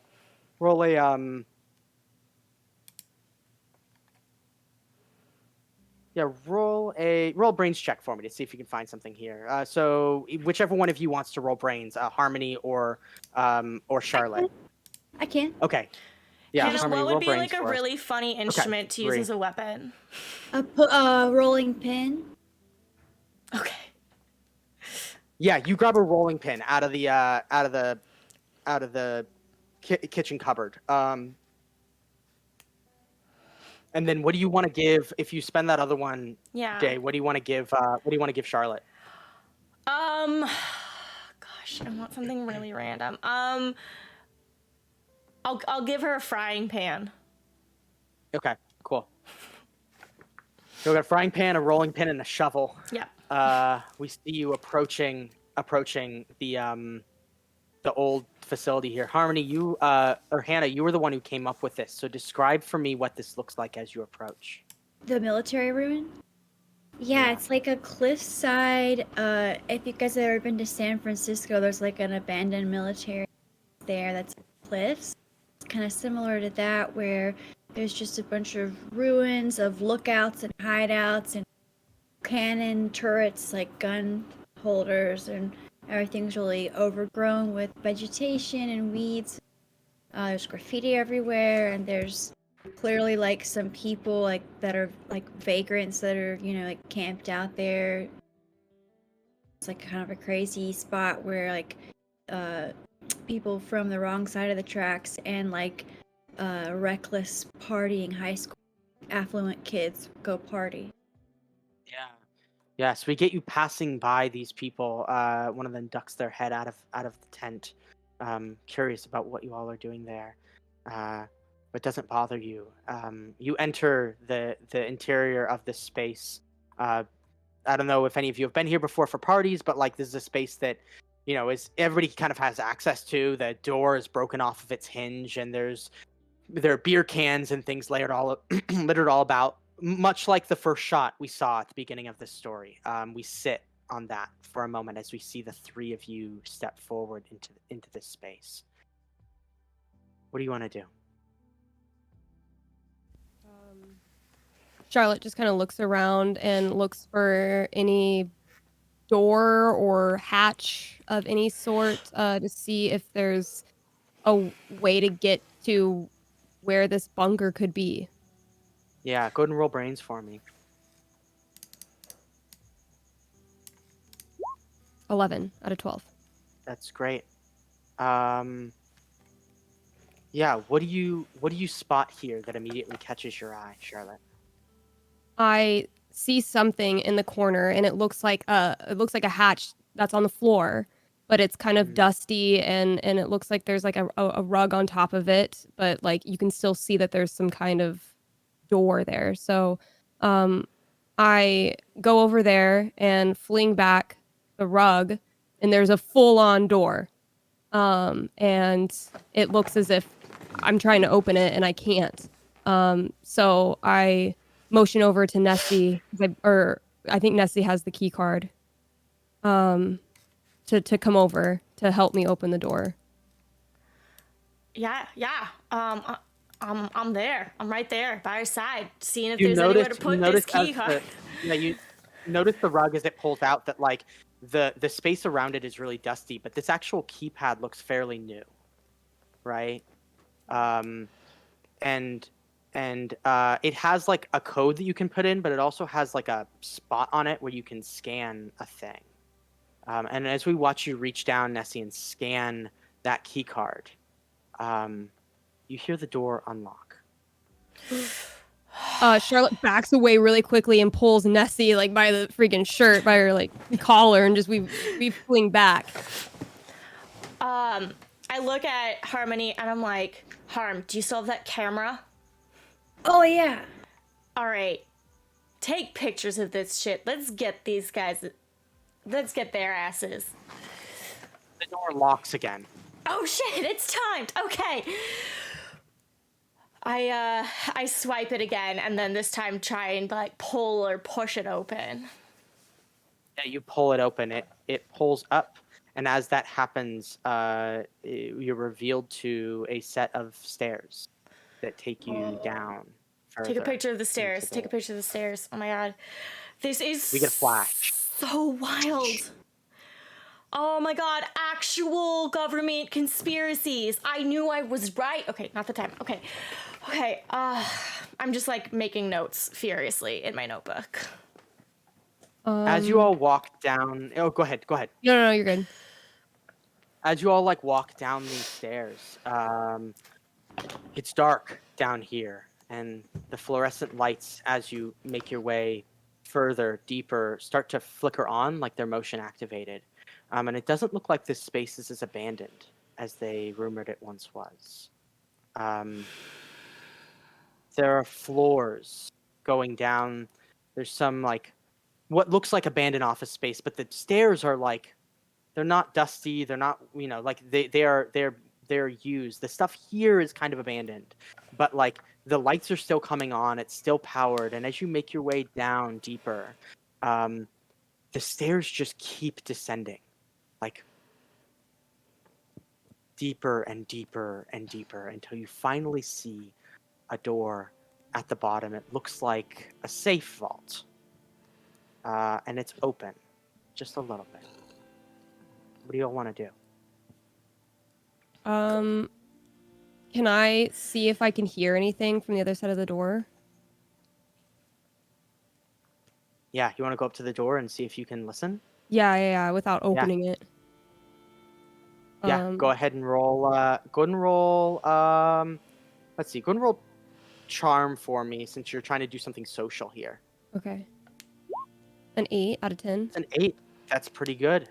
brains check for me to see if you can find something here. So whichever one of you wants to roll brains, Harmony or Charlotte. I can. Okay. Yeah. Hannah, Harmony, what roll would be brains like a for us. really funny instrument to use 3. as a weapon? A rolling pin. Okay. Yeah, you grab a rolling pin out of the kitchen cupboard. And then what do you want to give if you spend that other one? Yeah. Day. What do you want to give? What do you want to give Charlotte? Gosh, I want something really random. I'll give her a frying pan. Okay, cool. So we got a frying pan, a rolling pin, and a shovel. Yeah. We see you approaching the the old facility here. Harmony, you or Hannah, you were the one who came up with this. So describe for me what this looks like as you approach. The military ruin? Yeah, Yeah. it's like a cliffside. If you guys have ever been to San Francisco, there's like an abandoned military there that's cliffs. It's kind of similar to that, where there's just a bunch of ruins of lookouts and hideouts and cannon turrets, like gun holders, and everything's really overgrown with vegetation and weeds. There's graffiti everywhere, and there's clearly like some people like that are like vagrants that are like camped out there. It's like kind of a crazy spot where like people from the wrong side of the tracks and like reckless partying high school affluent kids go party. Yeah. Yeah, so we get you passing by these people. One of them ducks their head out of the tent, curious about what you all are doing there, but doesn't bother you. You enter the interior of this space. I don't know if any of you have been here before for parties, but like this is a space that is everybody kind of has access to. The door is broken off of its hinge, and there are beer cans and things littered all about. Much like the first shot we saw at the beginning of this story, we sit on that for a moment as we see the three of you step forward into this space. What do you want to do? Charlotte just kind of looks around and looks for any door or hatch of any sort to see if there's a way to get to where this bunker could be. Yeah, go ahead and roll brains for me. 11 out of 12. That's great. Yeah, what do you spot here that immediately catches your eye, Charlotte? I see something in the corner, and it looks like a hatch that's on the floor, but it's kind of dusty, and it looks like there's like a rug on top of it, but like you can still see that there's some kind of door there. So I go over there and fling back the rug, and there's a full-on door, and it looks as if I'm trying to open it and I can't. So I motion over to Nessie, I think Nessie has the key card, to come over to help me open the door. Yeah. I'm there. I'm right there by her side, seeing if there's anywhere to put this key card. You notice the rug as it pulls out that like the space around it is really dusty, but this actual keypad looks fairly new, right? And it has like a code that you can put in, but it also has like a spot on it where you can scan a thing. And as we watch you reach down, Nessie, and scan that key card, you hear the door unlock. Charlotte backs away really quickly and pulls Nessie like by the freaking shirt, by her like collar, and just we fling back. I look at Harmony and I'm like, Harm, do you still have that camera? Oh yeah. All right, take pictures of this shit. Let's get their asses. The door locks again. Oh shit, it's timed. Okay. I swipe it again, and then this time try and like pull or push it open. Yeah, you pull it open. It pulls up, and as that happens, you're revealed to a set of stairs that take you down. Take a picture of the stairs. Take a picture of the stairs. Oh my god, this is we get a flash. So wild. Oh my god, actual government conspiracies. I knew I was right. Okay, not the time. Okay. I'm just like making notes furiously in my notebook. As you all walk down, go ahead. No, you're good. As you all like walk down these stairs, it's dark down here, and the fluorescent lights, as you make your way further, deeper, start to flicker on like they're motion activated. And it doesn't look like this space is as abandoned as they rumored it once was. There are floors going down. There's some like what looks like abandoned office space, but the stairs are like they're not dusty. They're not, you know, like they're used. The stuff here is kind of abandoned, but like the lights are still coming on. It's still powered, and as you make your way down deeper, the stairs just keep descending, like deeper and deeper and deeper until you finally see a door at the bottom. It looks like a safe vault, and it's open just a little bit. What do you all want to do? Can I see if I can hear anything from the other side of the door? Yeah, you want to go up to the door and see if you can listen? Yeah, without opening it. Yeah, go ahead and roll. Go ahead and roll. Let's see. Go ahead and roll charm for me since you're trying to do something social here. Okay. An 8 out of 10. It's an 8. That's pretty good.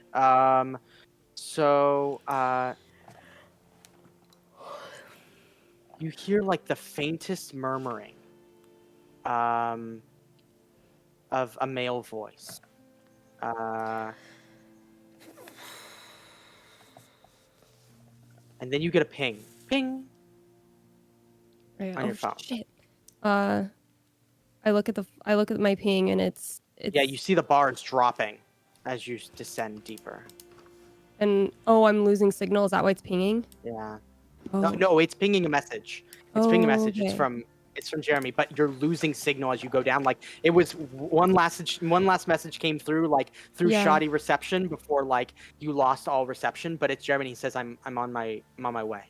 So you hear like the faintest murmuring of a male voice. And then you get a ping. Ping. On your phone. Shit. I look at my ping and it's Yeah, you see the bars dropping as you descend deeper. And I'm losing signal. Is that why it's pinging? Yeah. Oh. No, it's pinging a message. It's pinging a message. Okay. It's from Jeremy, but you're losing signal as you go down. Like it was one last message came through, like through shoddy reception before like you lost all reception. But it's Jeremy. He says I'm on my way.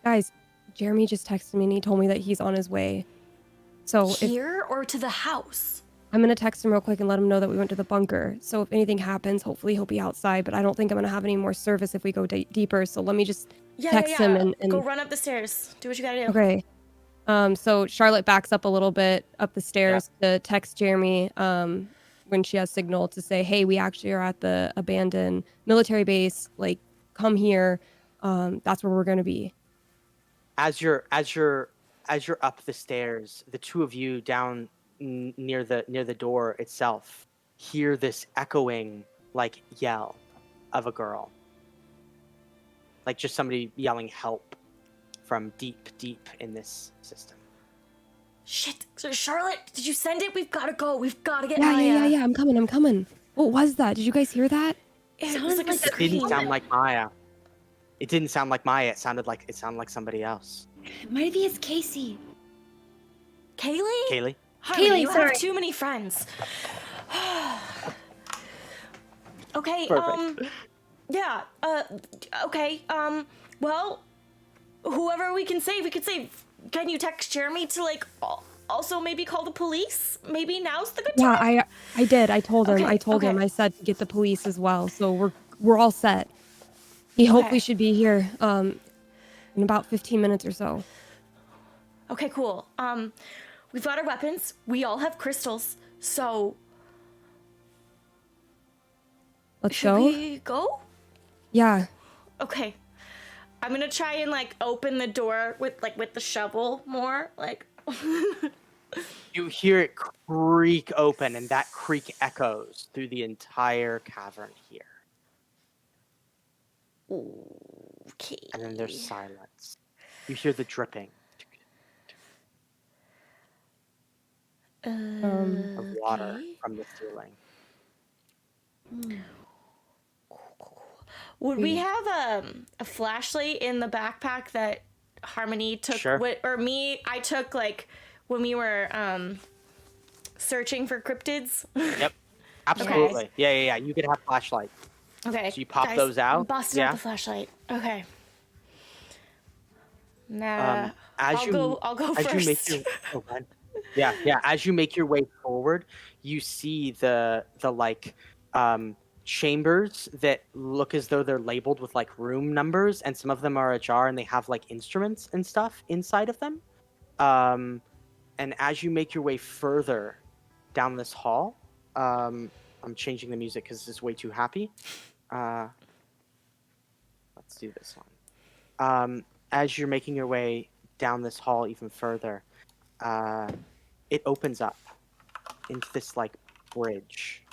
Guys, Jeremy just texted me and he told me that he's on his way. So Here or to the house? I'm gonna text him real quick and let him know that we went to the bunker. So if anything happens, hopefully he'll be outside. But I don't think I'm gonna have any more service if we go deeper. So let me just text him and go run up the stairs. Do what you gotta do. Okay. So Charlotte backs up a little bit up the stairs to text Jeremy when she has signal to say, hey, we actually are at the abandoned military base. Like, come here. That's where we're gonna be. As you're up the stairs, the two of you down near the door itself hear this echoing like yell of a girl, like just somebody yelling help from deep in this system. Shit. So Charlotte, did you send it? We've gotta go. We've gotta get Yeah, I'm coming. What was that? Did you guys hear that? It was like a It scream. didn't sound like Maya. It didn't sound like Maya. It sounded like somebody else. Maybe it's Casey. Kaylee? Kaylee? Harmony, you sorry. have too many friends. Okay, Perfect. yeah, okay, well, whoever we could save. Can you text Jeremy to, like, also maybe call the police? Maybe now's the good time? Yeah, I did. I told him. Okay, I told him. okay. I said to get the police as well. So we're all set. He hopefully should be here in about 15 minutes or so. Okay, cool. We've got our weapons. We all have crystals, so Let's should go. we go? Yeah. Okay. I'm gonna try and, like, open the door with the shovel more, like. You hear it creak open, and that creak echoes through the entire cavern here. Okay. And then there's silence. You hear the dripping of water from the ceiling. Would we have a flashlight in the backpack that Harmony took? Sure. I took, like, when we were searching for cryptids. Yep. Absolutely. Yeah. You could have flashlight. Okay. So you pop guys, those out? Busted out the flashlight. Okay. Nah. I'll go first. As you make your way forward, you see the like chambers that look as though they're labeled with like room numbers, and some of them are ajar and they have like instruments and stuff inside of them. And as you make your way further down this hall, I'm changing the music because this is way too happy. Let's do this one. As you're making your way down this hall even further, it opens up into this like bridge.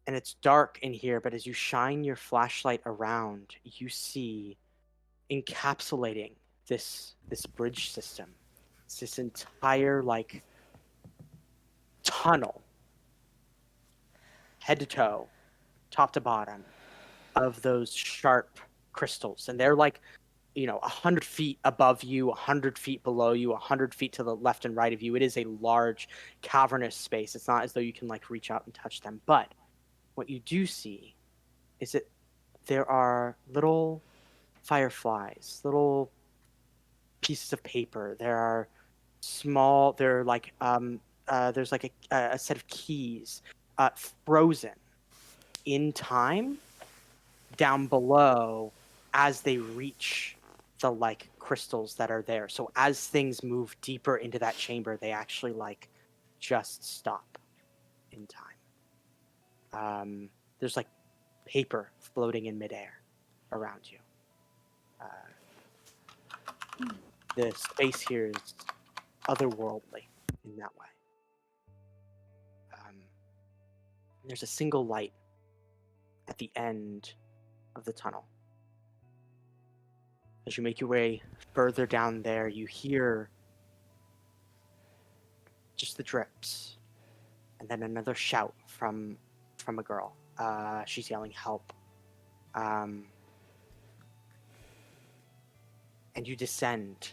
and it's dark in here, but as you shine your flashlight around, you see encapsulating this bridge system. It's this entire like tunnel, head to toe, top to bottom, of those sharp crystals, and they're like 100 feet above you, 100 feet below you, 100 feet to the left and right of you. It is a large cavernous space. It's not as though you can like reach out and touch them, but what you do see is that there are little fireflies, little pieces of paper. There are small. There are like there's like a set of keys, frozen in time down below as they reach the like crystals that are there. So as things move deeper into that chamber, they actually like just stop in time. There's like paper floating in midair around you. The space here is otherworldly in that way. There's a single light at the end of the tunnel. As you make your way further down there, you hear just the drips, and then another shout from a girl. She's yelling help. And you descend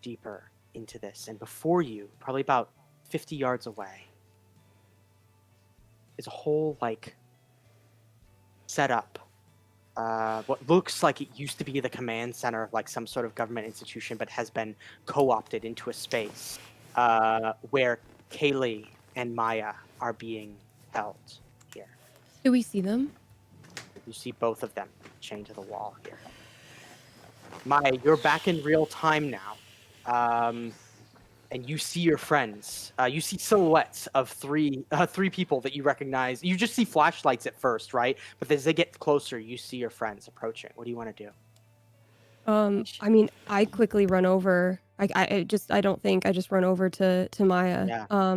deeper into this, and before you, probably about 50 yards away, is a whole like setup. What looks like it used to be the command center of like some sort of government institution, but has been co-opted into a space where Kaylee and Maya are being held here. Do we see them? You see both of them chained to the wall here. Maya, you're back in real time now, and you see your friends. You see silhouettes of three people that you recognize. You just see flashlights at first, right? But as they get closer, you see your friends approaching. What do you want to do? I mean, I quickly run over. I just run over to Maya. Yeah.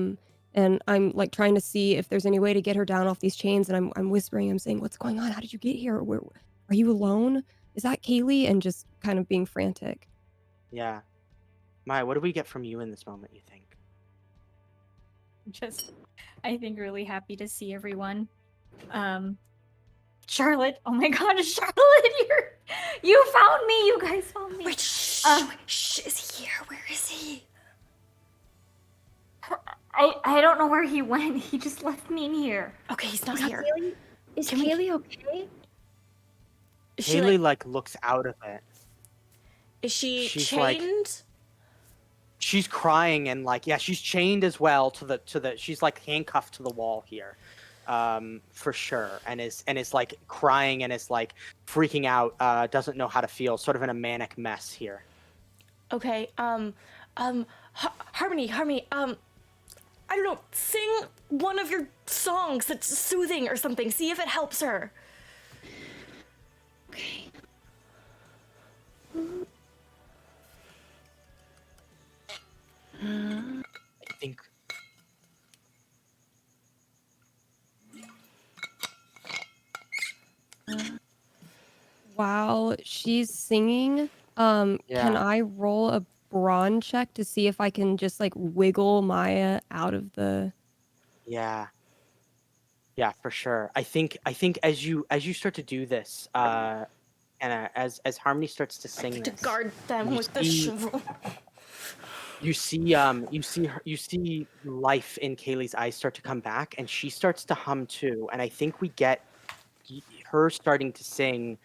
And I'm like trying to see if there's any way to get her down off these chains. And I'm whispering. I'm saying, "What's going on? How did you get here? Where are you alone? Is that Kaylee?" And just kind of being frantic. Yeah. Maya, what do we get from you in this moment, you think? Just, I think, really happy to see everyone. Charlotte, oh my god, Charlotte, you found me. You guys found me. Wait, shh, is he here? Where is he? I don't know where he went. He just left me in here. Okay, he's not here. Is Can we- Kaylee okay? Is she Kaylee like, like looks out of it. is she she's like- chained? She's crying and like she's chained as well to the she's like handcuffed to the wall here. For sure, and is like crying and is like freaking out, doesn't know how to feel, sort of in a manic mess here. Okay, Harmony, I don't know, sing one of your songs that's soothing or something, see if it helps her. Okay. I think While she's singing, can I roll a brawn check to see if I can just like wiggle Maya out of the? Yeah, for sure. I think as you start to do this, and as Harmony starts to sing To this, guard them you with the see- shovel. you see life in Kaylee's eyes start to come back, and she starts to hum too. And I think we get her starting to sing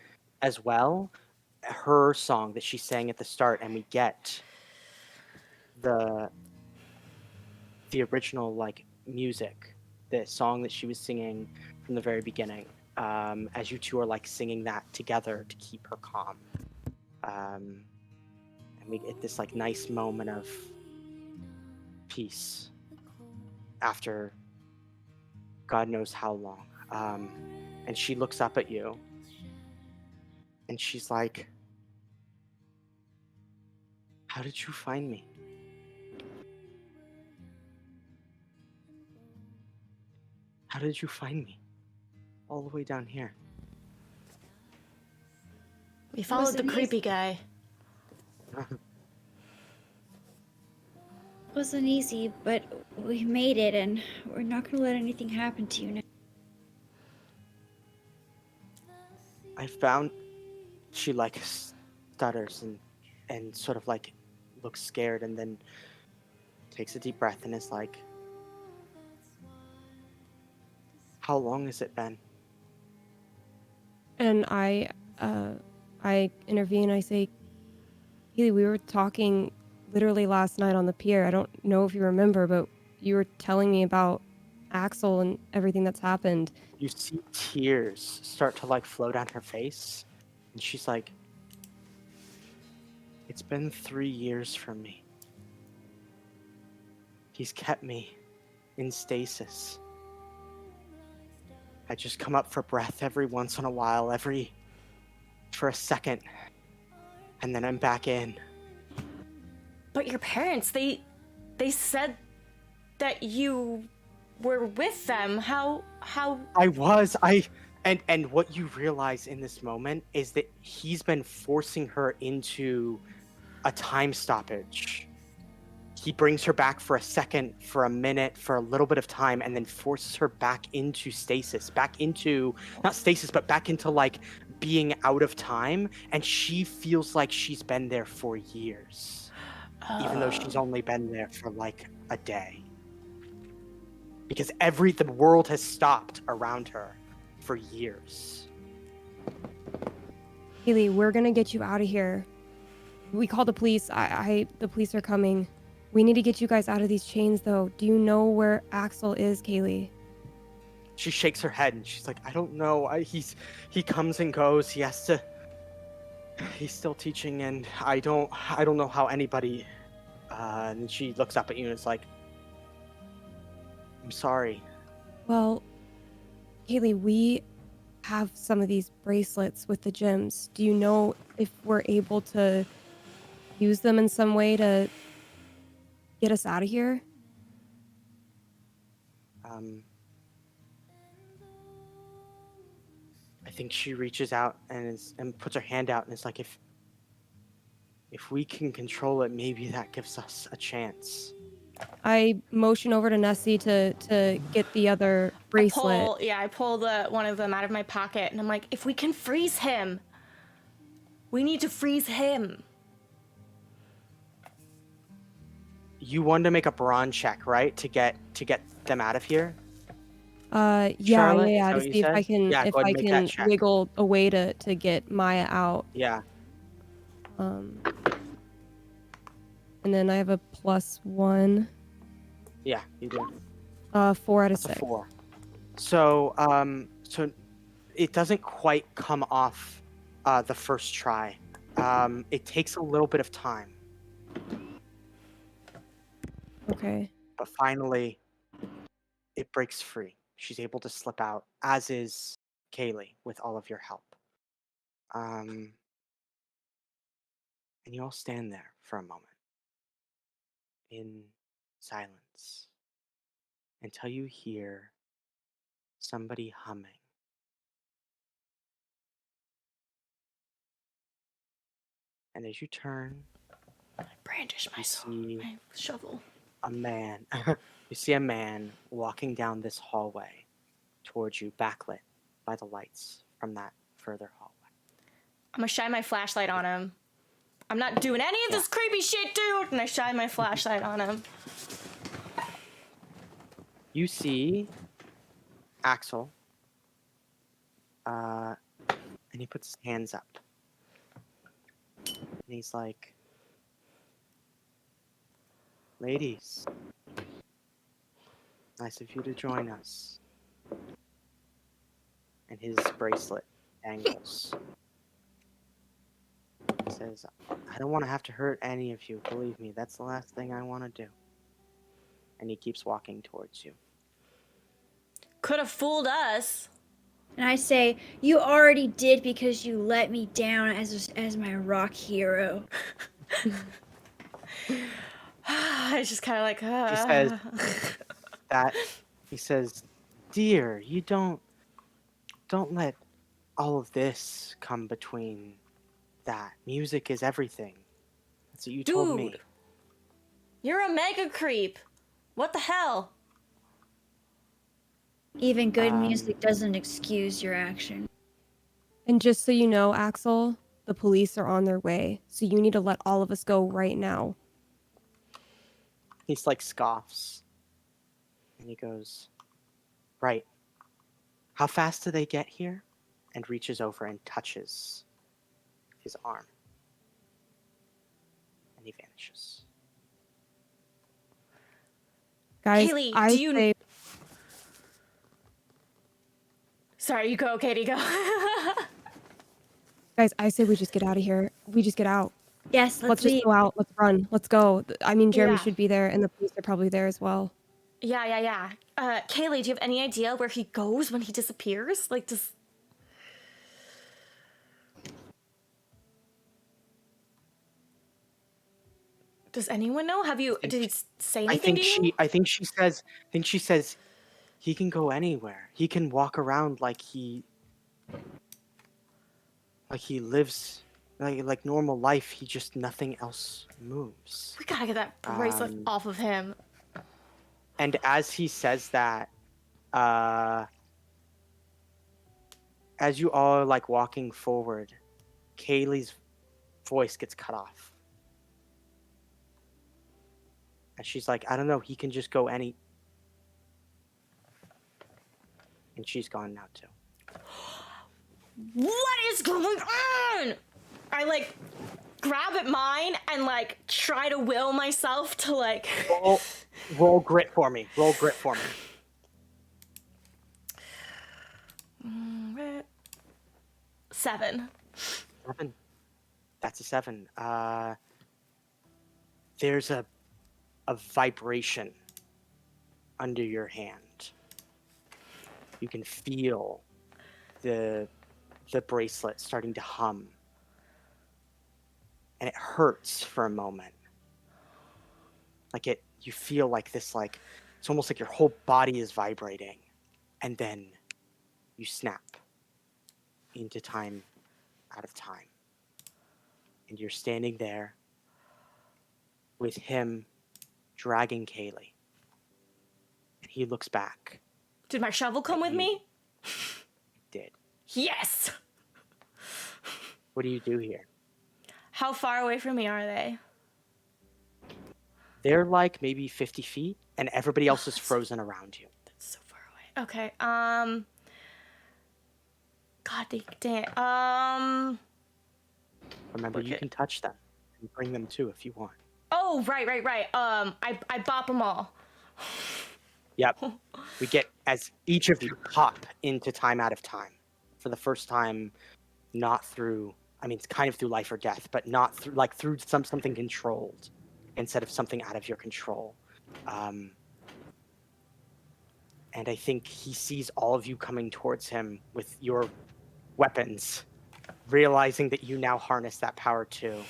as well, her song that she sang at the start, and we get the original like music, the song that she was singing from the very beginning, as you two are like singing that together to keep her calm. And we get this like nice moment of peace after God knows how long. And she looks up at you and she's like, "How did you find me? How did you find me?" all the way down here? We followed the Wasn't creepy guy. Wasn't easy, but we made it, and we're not gonna let anything happen to you now. I found she like stutters and sort of like looks scared and then takes a deep breath and is like, how long has it been? And I intervene. I say, Keely, we were talking literally last night on the pier. I don't know if you remember, but you were telling me about Axel and everything that's happened. You see tears start to like flow down her face, and she's like, it's been 3 years from me. He's kept me in stasis. I just come up for breath every once in a while, for a second, and then I'm back in. But your parents, they said that you were with them. How I was. And what you realize in this moment is that he's been forcing her into a time stoppage. He brings her back for a second, for a minute, for a little bit of time, and then forces her back into stasis, back into, not stasis, but back into like being out of time. And she feels like she's been there for years, even though she's only been there for like a day. Because the world has stopped around her for years. Keely, we're gonna get you out of here. We called the police. The police are coming. We need to get you guys out of these chains, though. Do you know where Axel is, Kaylee? She shakes her head and she's like, I don't know. He comes and goes. He's still teaching, and I don't know how anybody. And she looks up at you and is like, I'm sorry. Well, Kaylee, we have some of these bracelets with the gems. Do you know if we're able to use them in some way to get us out of here? I think she reaches out and puts her hand out and is like, if we can control it, maybe that gives us a chance. I motion over to Nessie to get the other bracelet. I pull one of them out of my pocket, and I'm like, if we can freeze him, we need to freeze him. You wanted to make a brawn check, right? To get them out of here? Yeah, Charlotte, yeah, is that to what you see if said? I can Yeah, go ahead and make that check. wiggle a way to get Maya out. Yeah. And then I have a +1. Yeah, you do. 4 out of That's a 6. 4. So it doesn't quite come off the first try. It takes a little bit of time, Okay. but finally it breaks free. She's able to slip out, as is Kaylee, with all of your help. And you all stand there for a moment in silence until you hear somebody humming. And as you turn, I brandish my see my shovel. a man. You see a man walking down this hallway towards you, backlit by the lights from that further hallway. I'm gonna shine my flashlight on him. I'm not doing any of this creepy shit, dude! And I shine my flashlight on him. You see Axel, and he puts his hands up. And he's like, ladies, nice of you to join us. And his bracelet dangles. He says, I don't want to have to hurt any of you. Believe me, that's the last thing I want to do. And he keeps walking towards you. Could have fooled us. And I say, you already did because you let me down as my rock hero. I just kind of like, He says, dear, you don't don't let all of this come between that. Music is everything. That's what you told me. Dude, you're a mega creep. What the hell? Even good music doesn't excuse your action. And just so you know, Axel, the police are on their way. So you need to let all of us go right now. He's like scoffs. And he goes, right. How fast do they get here? And reaches over and touches his arm. And he vanishes. Guys, Kaylee, I do you... say Sorry, you go, Katie, go. Guys, I say we just get out of here. We just get out. Yes, Let's leave. just go out. Let's run. Let's go. I mean, Jeremy Yeah. should be there, and the police are probably there as well. Yeah. Kaylee, do you have any idea where he goes when he disappears? Like, does anyone know? Did he say anything to you? I think she says he can go anywhere. He can walk around like he lives like normal life. He just nothing else moves. We gotta get that bracelet off of him. And as he says that, as you all are like walking forward, Kaylee's voice gets cut off. And she's like, I don't know, he can just go any... And she's gone now too. What is going on? I like grab at mine and like try to will myself to like roll grit for me. Roll grit for me. 7. 7. That's a 7. There's a vibration under your hand. You can feel the bracelet starting to hum. And it hurts for a moment. You feel like this, like, it's almost like your whole body is vibrating. And then you snap into time out of time. And you're standing there with him dragging Kaylee. And he looks back. Did my shovel come with me? Did. Yes! What do you do here? How far away from me are they? They're like maybe 50 feet, and everybody else is frozen around you. That's so far away. Okay, God dang it. Remember, you can touch them and bring them too if you want. Oh, right. I bop them all. Yep. We get, as each of you hop into time out of time. For the first time, not through, I mean, it's kind of through life or death, but not through, like, through something controlled instead of something out of your control. And I think he sees all of you coming towards him with your weapons, realizing that you now harness that power too.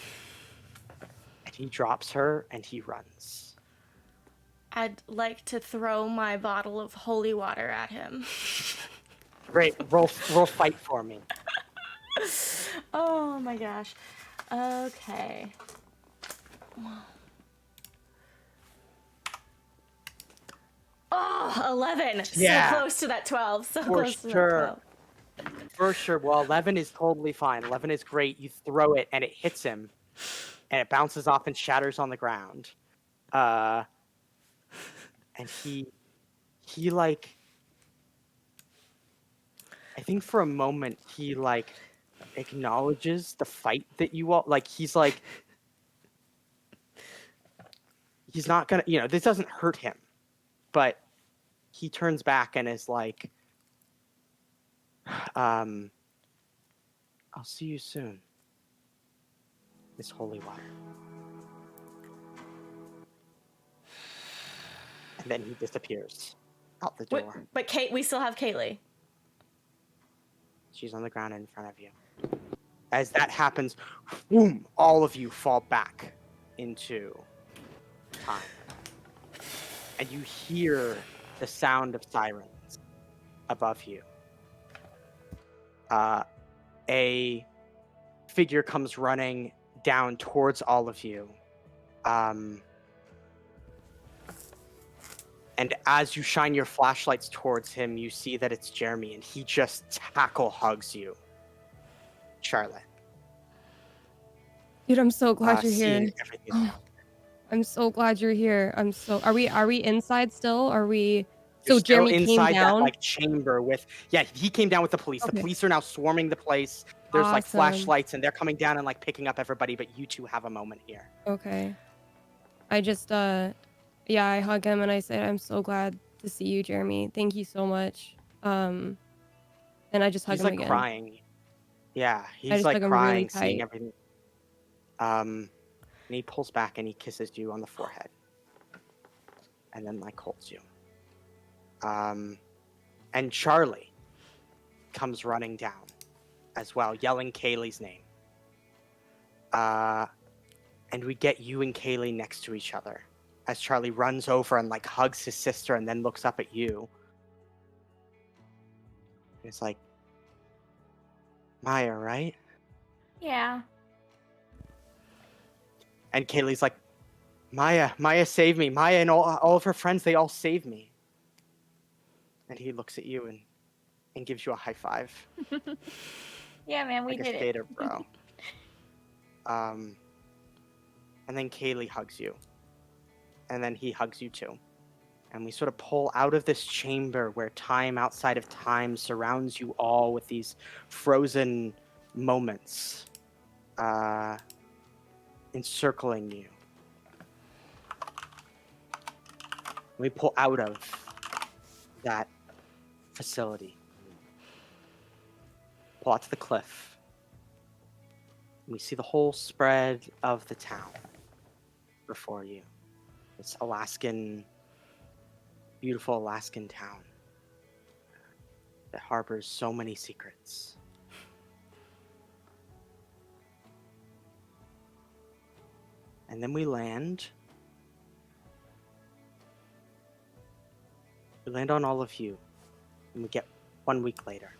And he drops her and he runs. I'd like to throw my bottle of holy water at him. Great, roll fight for me. Oh my gosh. Okay. Oh, 11. Yeah. So close to that 12. So For close to sure. that 12. For sure. Well, 11 is totally fine. 11 is great. You throw it and it hits him, and it bounces off and shatters on the ground. And he like, I think for a moment he like acknowledges the fight that you all like. He's like, he's not gonna, this doesn't hurt him, but he turns back and is like, I'll see you soon, Miss Holy Water. And then he disappears out the door. But Kate, we still have Kaylee. She's on the ground in front of you. As that happens, boom, all of you fall back into time. And you hear the sound of sirens above you. a figure comes running down towards all of you. And as you shine your flashlights towards him, you see that it's Jeremy, and he just tackle hugs you, Charlotte. Dude, I'm so glad you're here. Seeing everything. I'm so glad you're here. Are we inside still? Are we You're so still Jeremy came inside that down? like chamber with he came down with the police. The Okay. police are now swarming the place. There's like Awesome. flashlights and they're coming down and like picking up everybody, but you two have a moment here. Okay. I just I hug him and I say I'm so glad to see you, Jeremy. Thank you so much. And I just hug He's him like again. crying. Yeah, he's just like hug him really crying, seeing tight. everything. And he pulls back and he kisses you on the forehead. And then like holds you. And Charlie comes running down as well, yelling Kaylee's name. And we get you and Kaylee next to each other as Charlie runs over and like hugs his sister and then looks up at you. It's like, Maya, right? Yeah. And Kaylee's like, Maya saved me. Maya and all of her friends, they all saved me. And he looks at you and gives you a high five. Yeah, man, we like did a it. skater, bro. And then Kaylee hugs you. And then he hugs you too. And we sort of pull out of this chamber where time outside of time surrounds you all with these frozen moments encircling you. We pull out of that facility. Pull out to the cliff. And we see the whole spread of the town before you. This beautiful Alaskan town that harbors so many secrets. And then we land. We land on all of you, and we get 1 week later.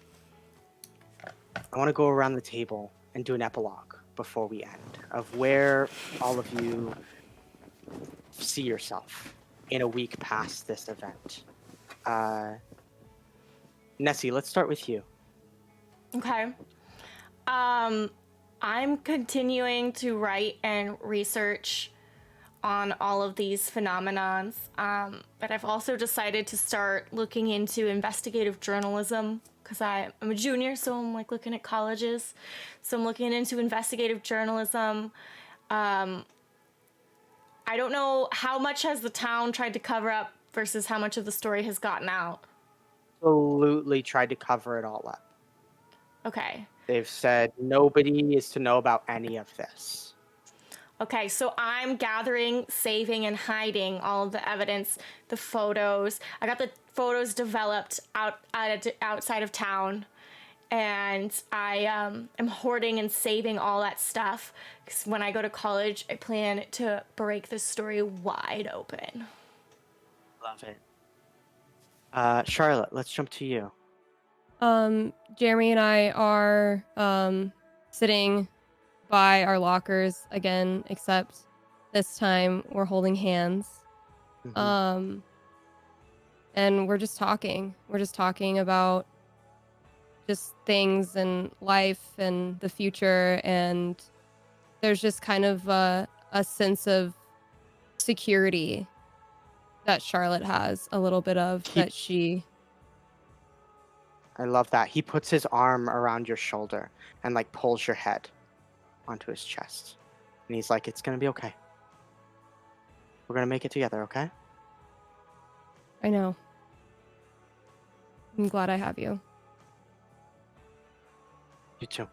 I want to go around the table and do an epilogue before we end of where all of you see yourself in a week past this event. Nessie, let's start with you. Okay. I'm continuing to write and research on all of these phenomenons, but I've also decided to start looking into investigative journalism because I'm a junior, so I'm like looking at colleges. So I'm looking into investigative journalism. I don't know how much has the town tried to cover up versus how much of the story has gotten out. Absolutely tried to cover it all up. Okay. They've said nobody is to know about any of this. Okay, so I'm gathering, saving, and hiding all of the evidence, the photos. I got the photos developed outside of town, and I am hoarding and saving all that stuff. Because when I go to college, I plan to break this story wide open. Love it. Charlotte, let's jump to you. Jeremy and I are sitting by our lockers again, except this time we're holding hands. Mm-hmm. And we're just talking. We're just talking about just things and life and the future, and there's just kind of a sense of security that Charlotte has a little bit of that she. I love that. He puts his arm around your shoulder and like pulls your head onto his chest. And he's like, it's going to be okay. We're going to make it together, okay? I know. I'm glad I have you. You too.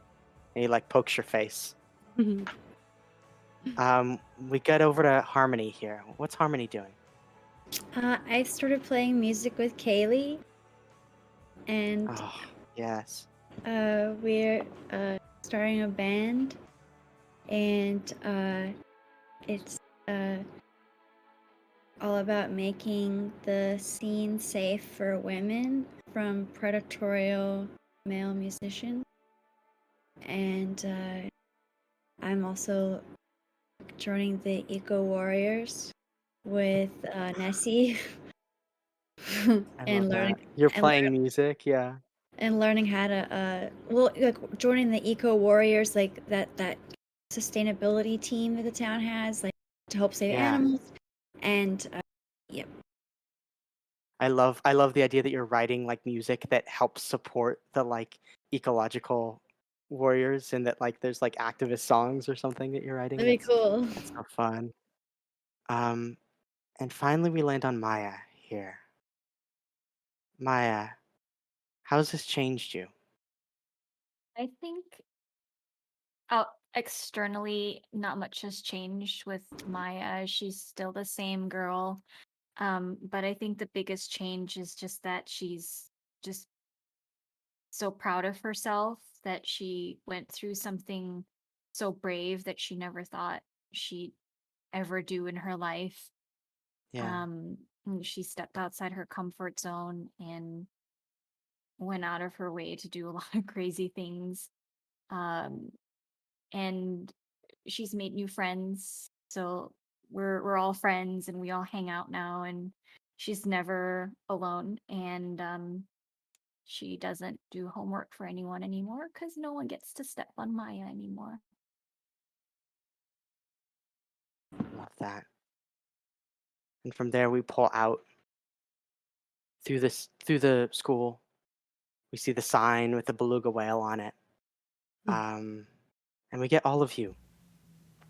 And he like pokes your face. We get over to Harmony here. What's Harmony doing? I started playing music with Kaylee, and Oh, yes. we're starting a band, and it's all about making the scene safe for women from predatory male musician, and I'm also joining the Eco Warriors with Nessie, I love and learning that. You're and playing music, yeah. learning how to like joining the Eco Warriors, like that sustainability team that the town has, like to help save Yeah. animals, and yep. I love the idea that you're writing like music that helps support the like ecological warriors, and that like there's like activist songs or something that you're writing. That'd be cool. That's so fun. Um, and finally we land on Maya here. Maya, how's this changed you? I think out externally, not much has changed with Maya. She's still the same girl. But I think the biggest change is just that she's just so proud of herself that she went through something so brave that she never thought she'd ever do in her life. Yeah. And she stepped outside her comfort zone and went out of her way to do a lot of crazy things. Um, and she's made new friends. So we're all friends and we all hang out now, and she's never alone. And she doesn't do homework for anyone anymore because no one gets to step on Maya anymore. Love that. And from there we pull out through the school. We see the sign with the beluga whale on it. And we get all of you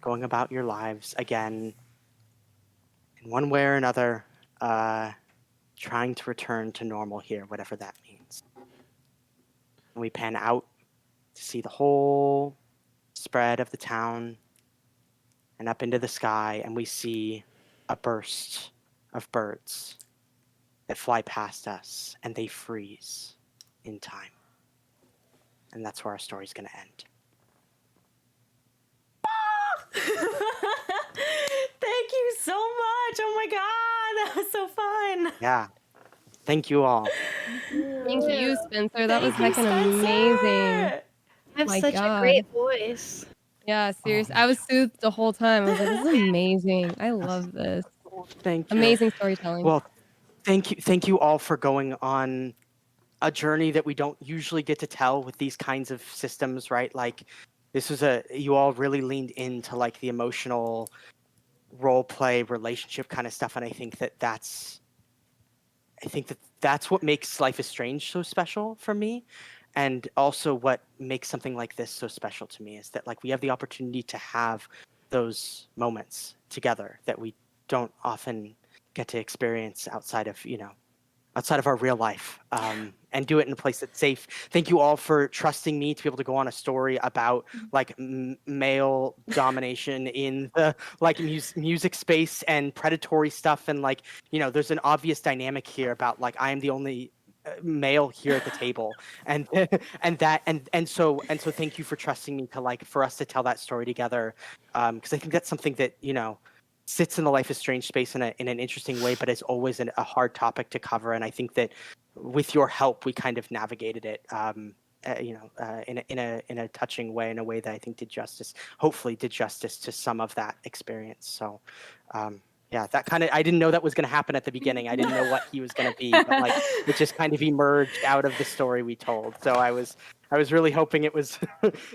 going about your lives again in one way or another, trying to return to normal here, whatever that means. And we pan out to see the whole spread of the town and up into the sky, and we see a burst of birds that fly past us, and they freeze in time. And that's where our story's going to end. Thank you so much. Oh my god, that was so fun. Yeah. Thank you all. Thank you, Spencer. That was Thank you, heckin' amazing. Spencer. You have My such a God. great voice. Yeah, Oh, seriously. me I was too. soothed the whole time. I was like, this is amazing. I love this. Thank you. Amazing storytelling. Well, thank you all for going on a journey that we don't usually get to tell with these kinds of systems, right? Like this was you all really leaned into like the emotional role play relationship kind of stuff, and I think that's what makes Life is Strange so special for me, and also what makes something like this so special to me is that like we have the opportunity to have those moments together that we don't often get to experience outside of our real life, and do it in a place that's safe. Thank you all for trusting me to be able to go on a story about like male domination in the like music space and predatory stuff, and like there's an obvious dynamic here about like I am the only male here at the table, and and so thank you for trusting me to like for us to tell that story together, because I think that's something that sits in the Life is Strange space in an interesting way, but it's always a hard topic to cover. And I think that with your help, we kind of navigated it, in a touching way, in a way that I think hopefully did justice to some of that experience. So, yeah, that kind of, I didn't know that was going to happen at the beginning. I didn't know what he was going to be, but like it just kind of emerged out of the story we told. So I was really hoping it was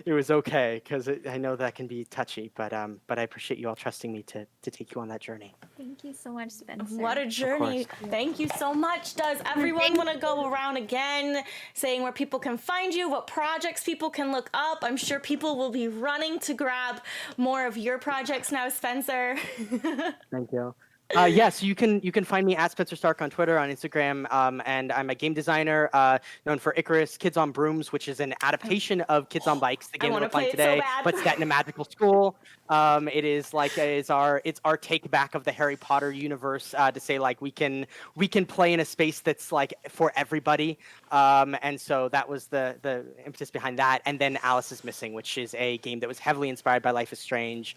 it was okay, because I know that can be touchy, but I appreciate you all trusting me to take you on that journey. Thank you so much, Spencer. What a journey. Thank you so much. Does everyone want to go around again saying where people can find you, what projects people can look up? I'm sure people will be running to grab more of your projects now, Spencer. Thank you. Yes, you can find me at Spenser Starke on Twitter, on Instagram, and I'm a game designer known for Icarus Kids on Brooms, which is an adaptation of Kids on Bikes, the game that wanna we're playing play it so today, bad. but set in a magical school. It is like it's our take back of the Harry Potter universe to say like we can play in a space that's like for everybody. And so that was the impetus behind that. And then Alice is Missing, which is a game that was heavily inspired by Life is Strange.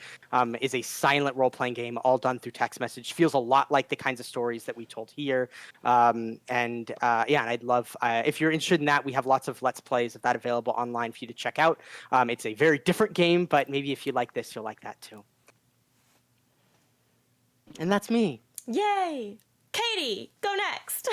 Is a silent role playing game, all done through text message. Feels a lot like the kinds of stories that we told here. And I'd love if you're interested in that. We have lots of Let's Plays of that available online for you to check out. It's a very different game, but maybe if you like this, you'll like that too. And that's me. Yay! Katie, go next.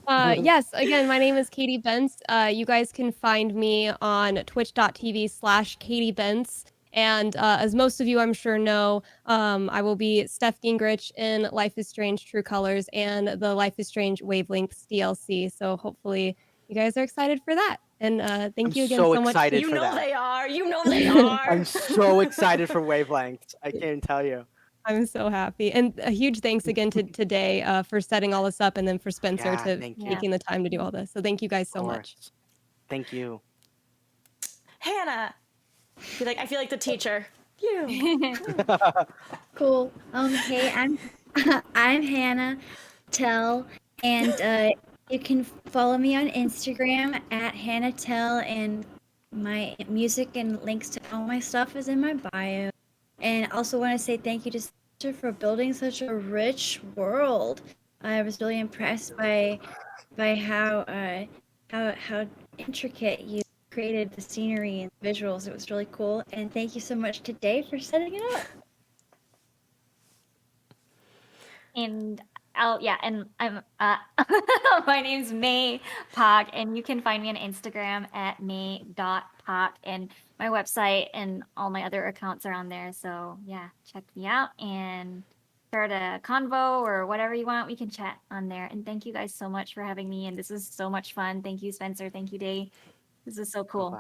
Yes, again, my name is Katy Bentz. You guys can find me on twitch.tv/Katy Bentz. And as most of you, I'm sure, know, I will be Steph Gringrich in Life is Strange True Colors and the Life is Strange Wavelengths DLC. So hopefully you guys are excited for that. And thank you again so much. You know they are. You know they are. I'm so excited for Wavelengths. I can't tell you. I'm so happy. And a huge thanks again to Day for setting all this up, and then for Spencer taking the time to do all this. So thank you guys so much. Thank you. Hannah. I feel like the teacher. You. Cool. Hey, I'm Hannah Telle, and you can follow me on Instagram at Hannah Telle, and my music and links to all my stuff is in my bio. And I also want to say thank you to Spencer for building such a rich world. I was really impressed by how intricate you created the scenery and visuals. It was really cool. And thank you so much to Dave for setting it up. And I'm my name's Mei Pak, and you can find me on Instagram at Mei.Pak, and my website and all my other accounts are on there. So yeah, check me out and start a convo or whatever you want. We can chat on there. And thank you guys so much for having me. And this is so much fun. Thank you, Spencer. Thank you, Day. This is so cool.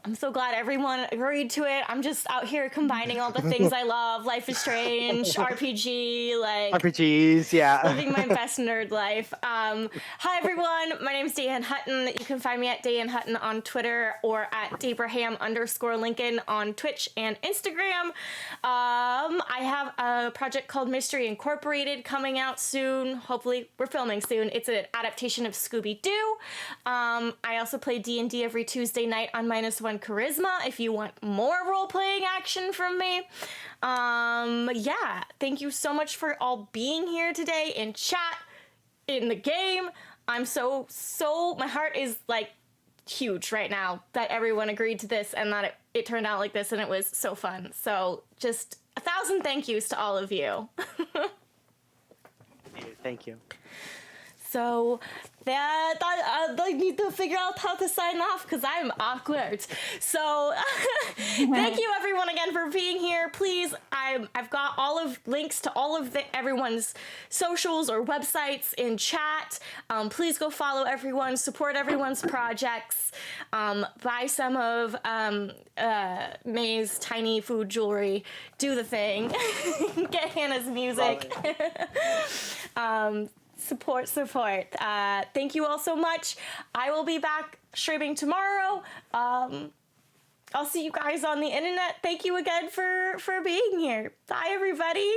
I'm so glad everyone agreed to it. I'm just out here combining all the things I love. Life is Strange, RPG, RPGs, yeah. Living my best nerd life. Hi everyone, my name is Dayeanne Hutton. You can find me at Dayeanne Hutton on Twitter or at Dabraham_Lincoln on Twitch and Instagram. I have a project called Mystery Incorporated coming out soon. Hopefully, we're filming soon. It's an adaptation of Scooby-Doo. I also play D&D every Tuesday night on -1 Charisma if you want more role-playing action from me. Thank you so much for all being here today in chat, in the game. I'm so my heart is like huge right now that everyone agreed to this and that it turned out like this, and it was so fun. So just 1,000 thank yous to all of you. Thank you. So I need to figure out how to sign off because I'm awkward. So thank you everyone again for being here. Please, I've got all of links to all of everyone's socials or websites in chat. Please go follow everyone, support everyone's projects, buy some of May's tiny food jewelry, do the thing, get Hannah's music. Support. Thank you all so much. I will be back streaming tomorrow. I'll see you guys on the internet. Thank you again for being here. Bye, everybody.